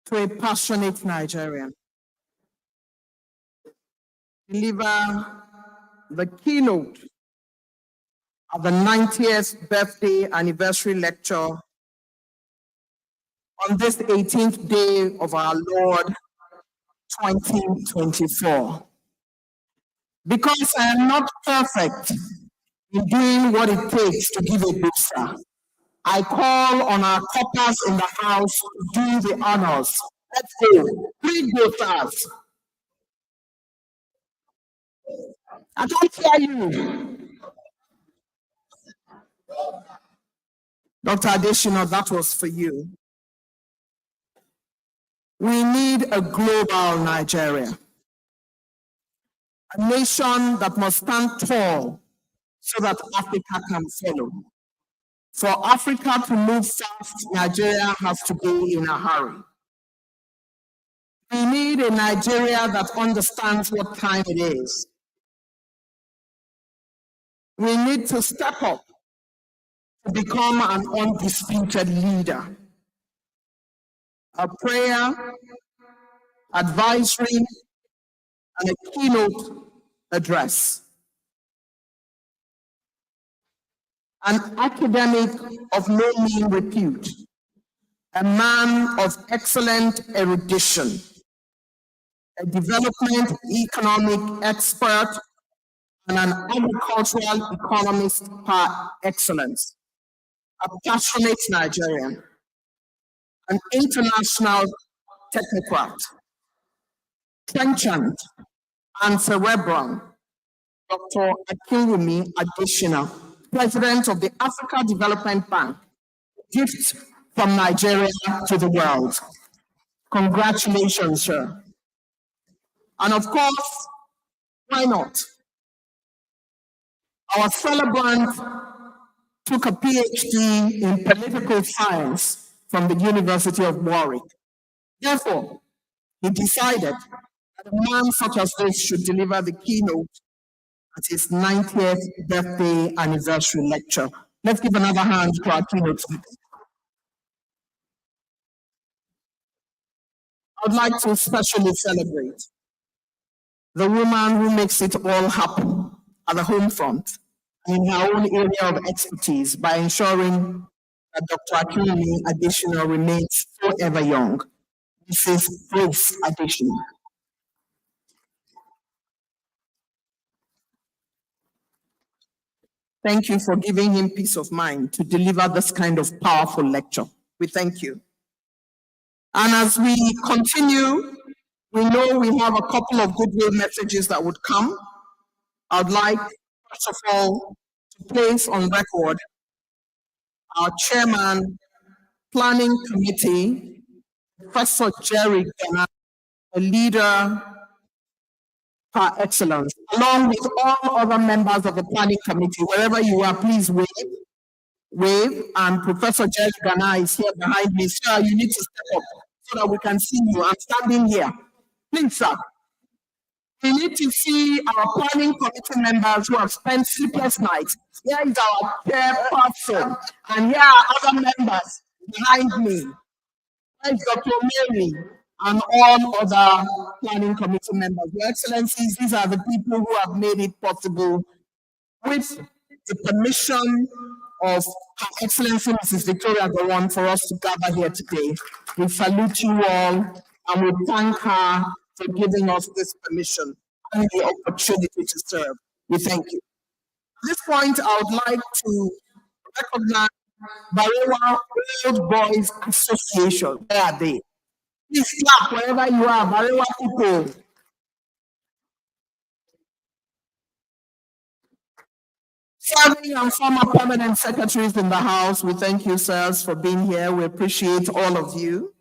to a passionate Nigerian deliver the keynote of the 90th birthday anniversary lecture on this 18th day of our Lord, 2024. Because I am not perfect in doing what it takes to give a bookster, I call on our corpers in the house to do the honors. Let's go. Please go fast. I can't hear you. Dr. Adesina, that was for you. We need a global Nigeria. A nation that must stand tall so that Africa can follow. For Africa to move fast, Nigeria has to be in a hurry. We need a Nigeria that understands what time it is. We need to step up to become an undisputed leader. A prayer, advisory, and a keynote address. An academic of no mean repute, a man of excellent erudition, a development economic expert, and an agricultural economist par excellence, a passionate Nigerian, an international technocrat, trenchant and cerebral, Dr. Akinwumi Adesina, President of the Africa Development Bank, gift from Nigeria to the world. Congratulations, sir. And of course, why not? Our celebrant took a PhD in political science from the University of Warwick. Therefore, he decided that a man such as this should deliver the keynote at his 90th birthday anniversary lecture. Let's give another hand to our keynote speaker. I would like to especially celebrate the woman who makes it all happen at the home front and in her own area of expertise by ensuring that Dr. Akinwumi Adesina remains forever young. Mrs. Grace Adesina. Thank you for giving him peace of mind to deliver this kind of powerful lecture. We thank you. And as we continue, we know we have a couple of goodwill messages that would come. I'd like, first of all, to place on record our chairman, planning committee, Professor Jerry Gowon, a leader par excellence, along with all other members of the planning committee. Wherever you are, please wave. And Professor Jerry Gowon is here behind me. Sir, you need to step up so that we can see you. I'm standing here. Please, sir. We need to see our planning committee members who have spent sleepless nights. Here is our chairperson, and here are other members behind me. Thanks, Dr. Mary, and all other planning committee members. Your Excellencies, these are the people who have made it possible with the permission of Her Excellency Mrs. Victoria Gowon for us to gather here today. We salute you all and we thank her for giving us this permission and the opportunity to serve. We thank you. At this point, I would like to recognize Barewa Old Boys Association. Where are they? Please clap wherever you are, Barewa people. Serving and former permanent secretaries in the House, we thank you, sirs, for being here. We appreciate all of you.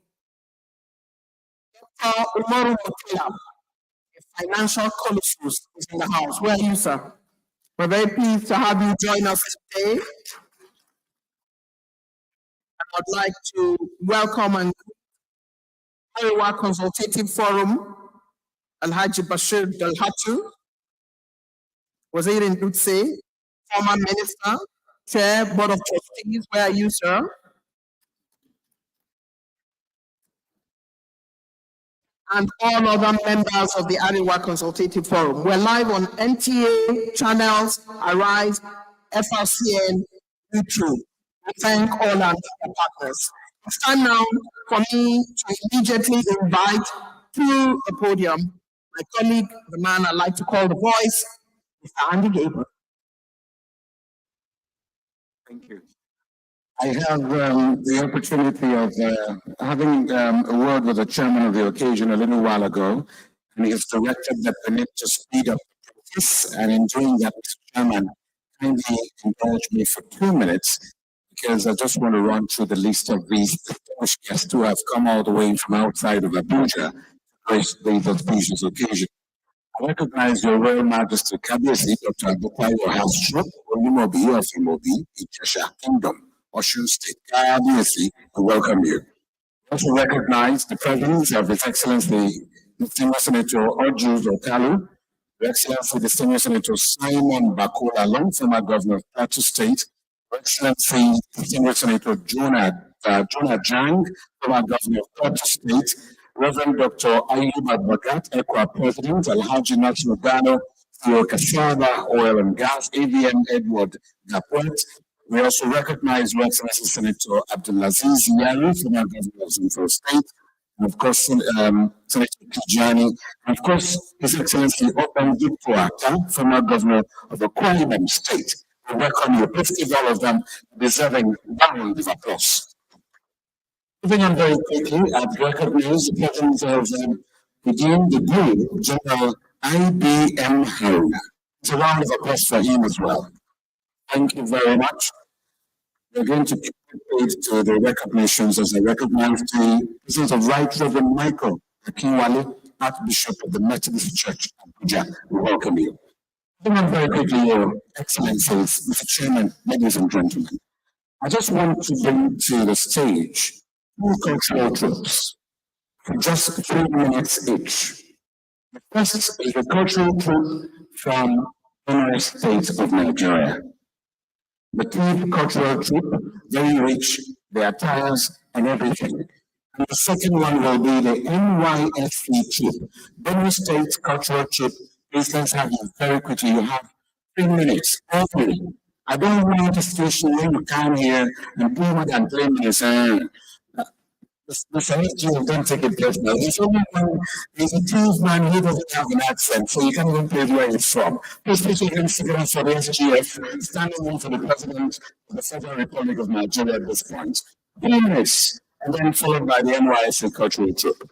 Dr. Umaru Mutila, a financial colossus, is in the House. Where are you, sir? We're very pleased to have you join us today. I'd like to welcome and Arewa Consultative Forum, Alhaji Bashir Dalhatu, Wazir in Dutse, former minister, chair, board of trustees. Where are you, sir? And all other members of the Arewa Consultative Forum. We're live on NTA channels, Arise, FRCN, YouTube. I thank all our partners. It's time now for me to immediately invite to the podium my colleague, the man I like to call the voice, Mr. Andy Gabriel. Thank you. I have the opportunity of having a word with the chairman of the occasion a little while ago, and he has directed that we need to speed up the process. And in doing that, Mr. Chairman, kindly indulge me for 2 minutes because I just want to run through the list of these distinguished guests who have come all the way from outside of Abuja to grace this auspicious occasion. I recognize Your Royal Majesty Kabiyesi Dr. Adebayo Hastro, Olumobi of Imobi, Ijesha Kingdom, Osun State. Kabiyesi, we welcome you. We also recognize the presence of His Excellency Distinguished Senator Orjus Okalu, Your Excellency Distinguished Senator Simon Bakola Long, former Governor of Plateau State, Your Excellency Distinguished Senator Jonah Jang, former Governor of Plateau State, Reverend Dr. Ayub Advocat, ECWA President, Alhaji Nasir Gano, CEO Kasaba Oil and Gas, AVM Edward Gapwet. We also recognize Your Excellency Senator Abdulaziz Yari, former Governor of Central State, and of course, Senator Tijani, and of course, His Excellency Open Dikpoata, former Governor of the Akwa Ibom State. We welcome you. Please give all of them deserving round of applause. Moving on very quickly, I've recognized the presence of Within the Group, General IBM Haruna. It's a round of applause for him as well. Thank you very much. We're going to keep to the recognitions as I recognize the presence of Right Reverend Michael Akinwale, Archbishop of the Methodist Church, Abuja. We welcome you. Moving on very quickly, Your Excellencies, Mr. Chairman, ladies and gentlemen. I just want to bring to the stage two cultural troops for just 3 minutes each. The first is a cultural troop from the United States of Nigeria. The troop cultural troop, very rich, the attires and everything. And the second one will be the NYSC troop, Benue State cultural troop. Please let's have you very quickly. You have 3 minutes only. I don't want a situation where you come here and play more than 3 minutes. The Celestial don't take it personal. There's only one, there's a true man who doesn't have an accent, so you can't even place where he's from. Please put your hands together for the SGF, standing in for the President of the Federal Republic of Nigeria at this point. 3 minutes, and then followed by the NYSC cultural troop.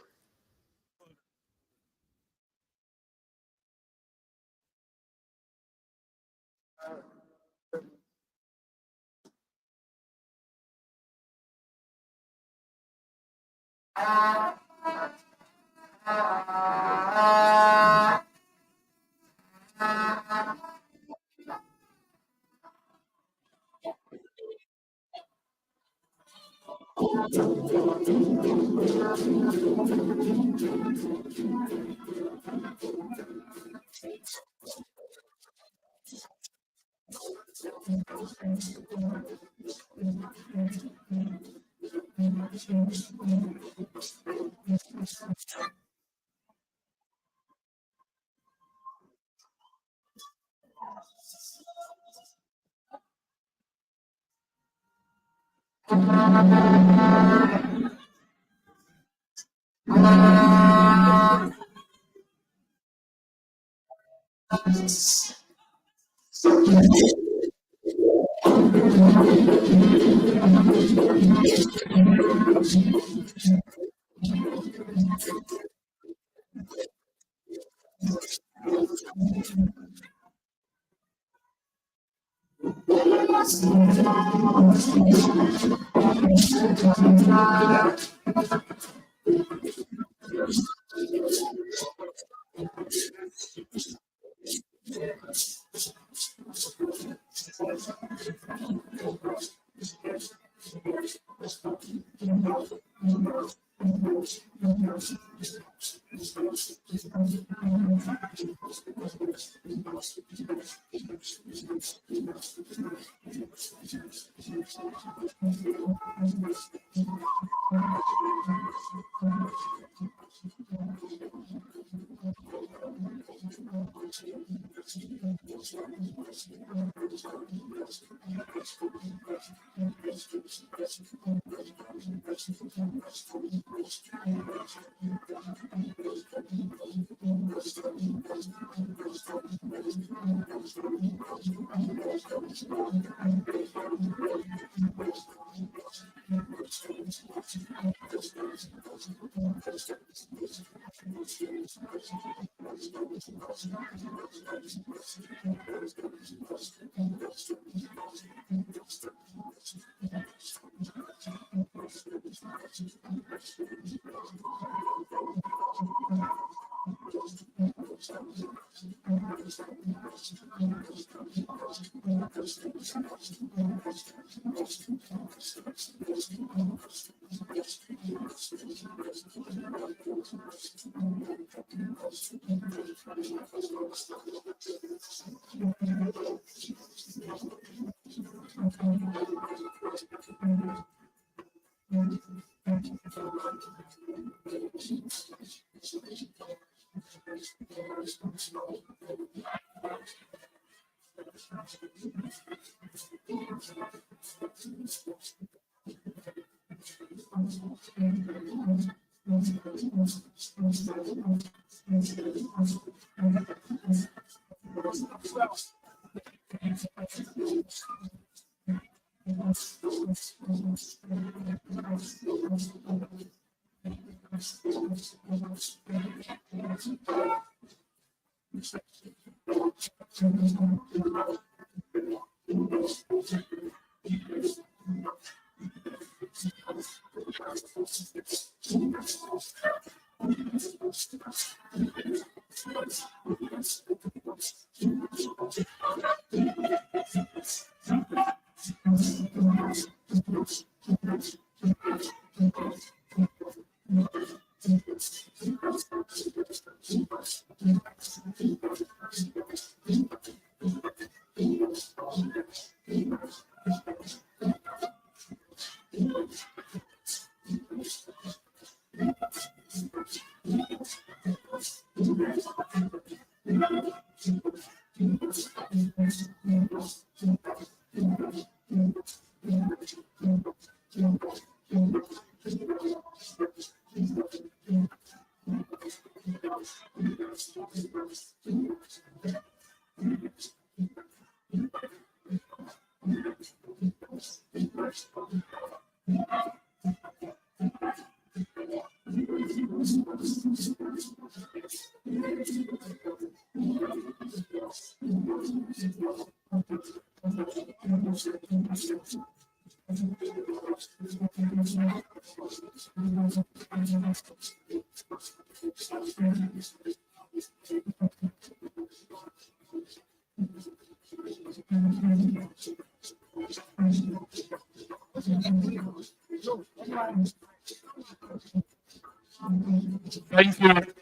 Thank you.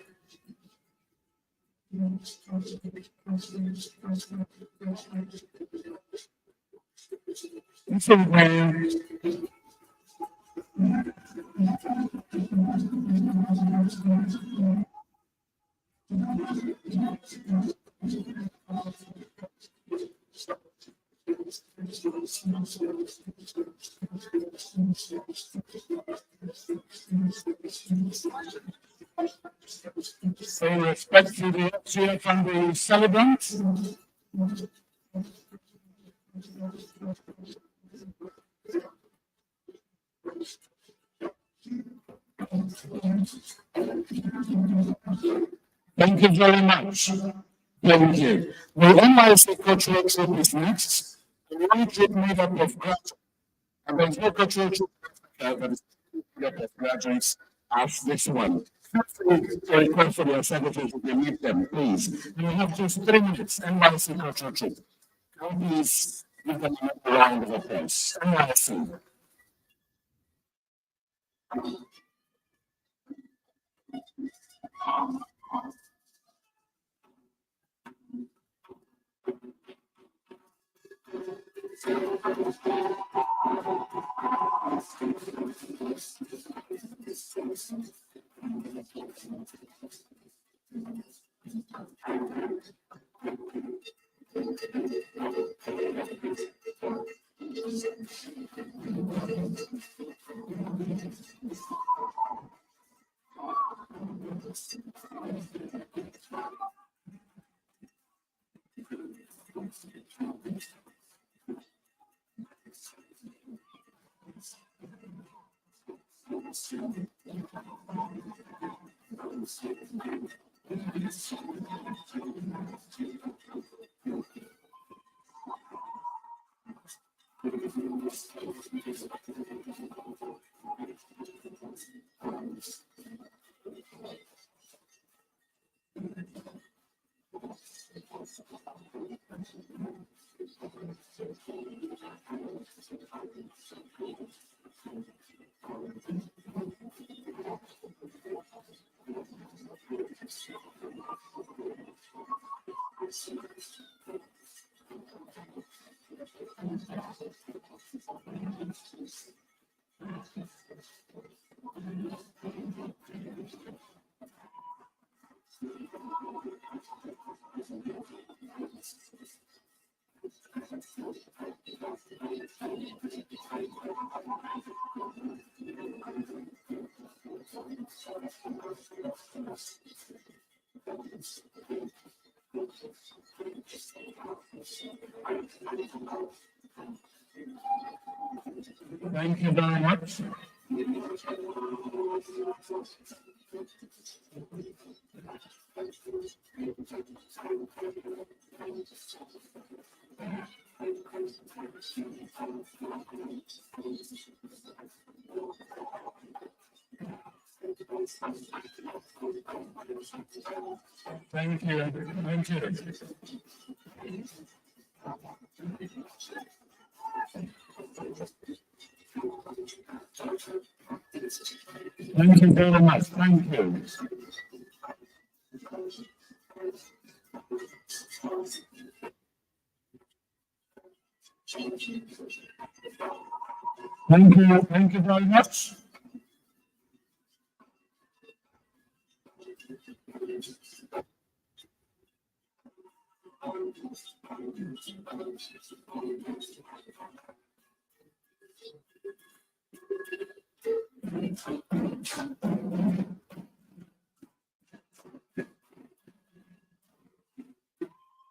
So, pay respect to the FGF and the celebrant. Thank you very much. Thank you. The NYC cultural trip is next. The one trip made up of graduates. And there's no cultural trip that is made up of graduates as this one. Feel free to request for your secretaries if you meet them, please. You have just 3 minutes, NYC cultural trip. Can you please give them a round of applause? NYC. Thank you very much. Thank you. Thank you. Thank you very much. Thank you. Thank you. Thank you very much.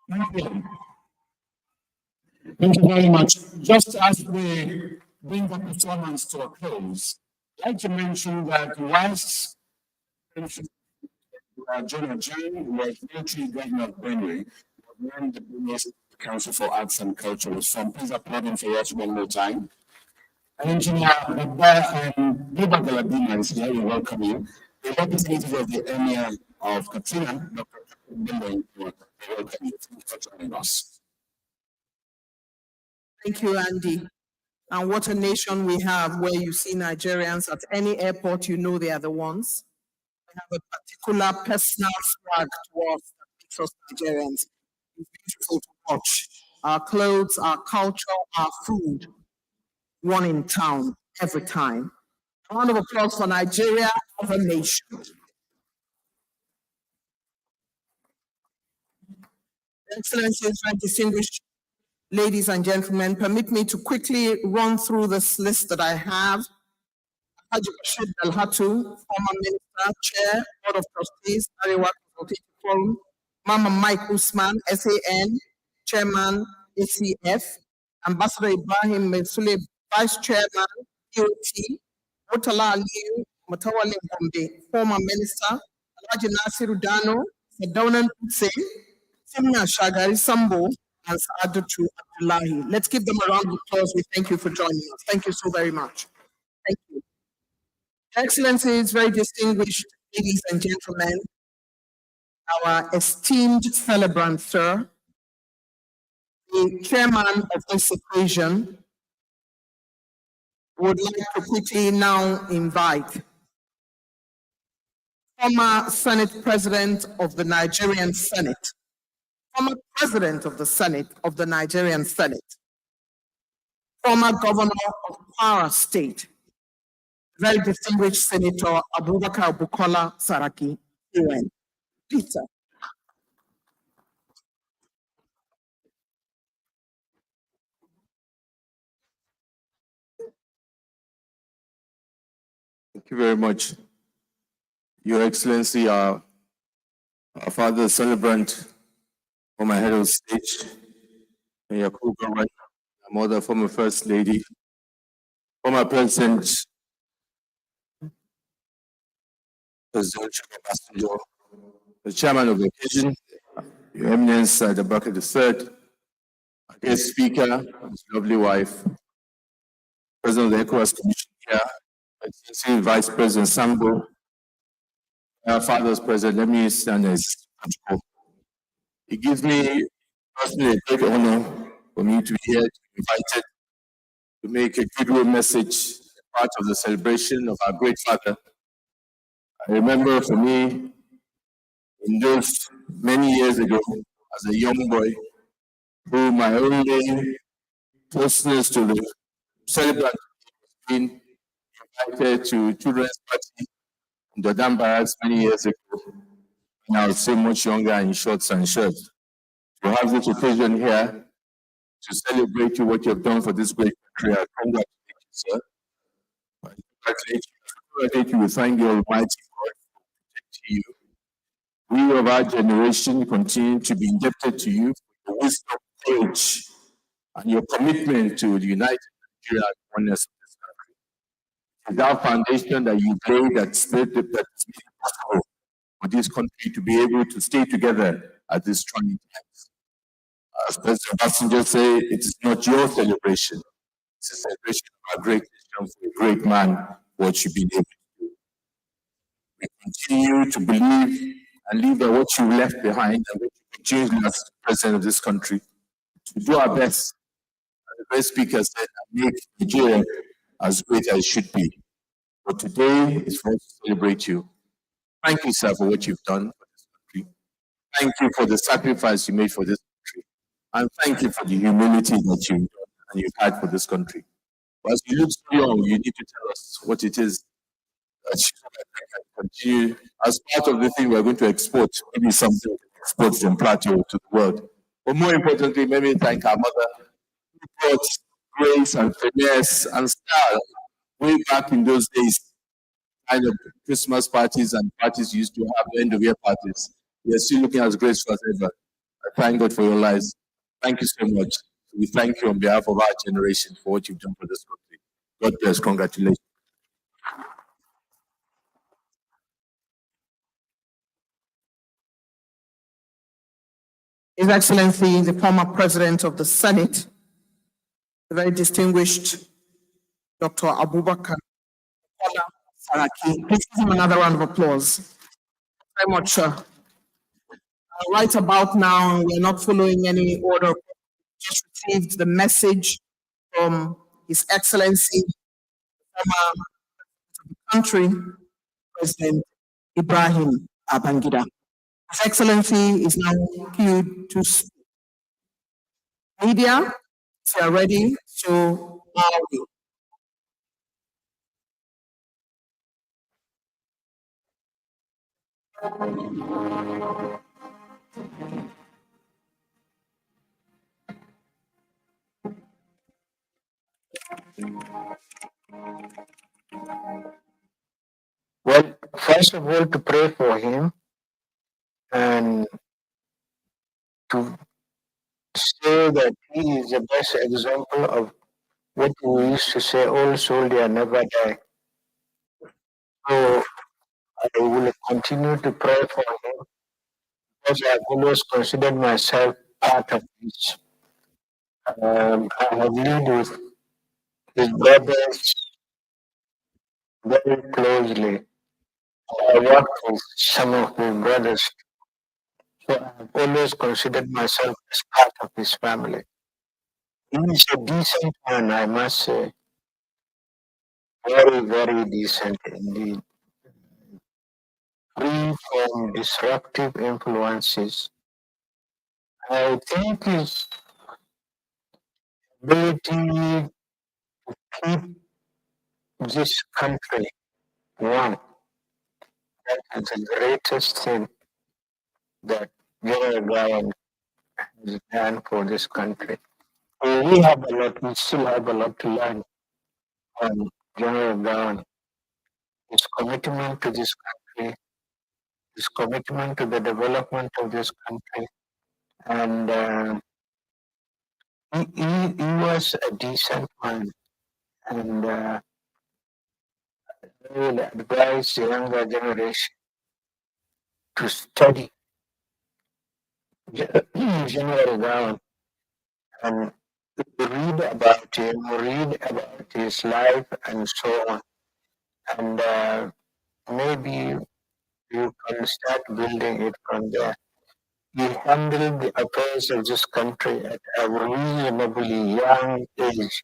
Thank you. Thank you very much. Just as we bring the performance to a close, I'd like to mention that whilst General Gowon was military governor of Benue, ran the Benue Council for Arts and Culture Reform. Please applaud him for us one more time. Engineer Baba Baba Galadima is here. We welcome you. The representative of the Emir of Katsina, Dr. Benue, we welcome you. Thank you for joining us. Thank you, Andy. And what a nation we have where you see Nigerians at any airport, you know they are the ones. We have a particular personal swag to us that makes us Nigerians. It's beautiful to watch. Our clothes, our culture, our food, one in town every time. A round of applause for Nigeria as a nation. Excellencies and distinguished ladies and gentlemen, permit me to quickly run through this list that I have. Haji Bashir Dalhatu, former minister, chair, board of trustees, Arewa Consultative Forum. Mama Mike Usman, SAN, chairman, ACF. Ambassador Ibrahim Mesule, vice chairman, DOT. Murtala Aliyu, Matawale Gombe, former minister. Alhaji Nasiru Dano, Sadaunan Utse, Simna Shagari Sambo, and Saadatu Abdullahi. Let's give them a round of applause. We thank you for joining us. Thank you so very much. Thank you. Excellencies, very distinguished ladies and gentlemen, our esteemed celebrant, sir, the chairman of this occasion, would like to quickly now invite former Senate President of the Nigerian Senate, former President of the Senate of the Nigerian Senate, former Governor of Kwara State, very distinguished Senator Abubakar Bukola Saraki, UN. Peter. Thank you very much. Your Excellency, our father, Celebrant, former head of state, Yakubu Gowon, my mother, former First Lady, former President, Presidential Ambassador, the chairman of the occasion, Your Eminence the Bucket III, our guest speaker, his lovely wife, President of the ECOWAS Commission here, Excellency Vice President Sambo, our father's president, let me stand as it gives me personally a great honor for me to be here, to be invited to make a goodwill message, part of the celebration of our great father. I remember for me, in those many years ago, as a young boy, who my only closeness to the Celebrant been invited to children's party in the Dam Barracks many years ago, and I was so much younger in shorts and shirts. To have this occasion here to celebrate you, what you have done for this great country, I congratulate you, sir. I congratulate you. We thank the Almighty God for protecting you. We of our generation continue to be indebted to you for your wisdom, courage, and your commitment to the united Nigeria and oneness of this country. It is our foundation that you laid that's made it possible for this country to be able to stay together at this trying times. As President Obasanjo said, it is not your celebration. It's a celebration of our great nation for a great man, what you've been able to do. We continue to believe and live by what you left behind and what you continue as president of this country to do our best. As the great speaker said, and make Nigeria as great as it should be. But today is for us to celebrate you. Thank you, sir, for what you've done for this country. Thank you for the sacrifice you made for this country. And thank you for the humility that you've done and you've had for this country. But as you look so young, you need to tell us what it is that you can continue. As part of the thing we're going to export, maybe something export from Plateau to the world. But more importantly, let me thank our mother who brought grace and finesse and style way back in those days. Kind of Christmas parties and parties used to have, end of year parties. We are still looking as graceful as ever. I thank God for your lives. Thank you so much. We thank you on behalf of our generation for what you've done for this country. God bless. Congratulations. His Excellency, the former President of the Senate, the very distinguished Dr. Abubakar Saraki. Please give him another round of applause. Very much, sir. Right about now, we are not following any order. Just received the message from His Excellency, the former President of the country, President Ibrahim Babangida. His Excellency is now queued to speak. Media, if you are ready, so are we. Well, first of all, to pray for him and to say that he is the best example of what we used to say, old soldier never die. So I will continue to pray for him because I've always considered myself part of this. I have lived with his brothers very closely. I worked with some of his brothers. So I have always considered myself as part of his family. He is a decent man, I must say. Very, very decent indeed. Free from disruptive influences. I think his ability to keep this country one, that is the greatest thing that General Gowon has done for this country. We still have a lot to learn from General Gowon. His commitment to this country, his commitment to the development of this country, and he was a decent man. And I will advise the younger generation to study General Gowon and read about him, read about his life, and so on. And maybe you can start building it from there. He handled the affairs of this country at a reasonably young age.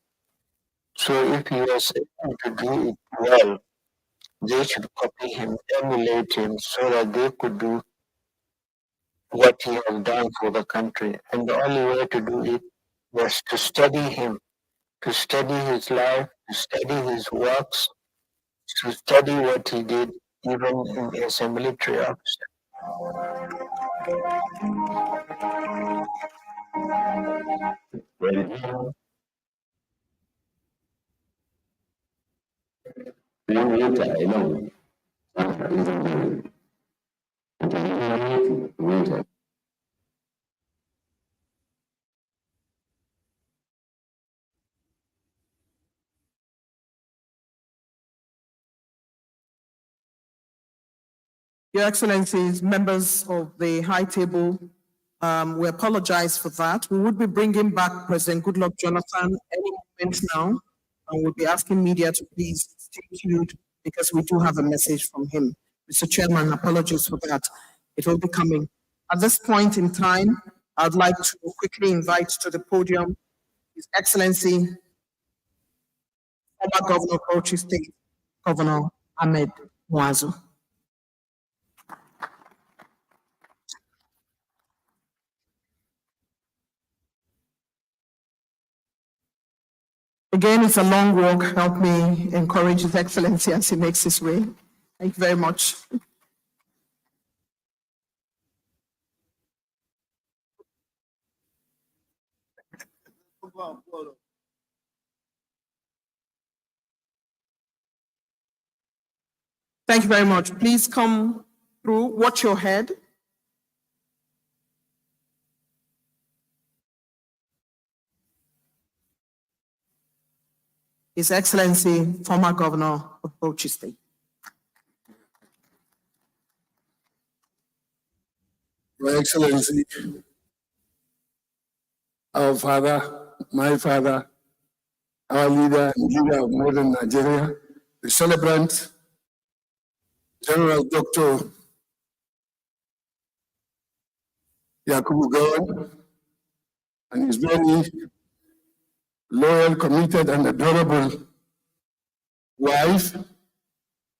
So if he was able to do it well, they should copy him, emulate him, so that they could do what he has done for the country. And the only way to do it was to study him, to study his life, to study his works, to study what he did, even as a military officer. Your Excellencies, members of the High Table, we apologize for that. We would be bringing back President Goodluck Jonathan any moment now, and we'll be asking media to please stay tuned because we do have a message from him. Mr. Chairman, apologies for that. It will be coming. At this point in time, I'd like to quickly invite to the podium His Excellency, former Governor of Bauchi State, Governor Ahmed Muazu. Again, it's a long walk. Help me encourage His Excellency as he makes his way. Thank you very much. Thank you very much. Please come through. Watch your head. His Excellency, former Governor of Bauchi State. Your Excellency, our father, my father, our leader and leader of modern Nigeria, the celebrant, General Dr. Yakubu Gowon, and his very loyal, committed, and adorable wife,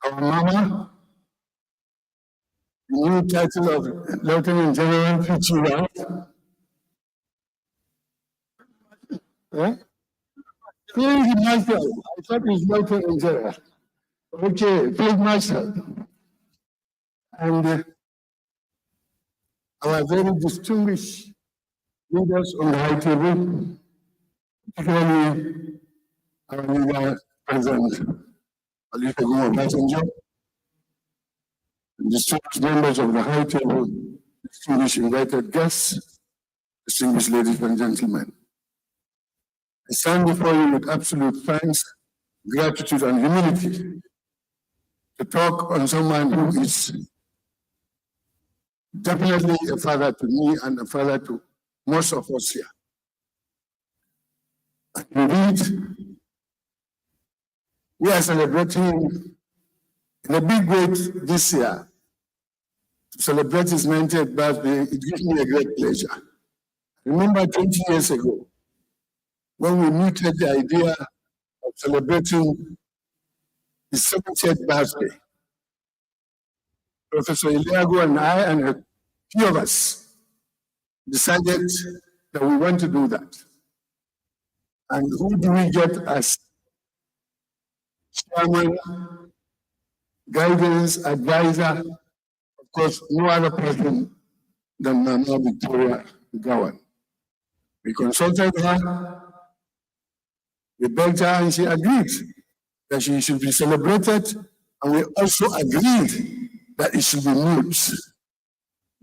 our mama, the new title of Lieutenant General Fitzgerald. Field Marshal, I thought it was Lieutenant General. Okay, Field Marshal. And our very distinguished leaders on the High Table, particularly our leader, President Olusegun Obasanjo, distinguished members of the High Table, distinguished invited guests, distinguished ladies and gentlemen. I stand before you with absolute thanks, gratitude, and humility to talk on someone who is definitely a father to me and a father to most of us here. Indeed, we are celebrating in a big way this year. To celebrate his 90th birthday, it gives me a great pleasure. Remember 20 years ago, when we mooted the idea of celebrating his 70th birthday, Professor Eliago and I and a few of us decided that we want to do that. And who do we get as chairman, guidance, advisor? Of course, no other person than Mama Victoria Gowon. We consulted her, we begged her, and she agreed that she should be celebrated, and we also agreed that it should be moved.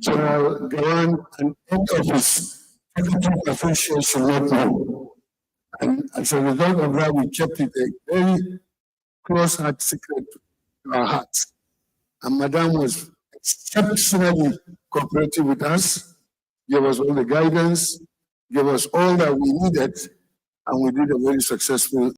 General Gowon and end of his executive officials should not know. And as a result of that, we kept it a very close heart secret to our hearts. And Madame was exceptionally cooperative with us, gave us all the guidance, gave us all that we needed, and we did a very successful.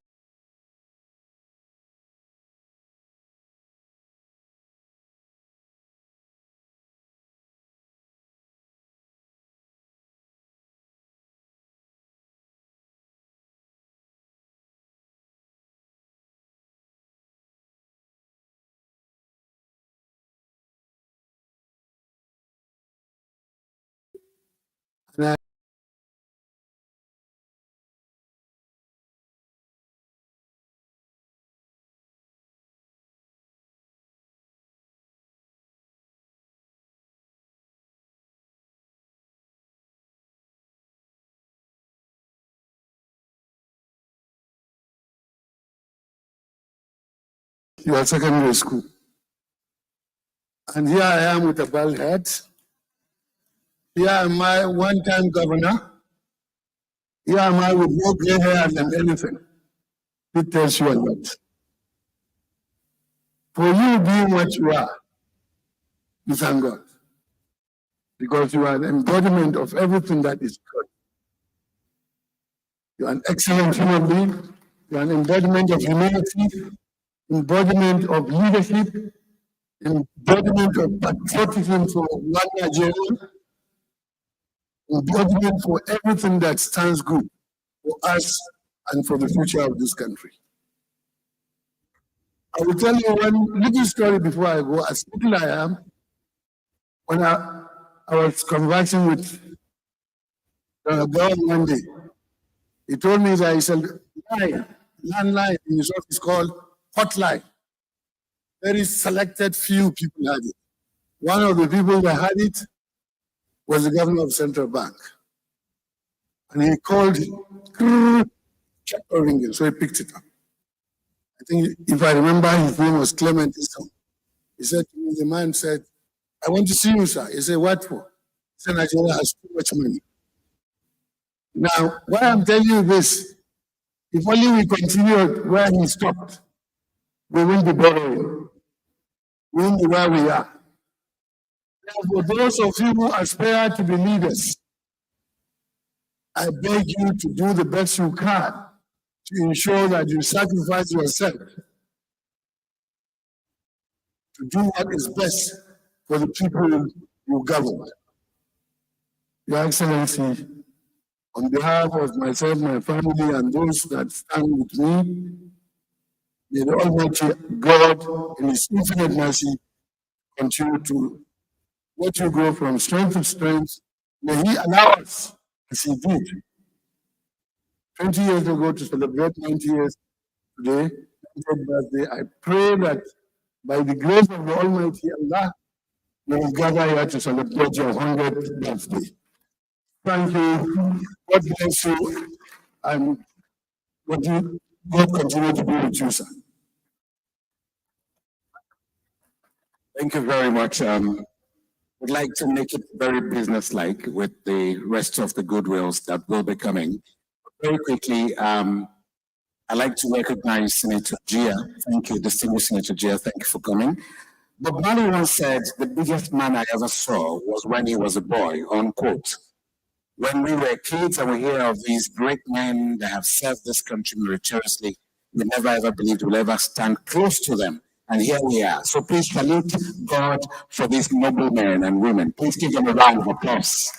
And your secondary school. And here I am with a bald head. Here am I, one-time governor. Here am I with more gray hair than anything. It tells you a lot. For you being what you are, you thank God. Because you are the embodiment of everything that is good. You are an excellent human being. You are an embodiment of humanity, embodiment of leadership, embodiment of patriotism for one Nigerian, embodiment for everything that stands good for us and for the future of this country. I will tell you one little story before I go, as little I am. When I was conversing with General Gowon one day, he told me that it's a landline in his office called hotline. Very selected few people had it. One of the people that had it was the governor of Central Bank. And he called him, kept on ringing, so he picked it up. I think, if I remember, his name was Clement. He said to me, the man said, I want to see you, sir. He said, what for? He said, Nigeria has too much money. Now, why I'm telling you this, if only we continued where he stopped, we won't be borrowing. We won't be where we are. Now, for those of you who aspire to be leaders, I beg you to do the best you can to ensure that you sacrifice yourself to do what is best for the people you govern. Your Excellency, on behalf of myself, my family, and those that stand with me, may the Almighty God, in His infinite mercy, continue to let you grow from strength to strength. May He allow us, as He did 20 years ago, to celebrate 90 years today, 90th birthday. I pray that by the grace of the Almighty Allah, we will gather here to celebrate your 100th birthday. Thank you. God bless you. And God continue to be with you, sir. Thank you very much. Would like to make it very businesslike with the rest of the goodwills that will be coming. Very quickly, I'd like to recognize Senator Gia. Thank you, distinguished Senator Gia. Thank you for coming. Bob Marley once said, the biggest man I ever saw was when he was a boy, unquote. When we were kids and we hear of these great men that have served this country meritoriously, we never ever believed we'll ever stand close to them. And here we are. So please salute God for these noble men and women. Please give them a round of applause.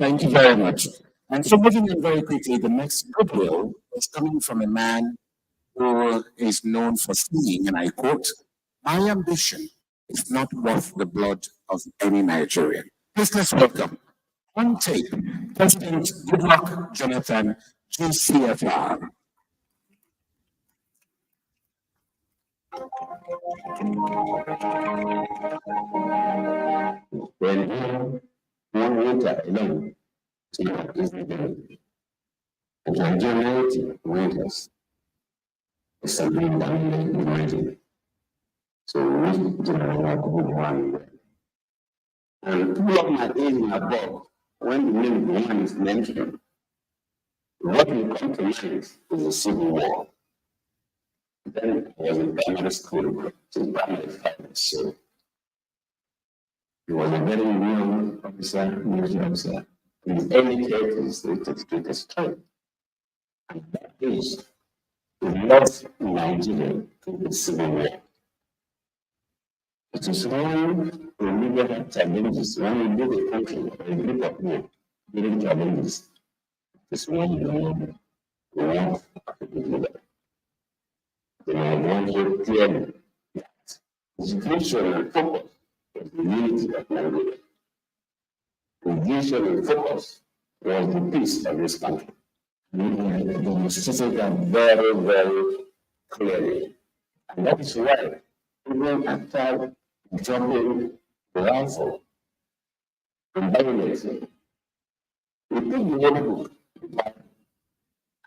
Thank you very much. And so moving on very quickly, the next goodwill is coming from a man who is known for saying, and I quote, my ambition is not worth the blood of any Nigerian. Please let's welcome on tape, President Goodluck Jonathan, GCFR. When one winter alone, is the day. And Nigerian winters is something that we can imagine. So we wish General Yakubu Gowon. And people of my age and above, when the name Gowon is mentioned, what will come to mind is the Civil War. Then it was in primary school, to primary five. So He was a very young officer, military officer. In his early 30s, he took his time. And that is, he lost Nigeria to the civil war. It is when we really have challenges, when we leave a country or a group of people during challenges, it is when you want to be leader. I want to clearly that his vision and focus was the unity of Nigeria. The vision and focus was the peace of this country. We demonstrated that very, very clearly. And that is why, even after dropping the rifle and violence, we took the Holy Book, the Bible,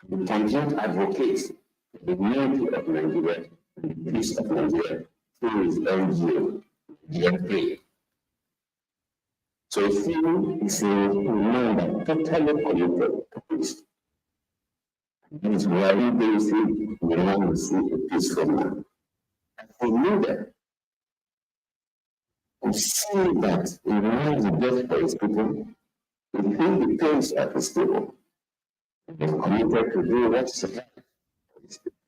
and we continue to advocate the unity of Nigeria and the peace of Nigeria through his NGO, Nigerian. So if you is a man that totally committed to peace, that is why they say we want to see a peaceful man. And for me, that I see that he wants the best for his people, he feels the pains of his people, and is committed to do what is right for his people.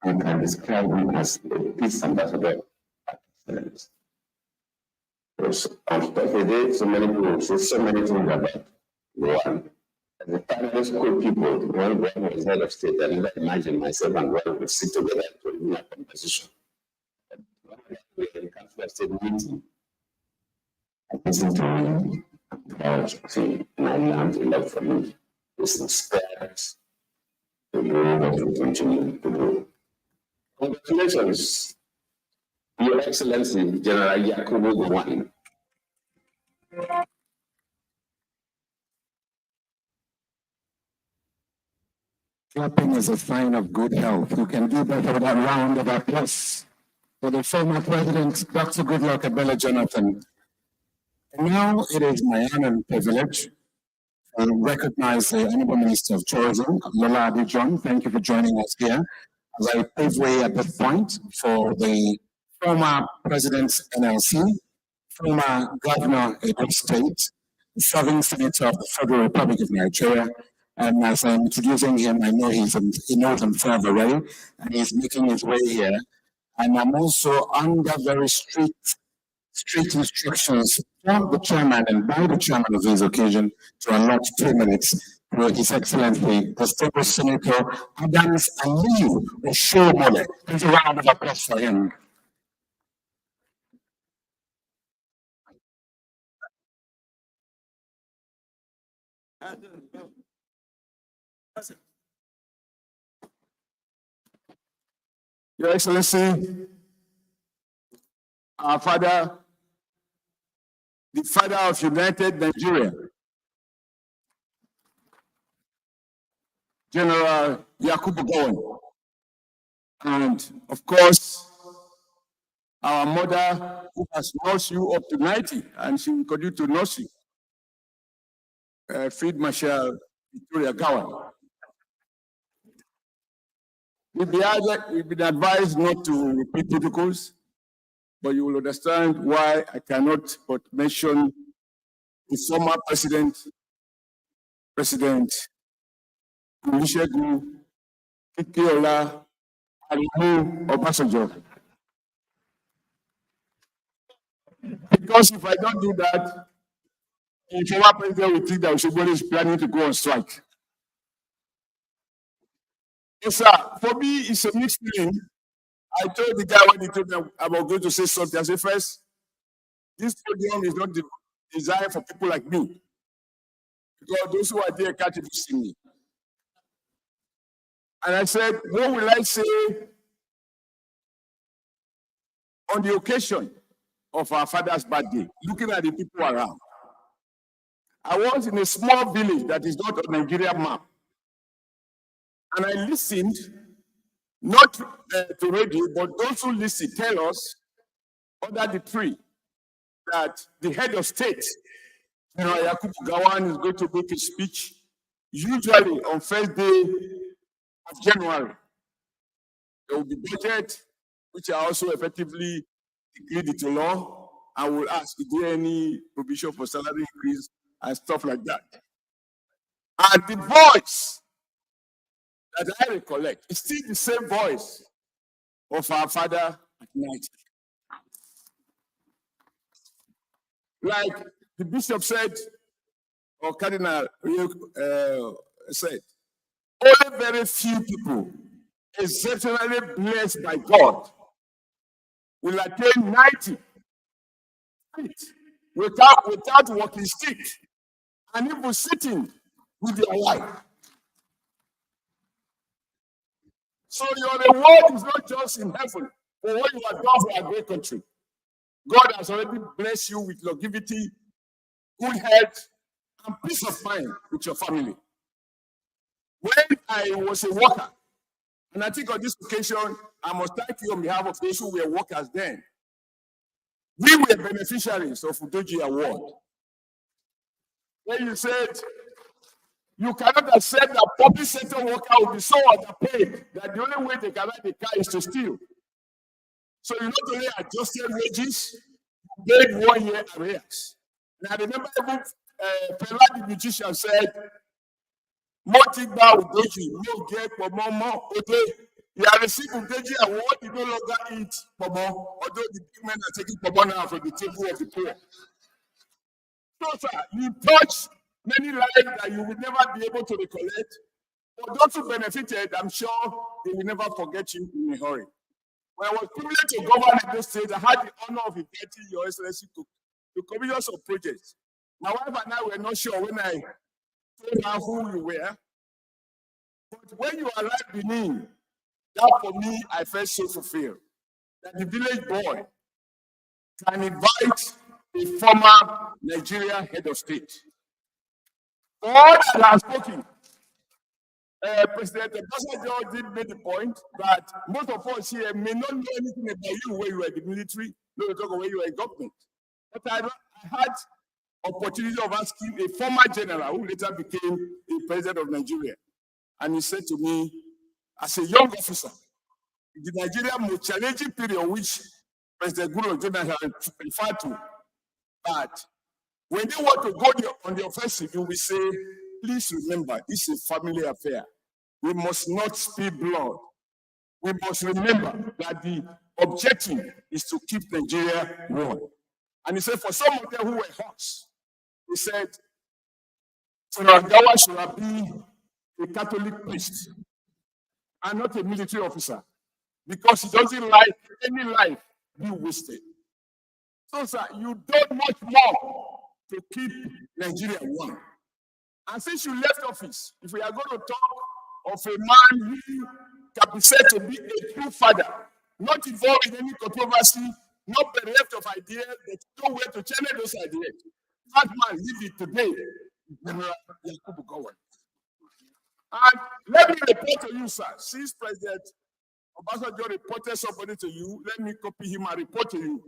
I can describe him as a peace ambassador at excellence. On today, so many people say so many things about Gowon. As a primary school people, when Gowon was head of state, I never imagined myself and Gowon would sit together to have a conversation. When we council state meeting, I listened to him, I'm proud to him, and I learned a lot from him. This inspires to do what we continue to do. Congratulations, Your Excellency, General Yakubu Gowon. Clapping is a sign of good health. You can do better with a round of applause for the former President, Dr. Goodluck Ebele Jonathan. And now it is my honor and privilege to recognize the Honorable Minister of Tourism, Lola Adejon. Thank you for joining us here. As I pave way at this point for the former President's NLC, former Governor of Edo State, serving Senator of the Federal Republic of Nigeria. And as I'm introducing him, I know he knows himself already, and he's making his way here. And I'm also under very strict instructions from the chairman and by the chairman of this occasion to allot 2 minutes to His Excellency, distinguished Senator Adams Aliyu Oshomole. Please a round of applause for him. Your Excellency, our father, the father of United Nigeria, General Yakubu Gowon, and of course, our mother who has nursed you up to 90, and she will continue to nurse you, Field Marshal Victoria Gowon. We've been advised not to repeat protocols, but you will understand why I cannot but mention the former President Olusegun Kikeola Aremu Obasanjo. Because if I don't do that, the former president will think that Oshogbo is planning to go on strike. Yes, sir. For me, it's a mixed feeling. I told the guy when he told me about going to say something, I said, first, this podium is not designed for people like me. Because those who are there can't even see me. And I said, what will I say on the occasion of our father's birthday, looking at the people around? I was in a small village that is not on Nigerian map. And I listened, not to radio, but those who listen tell us under the tree that the head of state, General Yakubu Gowon, is going to make a speech, usually on first day of January. There will be budget, which are also effectively decreed into law. I will ask, is there any provision for salary increase and stuff like that? And the voice that I recollect is still the same voice of our father at night. Like the bishop said, or Cardinal said, only very few people, exceptionally blessed by God, will attain 90 without walking stick and even sitting with their life. So your reward is not just in heaven for what you have done for our great country. God has already blessed you with longevity, good health, and peace of mind with your family. When I was a worker, and I think on this occasion, I must thank you on behalf of those who were workers then. We were beneficiaries of Udoji Award. When you said, you cannot accept that public sector worker will be so underpaid that the only way they can ride the car is to steal. So you not only adjusted wages, you paid 1 year arrears. And I remember even Pela the musician said, Motigba Udoji, no get for more. You are receiving Udoji Award, you no longer eat pomo, although the big men are taking pomo now from the table of the poor. So, sir, you touch many lives that you will never be able to recollect. For those who benefited, I'm sure they will never forget you in a hurry. When I was privileged to govern in those states, I had the honor of inviting Your Excellency to commissions of projects. My wife and I were not sure when I told her who you were. But when you arrived in Benin, that for me, I felt so fulfilled. That the village boy can invite a former Nigerian head of state. For all that I have spoken, President Ambassador did make the point that most of us here may not know anything about you when you were in the military, no talk about when you were in government. But I had opportunity of asking a former general who later became the president of Nigeria. And he said to me, as a young officer, the Nigerian most challenging period which President Goodwill referred to, that when they want to go on the offensive, you will say, please remember, this is a family affair. We must not spill blood. We must remember that the objective is to keep Nigeria warm. And he said, for some of them who were hawks, he said, General Gowon should be a Catholic priest and not a military officer, because he doesn't like any life being wasted. So, sir, you done much more to keep Nigeria warm. And since you left office, if we are going to talk of a man who can be said to be a true father, not involved in any controversy, not bereft of ideas, but nowhere to channel those ideas. That man lived it today, General Yakubu Gowon. And let me report to you, sir, since President Obasanjo reported somebody to you, let me copy him and report to you.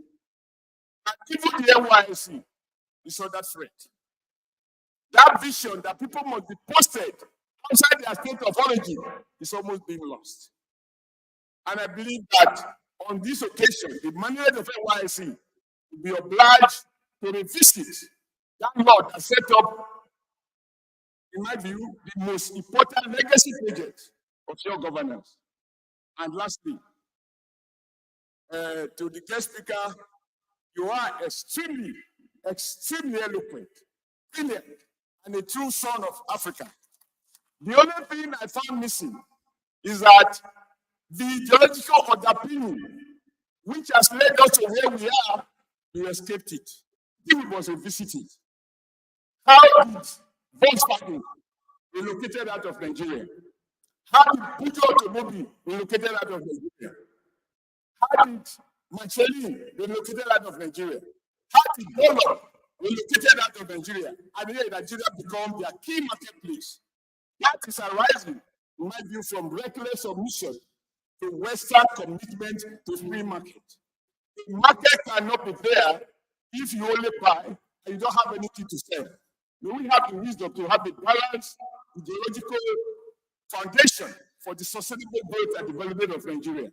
And even the NYSC is under threat. That vision that people must be posted outside their state of origin is almost being lost. And I believe that on this occasion, the mandate of NYSC will be obliged to revisit that law that set up, in my view, the most important legacy project of your governance. And lastly, to the guest speaker, you are extremely eloquent, brilliant, and a true son of Africa. The only thing I found missing is that the ideological underpinning, which has led us to where we are, you escaped it. It was revisited. How did Volkswagen relocated out of Nigeria? How did Pujo Automobile relocated out of Nigeria? How did Michelin relocated out of Nigeria? How did Goodwill relocated out of Nigeria? And here Nigeria become their key marketplace. That is arising, in my view, from reckless submission to Western commitment to free market. The market cannot be there if you only buy and you don't have anything to sell. We have the wisdom to have a balanced ideological foundation for the sustainable growth and development of Nigeria.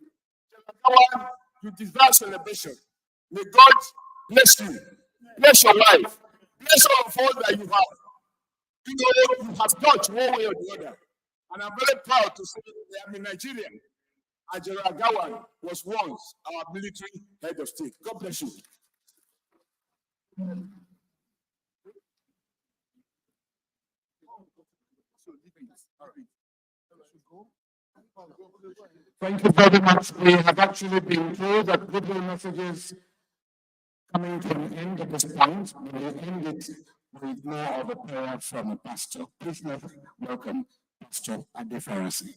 You deserve celebration. May God bless you, bless your life, bless all of all that you have. You have touched one way or the other. And I'm very proud to say that I'm a Nigerian. And General Gowon was once our military head of state. God bless you. Thank you very much. We have actually been told that Goodwill messages coming to an end at this point. We will end it with more of a prayer from a pastor. Please welcome Pastor Adefarasi.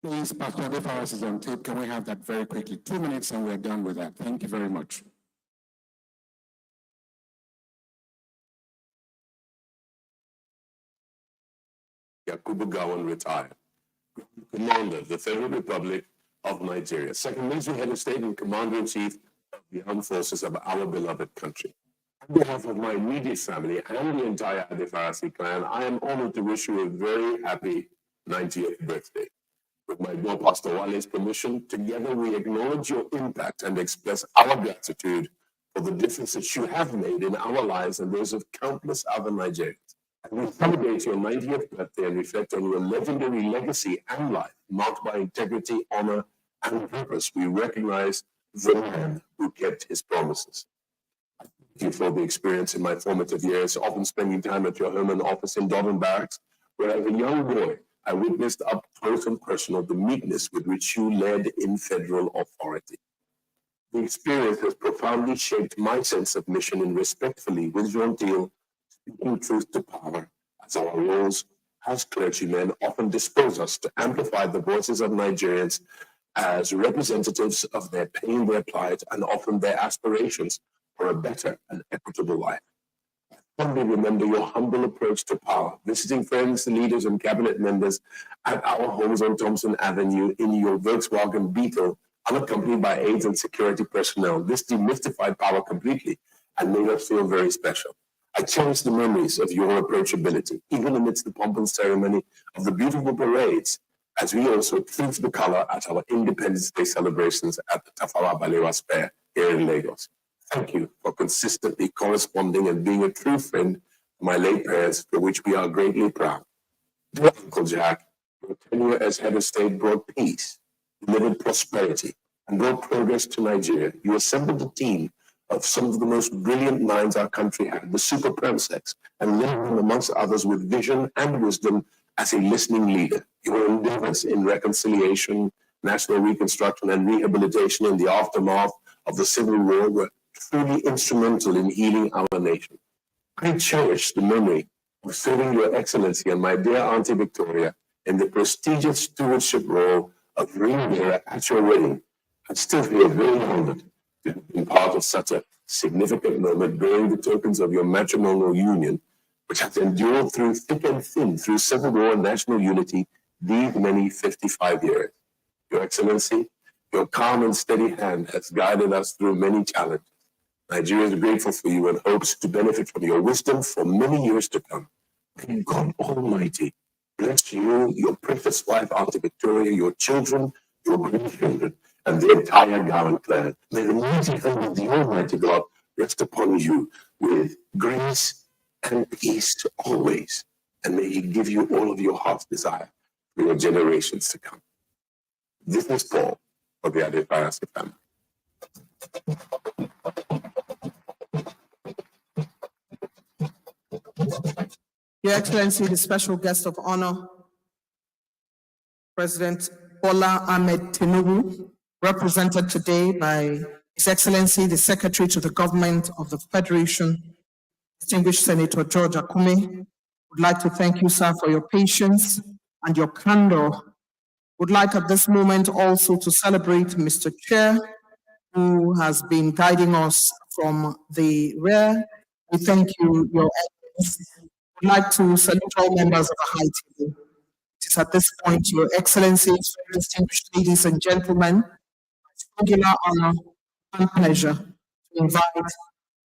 Please, Pastor Adefarasi is on tape. Can we have that very quickly? 2 minutes and we're done with that. Thank you very much. Yakubu Gowon retired. Commander of the Federal Republic of Nigeria, Second Military Head of State and Commander-in-Chief of the Armed Forces of our beloved country. On behalf of my immediate family and the entire Adefarasi clan, I am honored to wish you a very happy 90th birthday. With my dear Pastor Wale's permission, together we acknowledge your impact and express our gratitude for the difference that you have made in our lives and those of countless other Nigerians. As we celebrate your 90th birthday and reflect on your legendary legacy and life, marked by integrity, honor, and purpose, we recognize the man who kept his promises. Thank you for the experience in my formative years, often spending time at your home and office in Dodon Barracks, where as a young boy, I witnessed up close and personal the meekness with which you led in federal authority. The experience has profoundly shaped my sense of mission in respectfully, with Jean Thiel, speaking truth to power, as our roles as clergymen often dispose us to amplify the voices of Nigerians as representatives of their pain, their plight, and often their aspirations for a better and equitable life. I fondly remember your humble approach to power, visiting friends, leaders, and cabinet members at our homes on Thompson Avenue in your Volkswagen Beetle, unaccompanied by aides and security personnel. This demystified power completely and made us feel very special. I cherish the memories of your approachability, even amidst the pomp and ceremony of the beautiful parades, as we also treat the color at our Independence Day celebrations at the Tafawa Balewa Square here in Lagos. Thank you for consistently corresponding and being a true friend to my late parents, for which we are greatly proud. Dear Uncle Jack, your tenure as head of state brought peace, delivered prosperity, and brought progress to Nigeria. You assembled a team of some of the most brilliant minds our country had, the super permsex, and led them amongst others with vision and wisdom as a listening leader. Your endeavors in reconciliation, national reconstruction, and rehabilitation in the aftermath of the Civil War were truly instrumental in healing our nation. I cherish the memory of serving Your Excellency and my dear Auntie Victoria in the prestigious stewardship role of ring bearer at your wedding. I still feel very honored to have been part of such a significant moment, bearing the tokens of your matrimonial union, which has endured through thick and thin, through civil war and national unity, these many 55 years. Your Excellency, your calm and steady hand has guided us through many challenges. Nigeria is grateful for you and hopes to benefit from your wisdom for many years to come. May God Almighty bless you, your precious wife, Auntie Victoria, your children, your grandchildren, and the entire Gowon clan. May the mighty hand of the Almighty God rest upon you with grace and peace always. And may He give you all of your heart's desire for your generations to come. This is Paul of the Adefarasi family. Your Excellency, the special guest of honor, President Bola Ahmed Tinubu, represented today by His Excellency, the Secretary to the Government of the Federation, distinguished Senator George Akume. Would like to thank you, sir, for your patience and your candor. Would like at this moment also to celebrate Mr. Chair, who has been guiding us from the rear. We thank you, Your Excellency. Would like to salute all members of the high table. It is at this point, Your Excellencies, distinguished ladies and gentlemen, it's a singular honor and pleasure to invite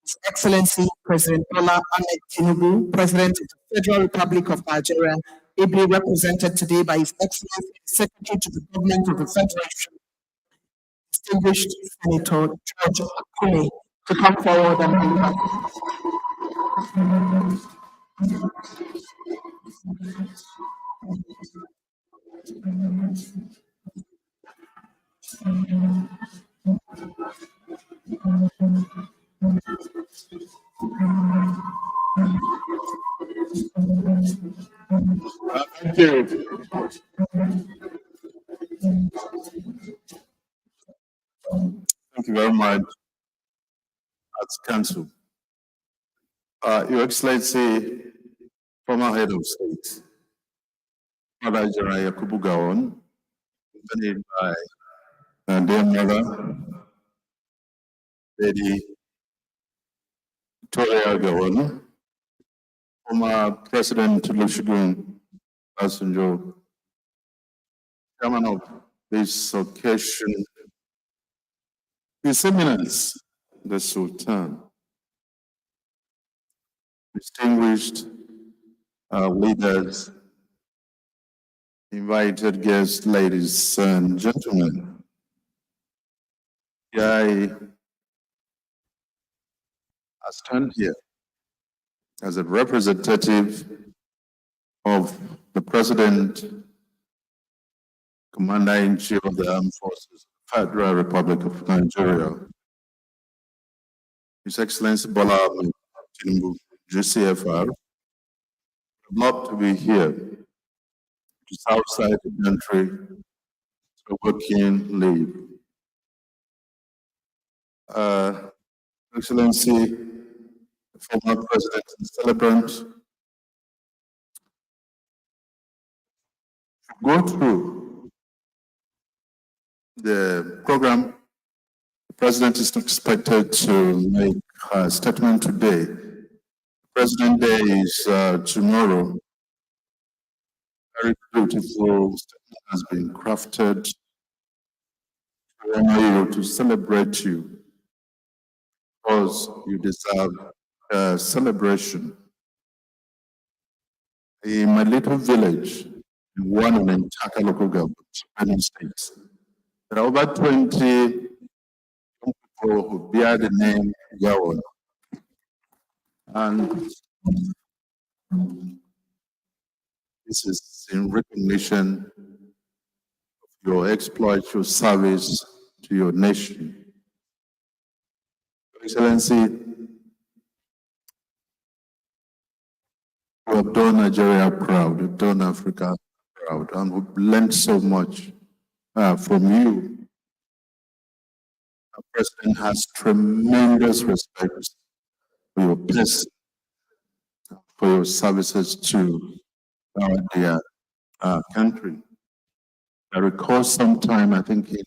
His Excellency President Bola Ahmed Tinubu, President of the Federal Republic of Nigeria, ably represented today by His Excellency Secretary to the Government of the Federation, distinguished Senator George Akume, to come forward and deliver. Thank you. Thank you very much, as Council. Your Excellency, former Head of State, Father General Yakubu Gowon, accompanied by dear mother, Lady Victoria Gowon, former President Olusegun Obasanjo, chairman of this occasion, His Eminence, the Sultan, distinguished leaders, invited guests, ladies and gentlemen. I stand here as a representative of the President, Commander-in-Chief of the Armed Forces, Federal Republic of Nigeria, His Excellency Bola Ahmed Tinubu, GCFR. I'd love to be here, just outside the country, to working leave. Excellency, former President and Celebrant, go through the program. The President is expected to make a statement today. President Day is tomorrow. Very beautiful statement has been crafted to honor you, to celebrate you, because you deserve a celebration. In my little village, in one in Entaka local government, Benue State, there are over 20 young people who bear the name Gowon. And this is in recognition of your exploits, your service to your nation. Your Excellency, you have done Nigeria proud, you've done Africa proud, and we've learned so much from you. Our President has tremendous respect for your person, for your services to our dear country. I recall sometime, I think in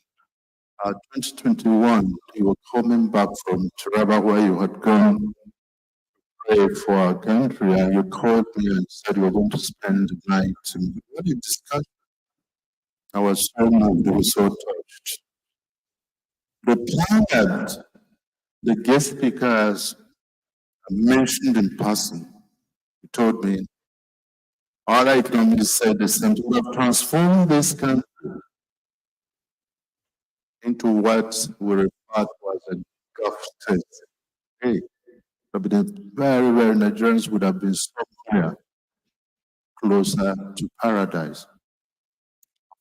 2021, you were coming back from Taraba where you had gone to pray for our country, and you called me and said you were going to spend the night. And we had a discussion. I was so moved, I was so touched. The plan that the guest speakers mentioned in passing, he told me, all our economists said the same. We have transformed this country into what we refer to as a Gulf state. Hey, very, very Nigerians would have been somewhere closer to paradise.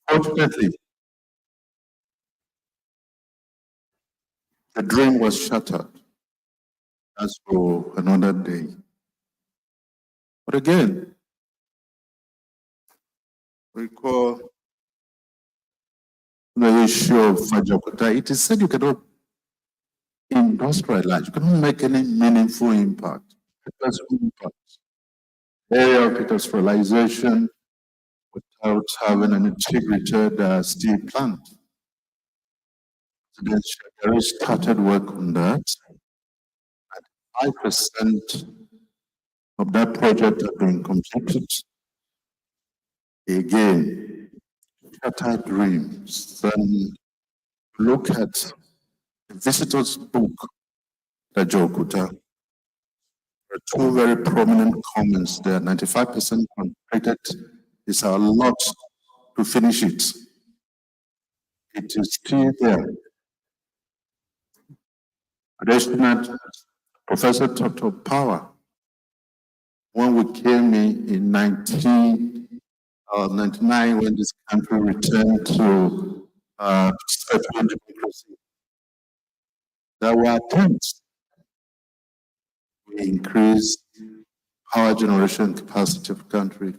Fortunately, the dream was shattered. That's for another day. But again, recall the issue of Fajakuta. It is said you cannot industrialize, you cannot make any meaningful impact. Area of industrialization without having an integrated steel plant. Then Shagari started work on that, and 5% of that project had been completed. Again, shattered dreams. Then look at the visitor's book, Rajokuta. The two very prominent comments there, 95% completed. It's a lot to finish it. It is still there. Additionally, Professor Toto Power, when we came in 1999, when this country returned to settlement democracy, there were attempts to increase power generation capacity of the country.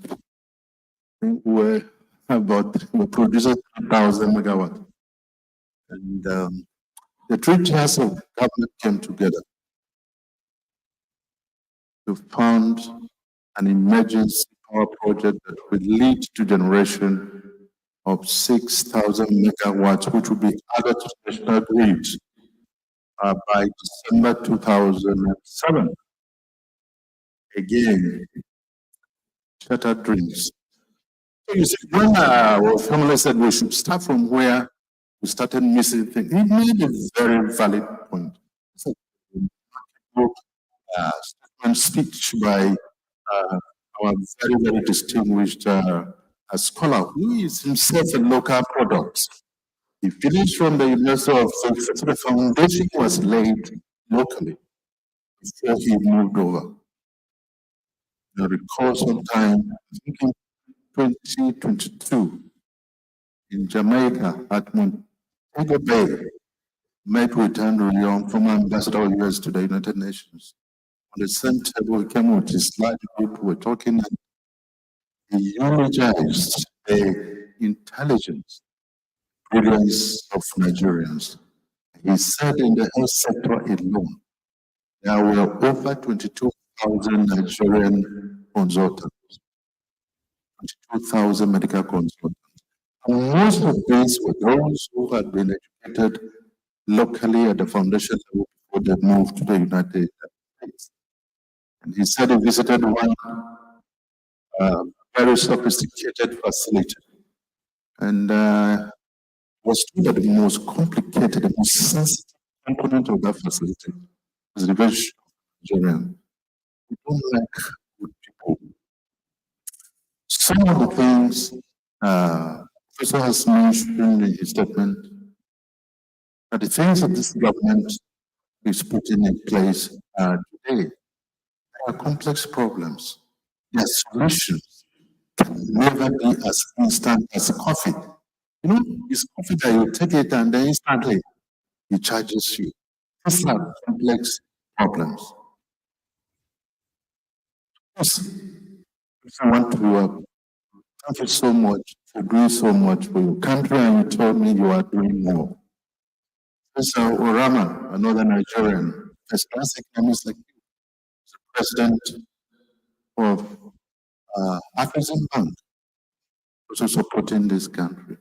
We're producing 1,000 megawatts. And the three tiers of government came together to fund an emergency power project that will lead to generation of 6,000 megawatts, which will be added to the national grid by December 2007. Again, shattered dreams. So you see, when our family said we should start from where we started missing things, he made a very valid point. It's a statement speech by our very, very distinguished scholar, who is himself a local product. He finished from the University of Physics, so the foundation was laid locally before he moved over. I recall sometime, I think in 2022, in Jamaica at Montego Bay, met with Andrew Young, former ambassador of the US to the United Nations. On the same table, he came with his large group, we were talking, and he eulogized the intelligence, brilliance of Nigerians. He said in the health sector alone, there were over 22,000 Nigerian consultants, 22,000 medical consultants. And most of these were those who had been educated locally at the foundation level before they moved to the United States. And he said he visited one very sophisticated facility. And was told that the most complicated, the most sensitive component of that facility was the reversion of Nigerian. We don't like good people. Some of the things Professor has mentioned in his statement are the things that this government is putting in place today. They are complex problems. Their solutions can never be as instant as coffee. You know, it's coffee that you take it and then instantly it charges you. These are complex problems. Yes, I want to thank you so much for doing so much for your country, and you told me you are doing more. Professor Orama, another Nigerian, first-class economist like you, is the president of African Bank, also supporting this country.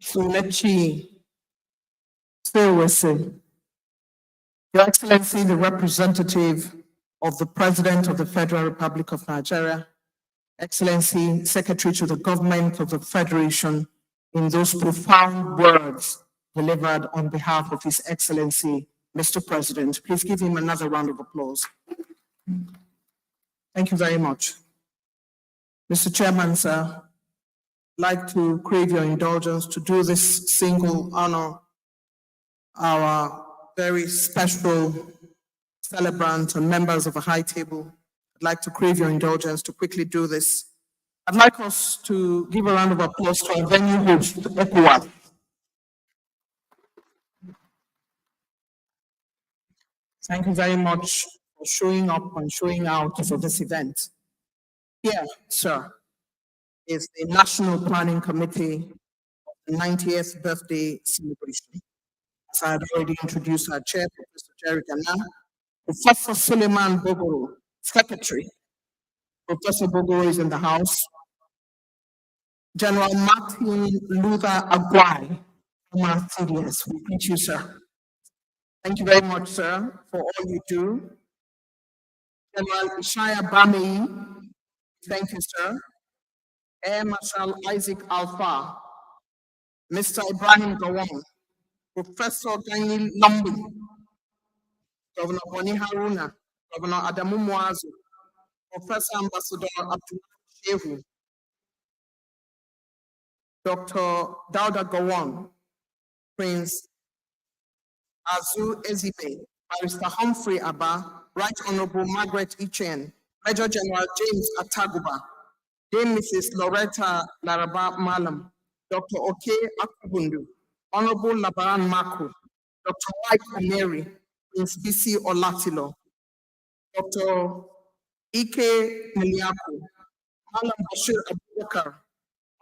Sulechi Sewese, Your Excellency, the representative of the President of the Federal Republic of Nigeria, Excellency, Secretary to the Government of the Federation, in those profound words delivered on behalf of His Excellency, Mr. President. Please give him another round of applause. Thank you very much. Mr. Chairman, sir, I'd like to crave your indulgence to do this single honor our very special celebrant and members of the high table. I'd like to crave your indulgence to quickly do this I'd like us to give a round of applause to our venue host, ECOWAS. Thank you very much for showing up and showing out for this event. Here, sir, is the National Planning Committee 90th birthday celebration. As I had already introduced our chair, Professor Jerry Gana, Professor Suleiman Bogoro, secretary. Professor Bogoro is in the house. General Martin Luther Aguai, former CDS. We greet you, sir. Thank you very much, sir, for all you do. General Ishaya Bamei, thank you, sir. Air Marshal Isaac Alpha, Mr. Ibrahim Gowon, Professor Daniel Lambi, Governor Boni Haruna, Governor Adamu Muazu, Professor Ambassador Abdul Shehu, Dr. Dauda Gowon, Prince Azu Ezibe, Barrister Humphrey Abba, Right Honorable Margaret Ichen, Major General James Ataguba, Dame Mrs. Loretta Laraba Malam, Dr. Oke Akubundu, Honorable Labaran Mako, Dr. White Omeri, Prince BC Olatilo, Dr. Ike Niliaku, Malam Bashir Abubakar,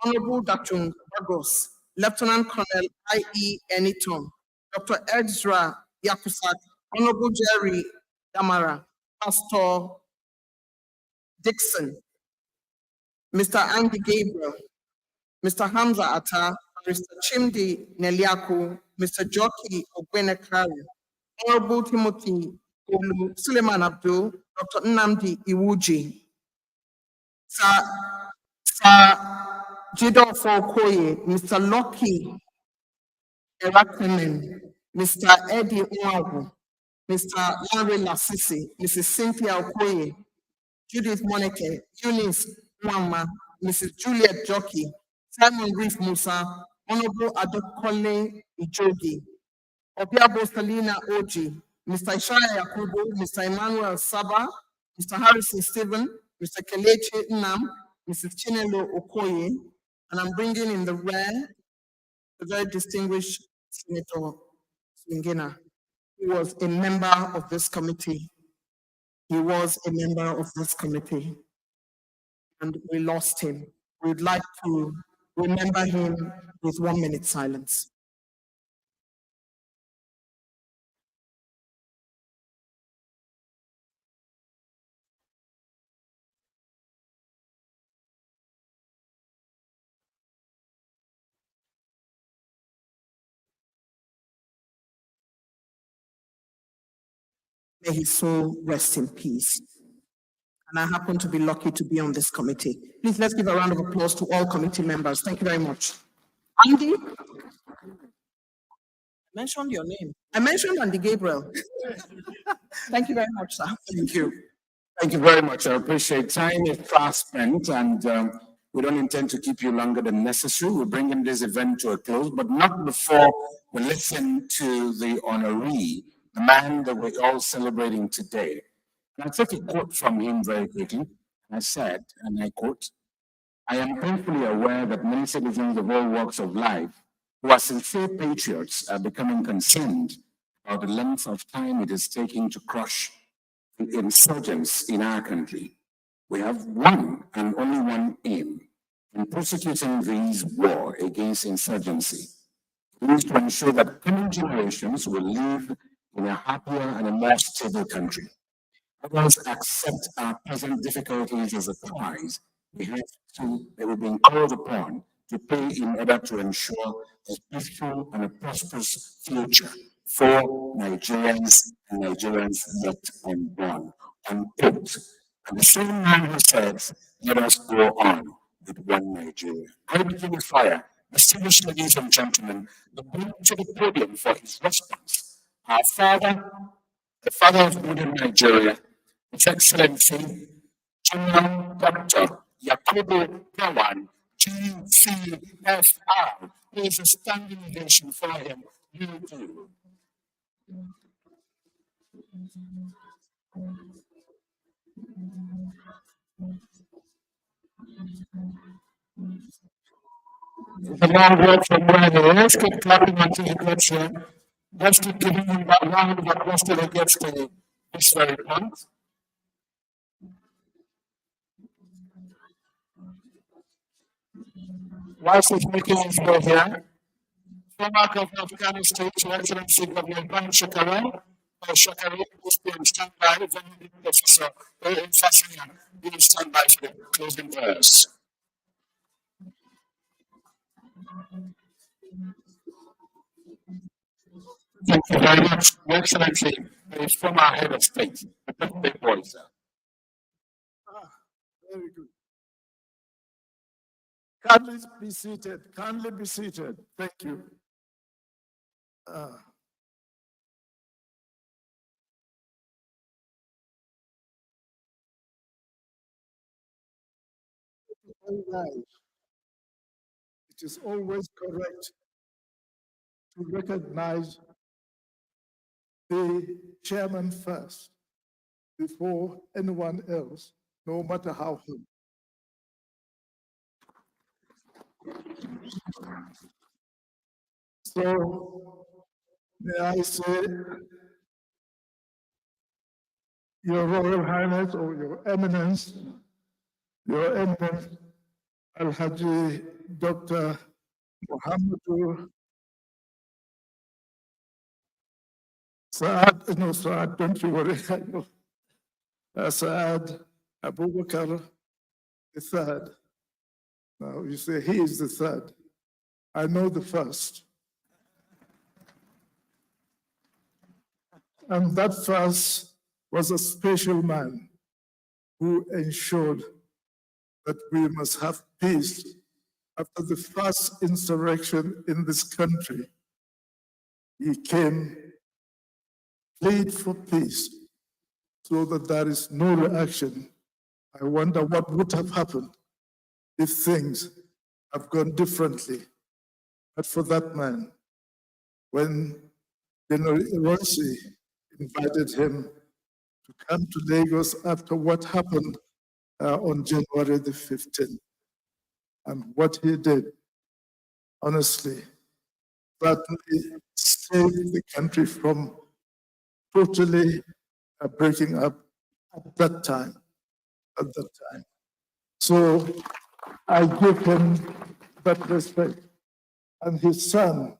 Honorable Datung Bagos, Lieutenant Colonel I.E. Eniton, Dr. Ezra Yakusak, Honorable Jerry Damara, Pastor Dixon, Mr. Andy Gabriel, Mr. Hamza Atta, Mr. Chimdi Neliaku, Mr. Joki Ogbenekari, Honorable Timothy Olu, Suleiman Abdul, Dr. Nnamdi Iwuji, Sir Jidofo Okoye, Mr. Loki Erakemen, Mr. Eddie Nwagu, Mr. Larry Lasisi, Mrs. Cynthia Okoye, Judith Moneke, Eunice Nwama, Mrs. Juliet Jockey, Simon Reef Musa, Honorable Adokole Ijogi, Obiabo Selina Oji, Mr. Ishaya Yakubu, Mr. Emmanuel Saba, Mr. Harrison Stephen, Mr. Kelechi Nnam, Mrs. Chinelo Okoye, and I'm bringing in the rear the very distinguished Senator Swingina, who was a member of this committee. He was a member of this committee, and we lost him. We'd like to remember him with 1 minute silence. May his soul rest in peace. And I happen to be lucky to be on this committee. Please, let's give a round of applause to all committee members. Thank you very much. Andy? I mentioned your name. I mentioned Andy Gabriel. Thank you very much, sir. Thank you. Thank you very much. I appreciate time is fast spent, and we don't intend to keep you longer than necessary. We're bringing this event to a close, but not before we listen to the honoree, the man that we're all celebrating today. And I'll take a quote from him very quickly. I said, and I quote, "I am painfully aware that many citizens of all walks of life who are sincere patriots are becoming concerned about the length of time it is taking to crush the insurgents in our country. We have one and only one aim in prosecuting this war against insurgency. It is to ensure that coming generations will live in a happier and a more stable country. Others accept our present difficulties as a prize we have been called upon to pay in order to ensure a peaceful and a prosperous future for Nigerians and Nigerians yet unborn." Unquote. And the same man who says, "Let us go on with one Nigeria." Great unifier, distinguished ladies and gentlemen, the bring to the podium for his response, our father, the father of modern Nigeria, His Excellency, General Dr. Yakubu Gowon, GCFR. Please a standing ovation for him. You do. The long walk from where he is. Let's keep clapping until he gets here. Let's keep giving him that round of applause till he gets to this very point. Whilst he's making his way here, former governor of Kano State, Your Excellency Governor Ibrahim Shakari, please be on standby. Then Professor A.M. Fasanya, be on standby for the closing prayers. Thank you very much, Your Excellency, the former head of state, the birthday boy, sir. Very good. Kindly be seated. Kindly be seated. Thank you. Very nice. It is always correct to recognize the chairman first before anyone else, no matter how humble. So, may I say, Your Royal Highness or Your Eminence, Al-Haji Dr. Muhammadu Saad, no, Saad, don't you worry, I know. Saad Abubakar the third. Now you say he is the third. I know the first. And that first was a special man who ensured that we must have peace after the first insurrection in this country. He came, plead for peace, so that there is no reaction. I wonder what would have happened if things have gone differently. But for that man, when General Gowon invited him to come to Lagos after what happened on January the 15th, and what he did, honestly, certainly saved the country from totally breaking up at that time. So I give him that respect. And his son,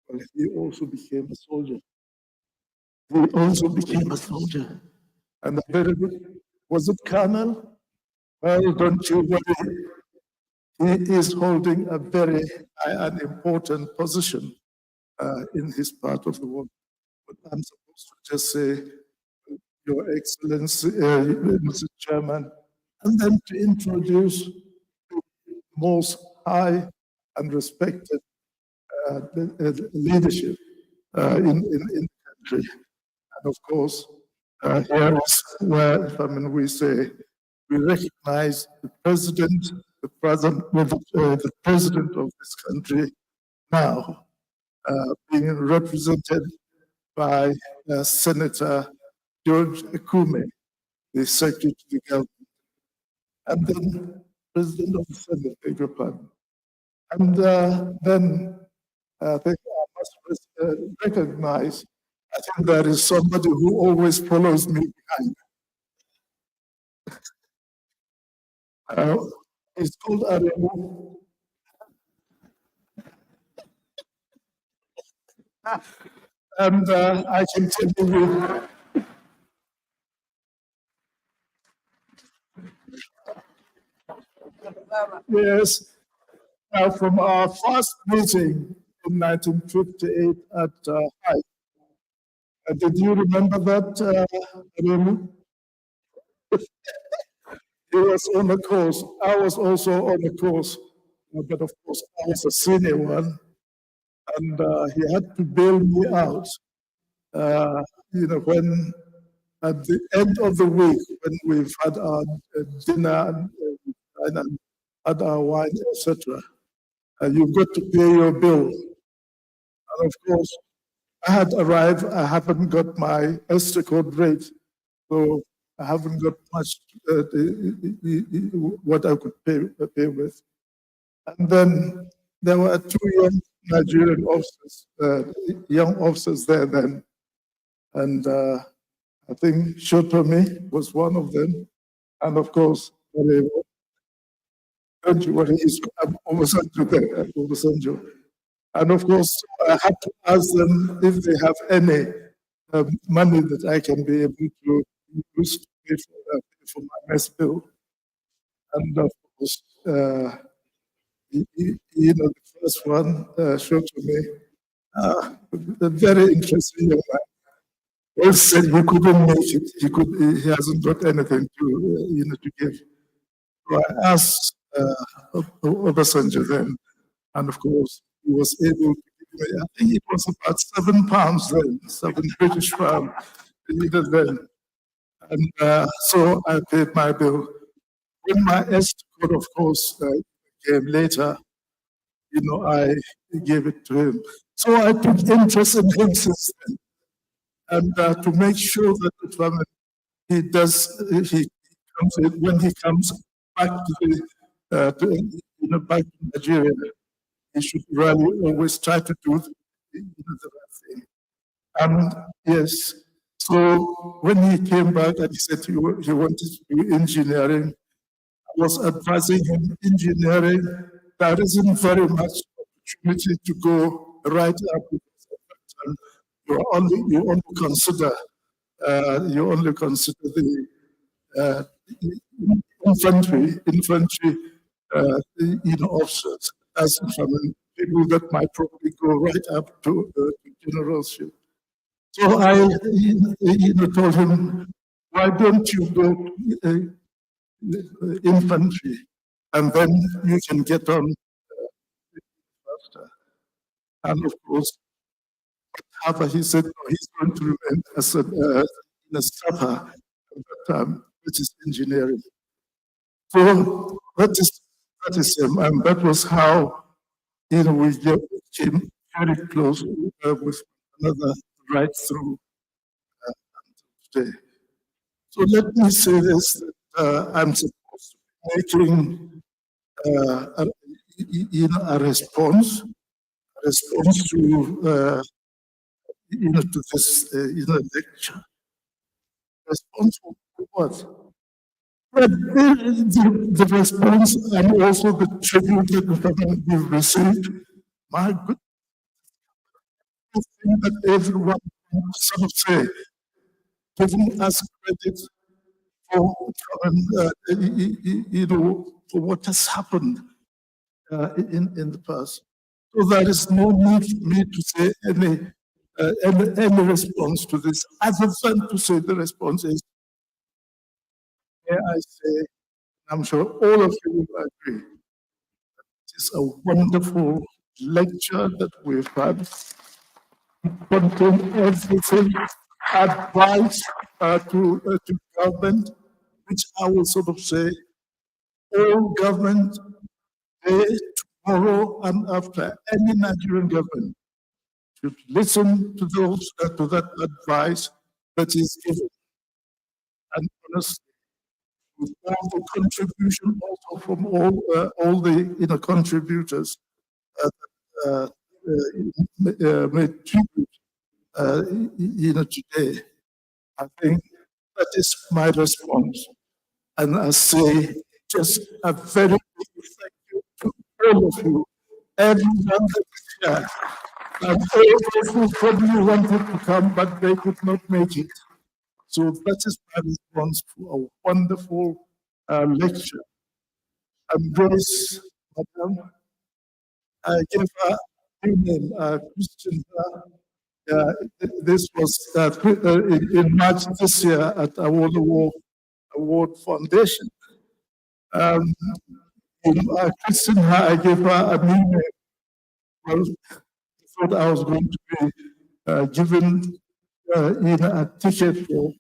well, he also became a soldier. And a very good, was it Colonel? Well, don't you worry. He is holding a very high and important position in his part of the world. But I'm supposed to just say, Your Excellency, Mr. Chairman, and then to introduce the most high and respected leadership in the country. And of course, here is where, we say, we recognize the president, the president of this country now being represented by Senator George Akume, the Secretary to the Government, and then President of the Senate, beg your pardon. And then I think I must recognize, I think there is somebody who always follows me behind. It's called Aremu. And I can tell you, yes, from our first meeting in 1958 at Hyde. Did you remember that, Aremu? He was on a course. I was also on a course, but of course I was a senior one, and he had to bail me out. When at the end of the week, when we've had our dinner and had our wine, etc., you've got to pay your bill. And of course, I had arrived. I haven't got my Oyster code rate, so I haven't got much what I could pay with. And then there were two young Nigerian officers, young officers there then. And I think Shotomi was one of them. And of course, don't you worry, he's Obasanjo there, Obasanjo. And of course, I had to ask them if they have any money that I can be able to use to pay for my mess bill. And of course, the first one showed to me a very interesting young man. Well said he couldn't make it. He hasn't got anything to to give. So I asked Obasanjo then, and of course he was able to give me, I think it was about £7 then, 7 British pounds then. And so I paid my bill. When my escort, of course, came later, I gave it to him. So I took interest in him since then. And to make sure that the family, when he comes back back to Nigeria, he should really always try to do the right thing. And yes, so when he came back and he said he wanted to do engineering, I was advising him engineering. There isn't very much opportunity to go right up. You only consider the infantry officers as people that might probably go right up to generalship. So I told him, why don't you go infantry, and then you can get on faster. And of course, he said no, he's going to remain as a staffer at that time, which is engineering. So that is him, and that was how we came very close with another right through today. So let me say this: I'm supposed to be making a response to to this lecture. Response to what? But the response and also the tribute that we've received, my goodness, I think that everyone sort of say, giving us credit for for what has happened in the past. So there is no need for me to say any response to this, other than to say the response is, may I say, I'm sure all of you will agree, it is a wonderful lecture that we've had. It contains everything, advice to government, which I will sort of say, all government, today, tomorrow, and after, any Nigerian government should listen to that advice that is given. And honestly, with all the contribution also from all the contributors made tribute today, I think that is my response. And I say just a very big thank you to all of you, everyone that is here, and all those who probably wanted to come, but they could not make it. So that is my response to a wonderful lecture. And Grace, Madam, I gave her a new name, Christian. This was in March this year at Award Foundation. Christian, I gave her a new name. Well, I thought I was going to be given a ticket for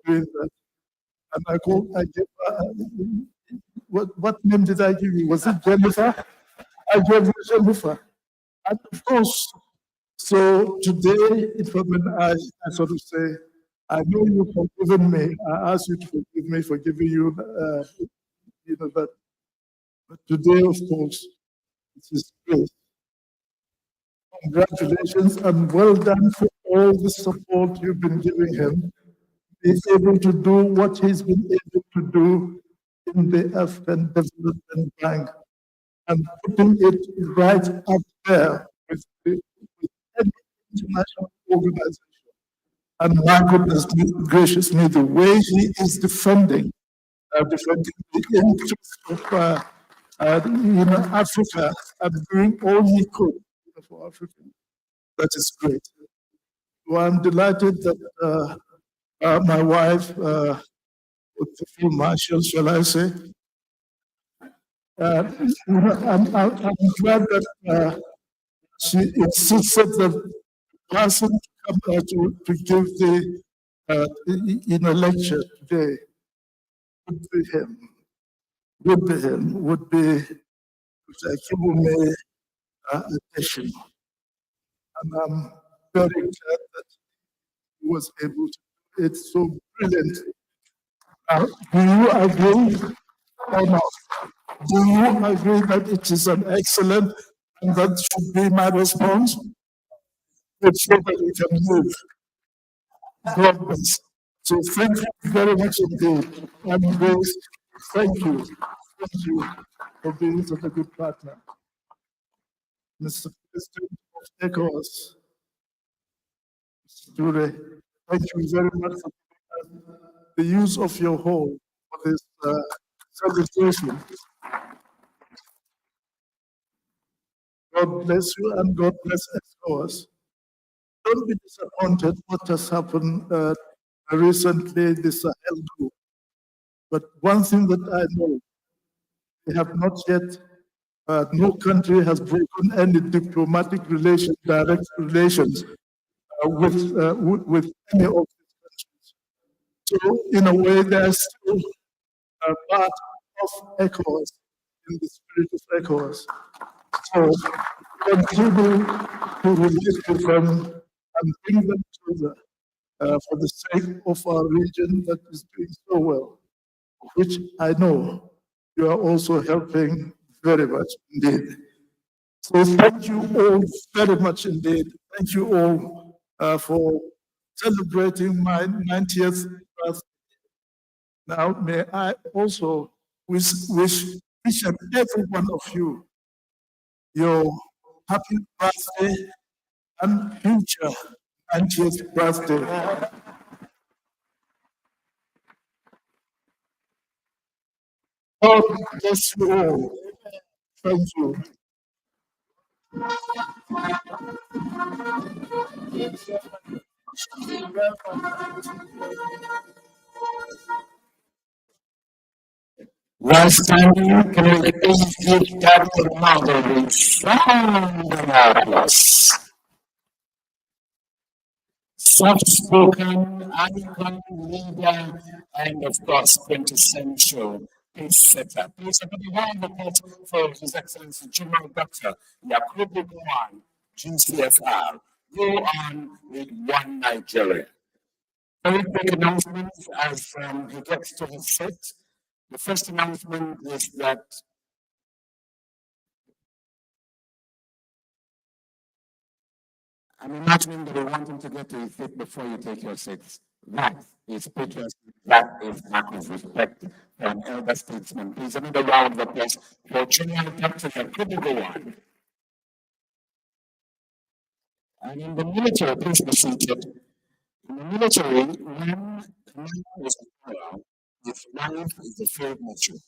doing that. And I gave her, what name did I give you? Was it Jennifer? I gave you Jennifer. And of course, so today, I sort of say, I know you've forgiven me. I ask you to forgive me for giving you, that. But today, of course, it is great. Congratulations and well done for all the support you've been giving him. He's able to do what he's been able to do in the African Development Bank and putting it right up there with any international organization. And my goodness gracious me, the way he is defending the interests of Africa and doing all he could for Africa. That is great. Well, I'm delighted that my wife, the field marshal, shall I say, I'm glad that she insisted that the person to come to give the lecture today would be him. Would be Yakubu addition. And I'm very glad that he was able to do it so brilliant. Do you agree or not? Do you agree that it is an excellent and that should be my response? It's so that we can move. God bless. So thank you very much indeed. And Grace, thank you. Thank you for being such a good partner. Mr. President of ECOWAS, Mr. Dure, thank you very much for the use of your hall for this celebration. God bless you and God bless ECOWAS. Don't be disappointed what has happened recently, the Sahel group. But one thing that I know, we have not yet, no country has broken any diplomatic relations, direct relations with any of these countries. So in a way, they are still part of ECOWAS, in the spirit of ECOWAS. So continue to relate with them and bring them together for the sake of our region that is doing so well, which I know you are also helping very much indeed. So thank you all very much indeed. Thank you all for celebrating my 90th birthday. Now, may I also wish each and every one of you your happy birthday and future 90th birthday. God bless you all. Thank you. While standing, can we please give Dr. Mother a round of applause? Soft-spoken, icon, leader, and of course, quintessential peace setter. Please, a round of applause for His Excellency General Dr. Yakubu Gowon, GCFR. Go on with one Nigeria. Very quick announcements as he gets to his seat. The first announcement is that I'm imagining that you want him to get to his seat before you take your seats. That is patriotism. That is act of respect for an elder statesman. Please, another round of applause for General Dr. Yakubu Gowon. And in the military, please be seated. In the military, when a man is a general, his wife is the field marshal.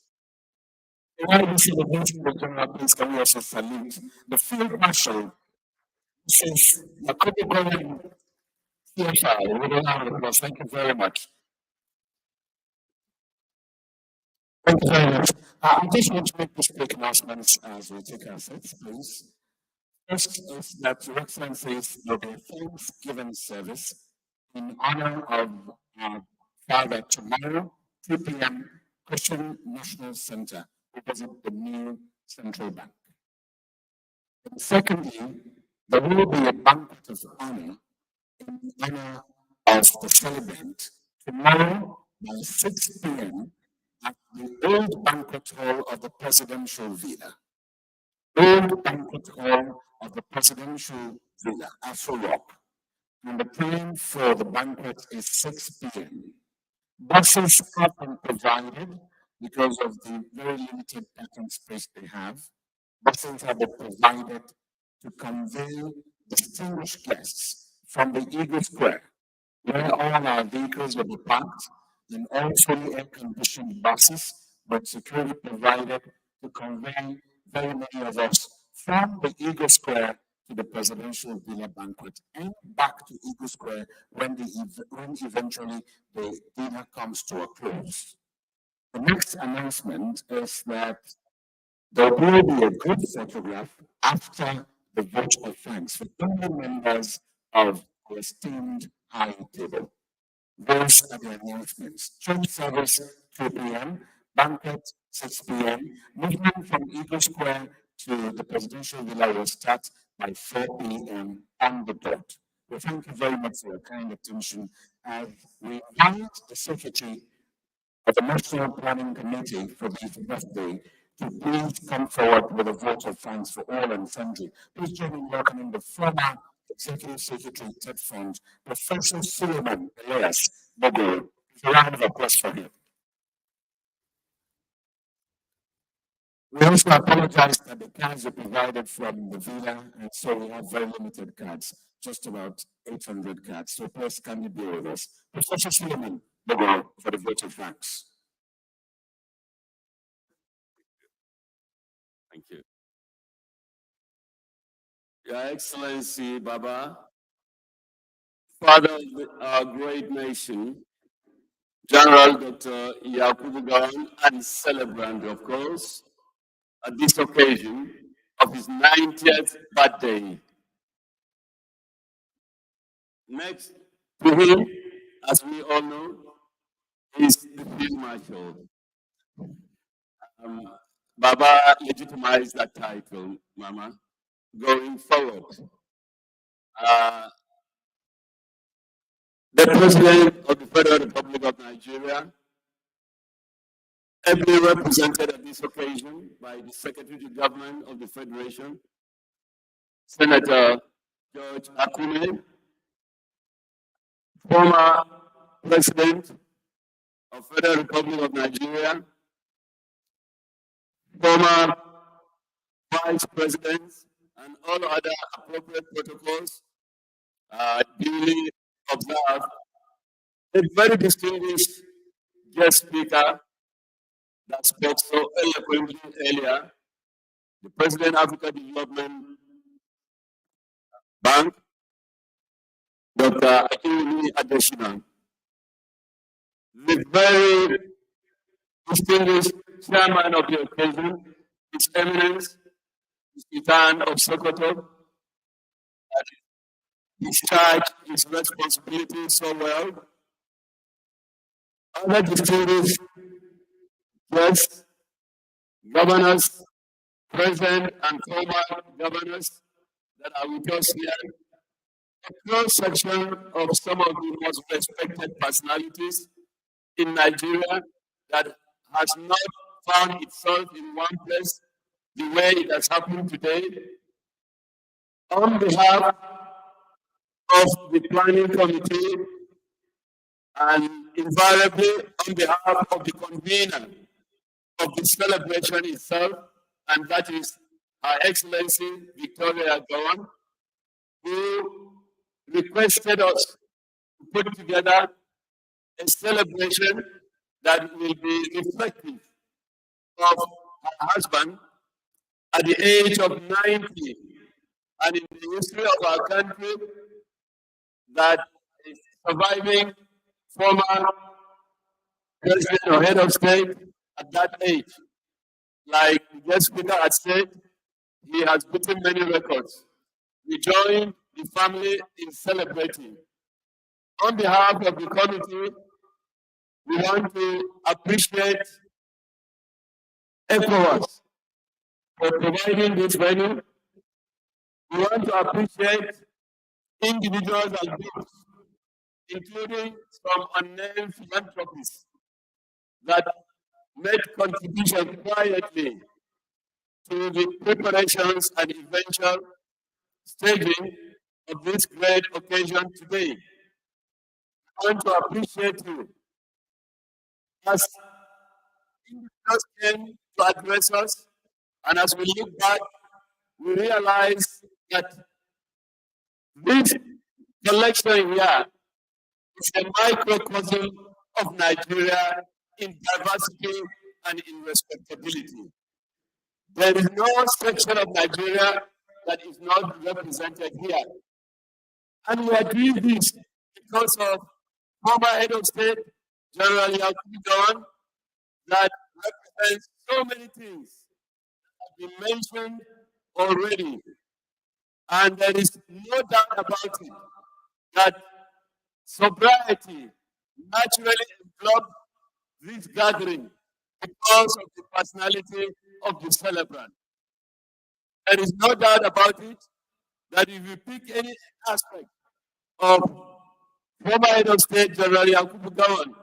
While we celebrating the general, please can we also salute the field marshal, since Yakubu Gowon, CFR, with a round of applause. Thank you very much. Thank you very much. I just want to make this quick announcements as we take our seats, please. First is that Your Excellencies will be Thanksgiving service in honor of our father tomorrow, 2 p.m., Christian National Center, opposite the new central bank. And secondly, there will be a banquet of honor in honor of the Celebrant tomorrow by 6 p.m. at the old banquet hall of the Presidential Villa. Old banquet hall of the Presidential Villa, Afro Rock. And the time for the banquet is 6 p.m. Buses have been provided because of the very limited parking space they have. Buses have been provided to convey distinguished guests from the Eagle Square, where all our vehicles will be parked, and also air-conditioned buses, but security provided to convey very many of us from the Eagle Square to the Presidential Villa banquet and back to Eagle Square when eventually the dinner comes to a close. The next announcement is that there will be a group photograph after the vote of thanks for only members of the esteemed high table. Those are the announcements. Church service 2 p.m., banquet 6 p.m. Movement from Eagle Square to the Presidential Villa will start by 4 p.m. on the dot. Well, thank you very much for your kind attention as we invite the Secretary of the National Planning Committee for this birthday to please come forward with a vote of thanks for all and sundry. Please join in welcoming the former Executive Secretary TED Fund, Professor Suleiman Elias Bogo. A round of applause for him. We also apologize that the cards were provided from the villa, and so we have very limited cards, just about 800 cards. So please kindly be with us. Professor Suleiman Bogo for the vote of thanks. Thank you. Your Excellency, Baba, Father of our great nation, General Dr. Yakubu Gowon, and Celebrant, of course, at this occasion of his 90th birthday. Next to him, as we all know, is the Field Marshal. Baba legitimized that title, Mama, going forward. The President of the Federal Republic of Nigeria, ably represented at this occasion by the Secretary to Government of the Federation, Senator George Akume, former President of the Federal Republic of Nigeria, former Vice Presidents, and all other appropriate protocols duly observed. A very distinguished guest speaker that spoke so eloquently earlier, the President of Africa Development Bank, Dr. Akinwumi Adesina, the very distinguished chairman of the occasion, His Eminence, the Sultan of Sokoto, discharged his responsibility so well. Other distinguished guests, governors, present and former governors that are with us here, a cross section of some of the most respected personalities in Nigeria that has not found itself in one place the way it has happened today. On behalf of the Planning Committee and invariably on behalf of the convener of the celebration itself, and that is Her Excellency Victoria Gowon, who requested us to put together a celebration that will be reflective of her husband at the age of 90, and in the history of our country, that is surviving former president or head of state at that age. Like the guest speaker had said, he has beaten many records. We join the family in celebrating. On behalf of the committee, we want to appreciate ECOWAS for providing this venue. We want to appreciate individuals and groups including some unnamed philanthropists that made contributions quietly to the preparations and eventual staging of this great occasion today. I want to appreciate you as individuals came to address us, and as we look back, we realize that this collection here is a microcosm of Nigeria in diversity and in respectability. There is no section of Nigeria that is not represented here. And we are doing this because of former head of state, General Yakubu Gowon, that represents so many things that have been mentioned already. And there is no doubt about it that sobriety naturally enveloped this gathering because of the personality of the celebrant. There is no doubt about it that if you pick any aspect of former head of state General Yakubu Gowon,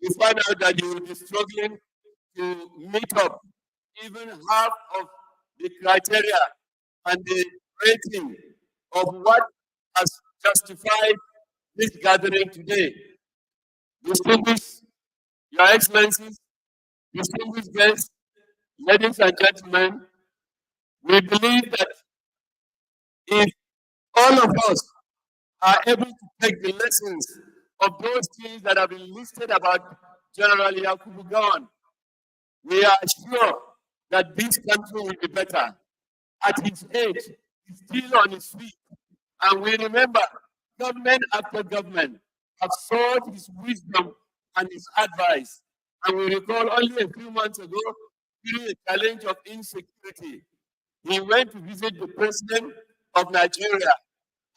you find out that you will be struggling to meet up even half of the criteria and the rating of what has justified this gathering today. Distinguished Your Excellencies, distinguished guests, ladies and gentlemen, we believe that if all of us are able to take the lessons of those things that have been listed about General Yakubu Gowon, we are sure that this country will be better. At his age, he's still on his feet. And we remember, government after government have sought his wisdom and his advice. And we recall only a few months ago, during a challenge of insecurity, he went to visit the president of Nigeria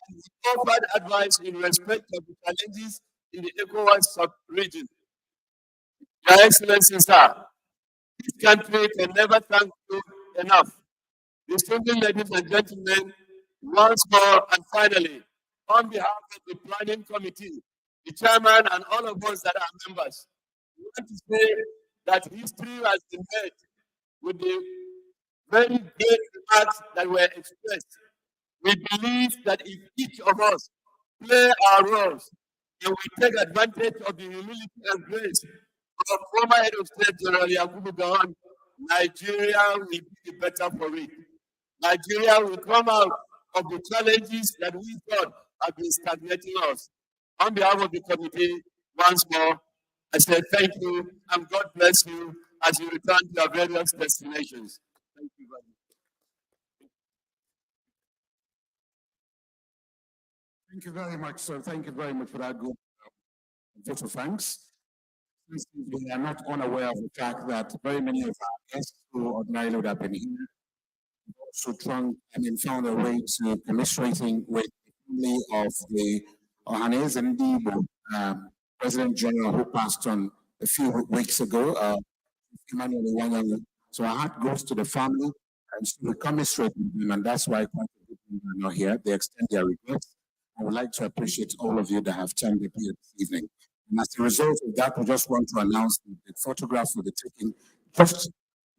and he offered advice in respect of the challenges in the ECOWAS sub-region. Your Excellency, sir, this country can never thank you enough. Distinguished ladies and gentlemen, once more and finally, on behalf of the planning committee, the chairman and all of us that are members, we want to say that history has been made with the very great remarks that were expressed. We believe that if each of us play our roles and we take advantage of the humility and grace of former head of state General Yakubu Gowon, Nigeria will be better for it. Nigeria will come out of the challenges that we thought have been stagnating us. On behalf of the committee, once more, I say thank you and God bless you as you return to your various destinations. Thank you very much. Thank you very much, sir. Thank you very much for that good vote of thanks. We are not unaware of the fact that very many of our guests who ordinarily would have been here also found a way to commiserating with the family of the Ohanes and Ndibo President General who passed on a few weeks ago, Emmanuel Iwanyango. So our heart goes to the family and so we commiserate with them, and that's why quite a few people are not here. They extend their regrets. I would like to appreciate all of you that have turned up here this evening. And as a result of that, we just want to announce that the photographs will be taken just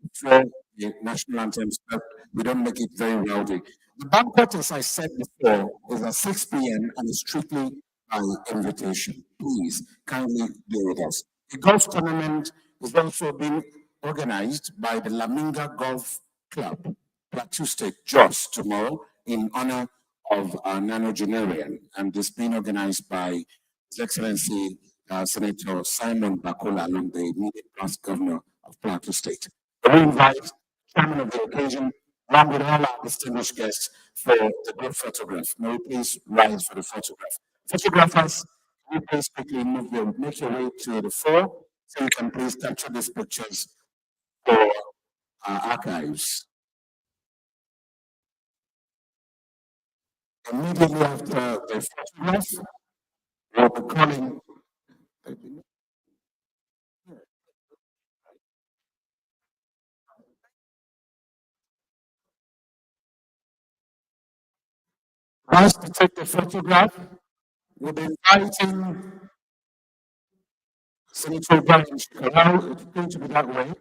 before the national anthem, but we don't make it very rowdy. The banquet, as I said before, is at 6 p.m. and is strictly by invitation. Please kindly be with us. The golf tournament is also being organized by the Laminga Golf Club, Plateau State, Jos, tomorrow in honor of our nonagenarian, and this being organized by His Excellency Senator Simon Bakola, along the immediate past governor of Plateau State. We invite the chairman of the occasion, along with all our distinguished guests, for the group photograph. May we please rise for the photograph. Photographers, can you please quickly make your way to the fore so you can please capture these pictures for our archives. Immediately after the photograph, we'll be calling. Once to take the photograph, We'll be inviting Senator Brian Shekarau. It's going to be that way.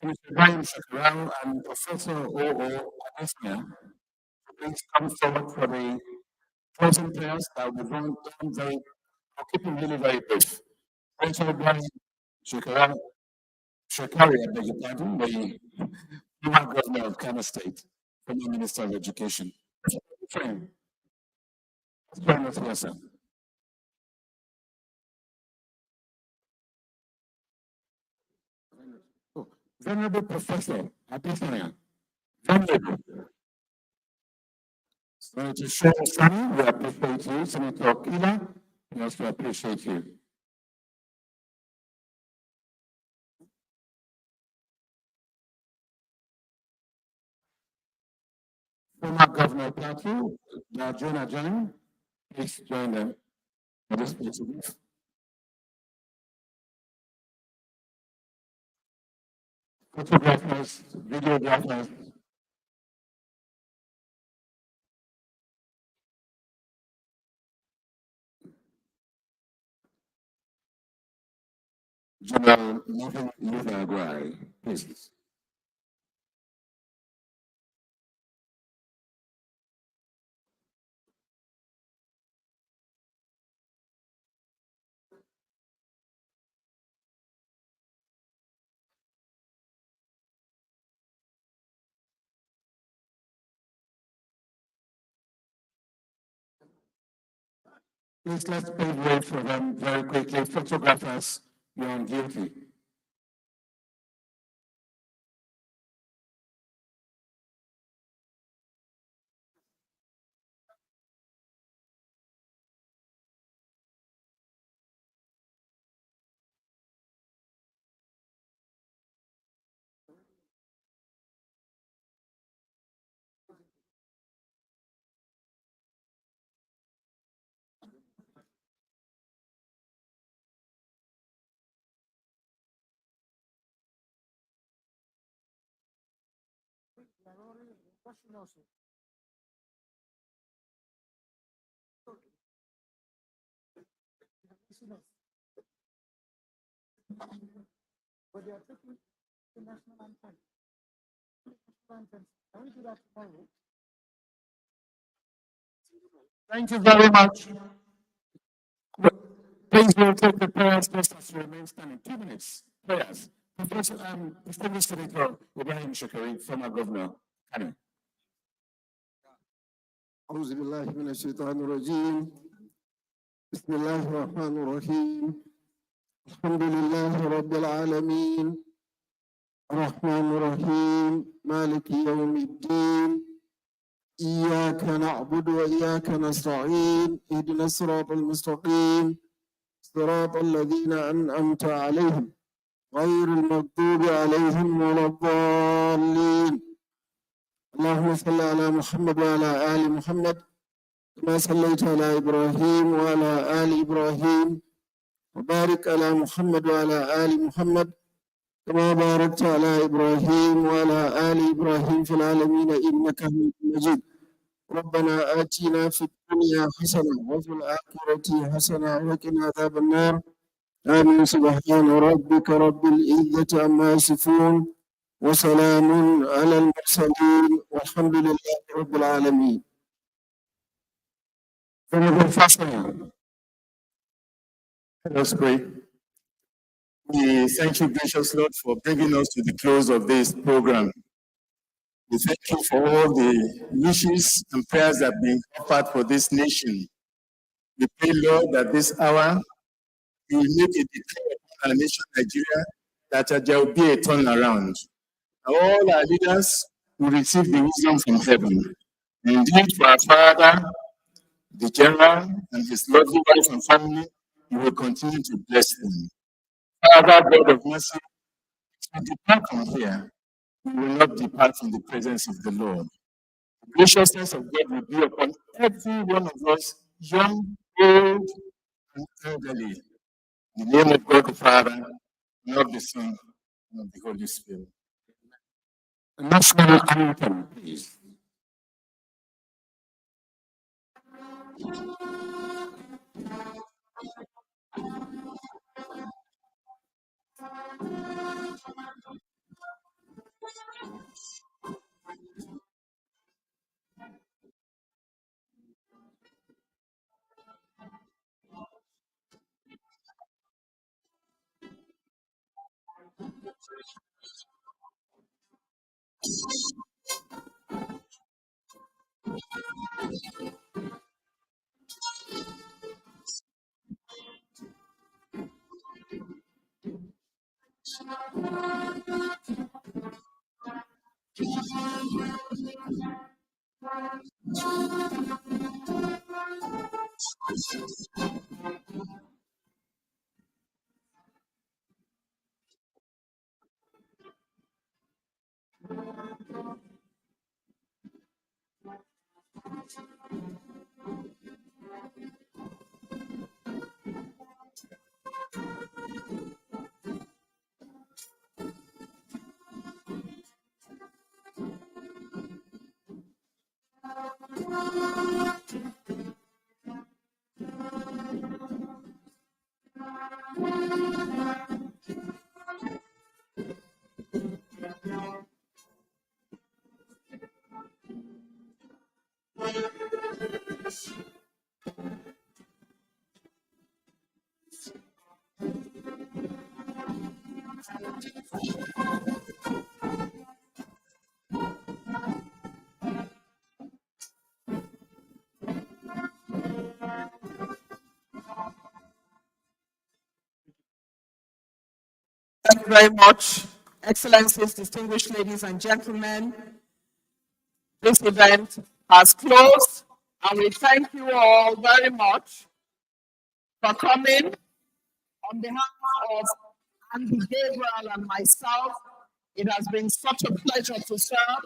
Senator Brian Shekarau and Professor O.O. Adesina are going to come forward for the closing prayers that will be done very, I'll keep it really very brief. Senator Brian Shekarau, Shekari, I beg your pardon, the former governor of Kano State, former Minister of Education. Friend, join us here, sir. Oh, Venerable Professor Adesina, Venerable. Senator Sean Sani, we appreciate you. Senator Okila, we also appreciate you. Former Governor Plateau, Jonah John, please join them for this photograph. Photographers, videographers. General Gowon, please. Please let's pave way for them very quickly. Photographers, you're on duty. But they are taking the national anthem. Can we do that tomorrow? Thank you very much. Please will take the prayers just as you remain standing. 2 minutes. Prayers. Professor, Distinguished Senator Ibrahim Shekari, former governor. Kano. أعوذ بالله من الشيطان الرجيم بسم الله الرحمن الرحيم الحمد لله رب العالمين الرحمن الرحيم مالك يوم الدين إياك نعبد وإياك نستعين اهدنا الصراط المستقيم صراط الذين أنعمت عليهم غير المغضوب عليهم ولا الضالين اللهم صل على محمد وعلى آل محمد كما صليت على إبراهيم وعلى آل إبراهيم وبارك على محمد وعلى آل محمد كما باركت على إبراهيم وعلى آل إبراهيم في العالمين إنك حميد مجيد ربنا آتنا في الدنيا حسنة وفي الآخرة حسنة وقنا عذاب النار آمين سبحان ربك رب العزة عما يصفون وسلام على المرسلين والحمد لله رب العالمين. Let us pray. We thank you, gracious Lord, for bringing us to the close of this program. We thank you for all the wishes and prayers that have been offered for this nation. We pray, Lord, that this hour you will make a decree upon our nation, Nigeria, that there will be a turnaround. All our leaders will receive the wisdom from heaven. Indeed, for our Father, the General, and his lovely wife and family, you will continue to bless them. Father, God of mercy, as we depart from here, we will not depart from the presence of the Lord. The graciousness of God will be upon every one of us, young, old, and elderly. In the name of God the Father, and of the Son, and of the Holy Spirit. The national anthem, please. Thank you very much, Excellencies, distinguished ladies and gentlemen. This event has closed, and we thank you all very much for coming. On behalf of Andy Gabriel and myself, it has been such a pleasure to serve.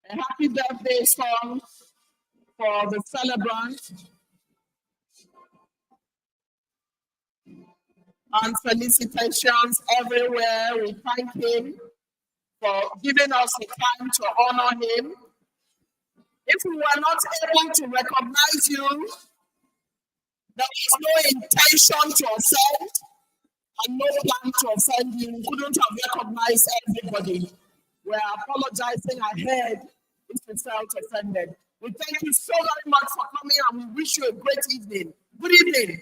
A happy birthday song for the Celebrant, and felicitations everywhere. We thank him for giving us the time to honor him. If we were not able to recognize you, there is no intention to offend and no plan to offend you. We couldn't have recognized everybody. We're apologizing ahead if we felt offended. We thank you so very much for coming, and we wish you a great evening. Good evening.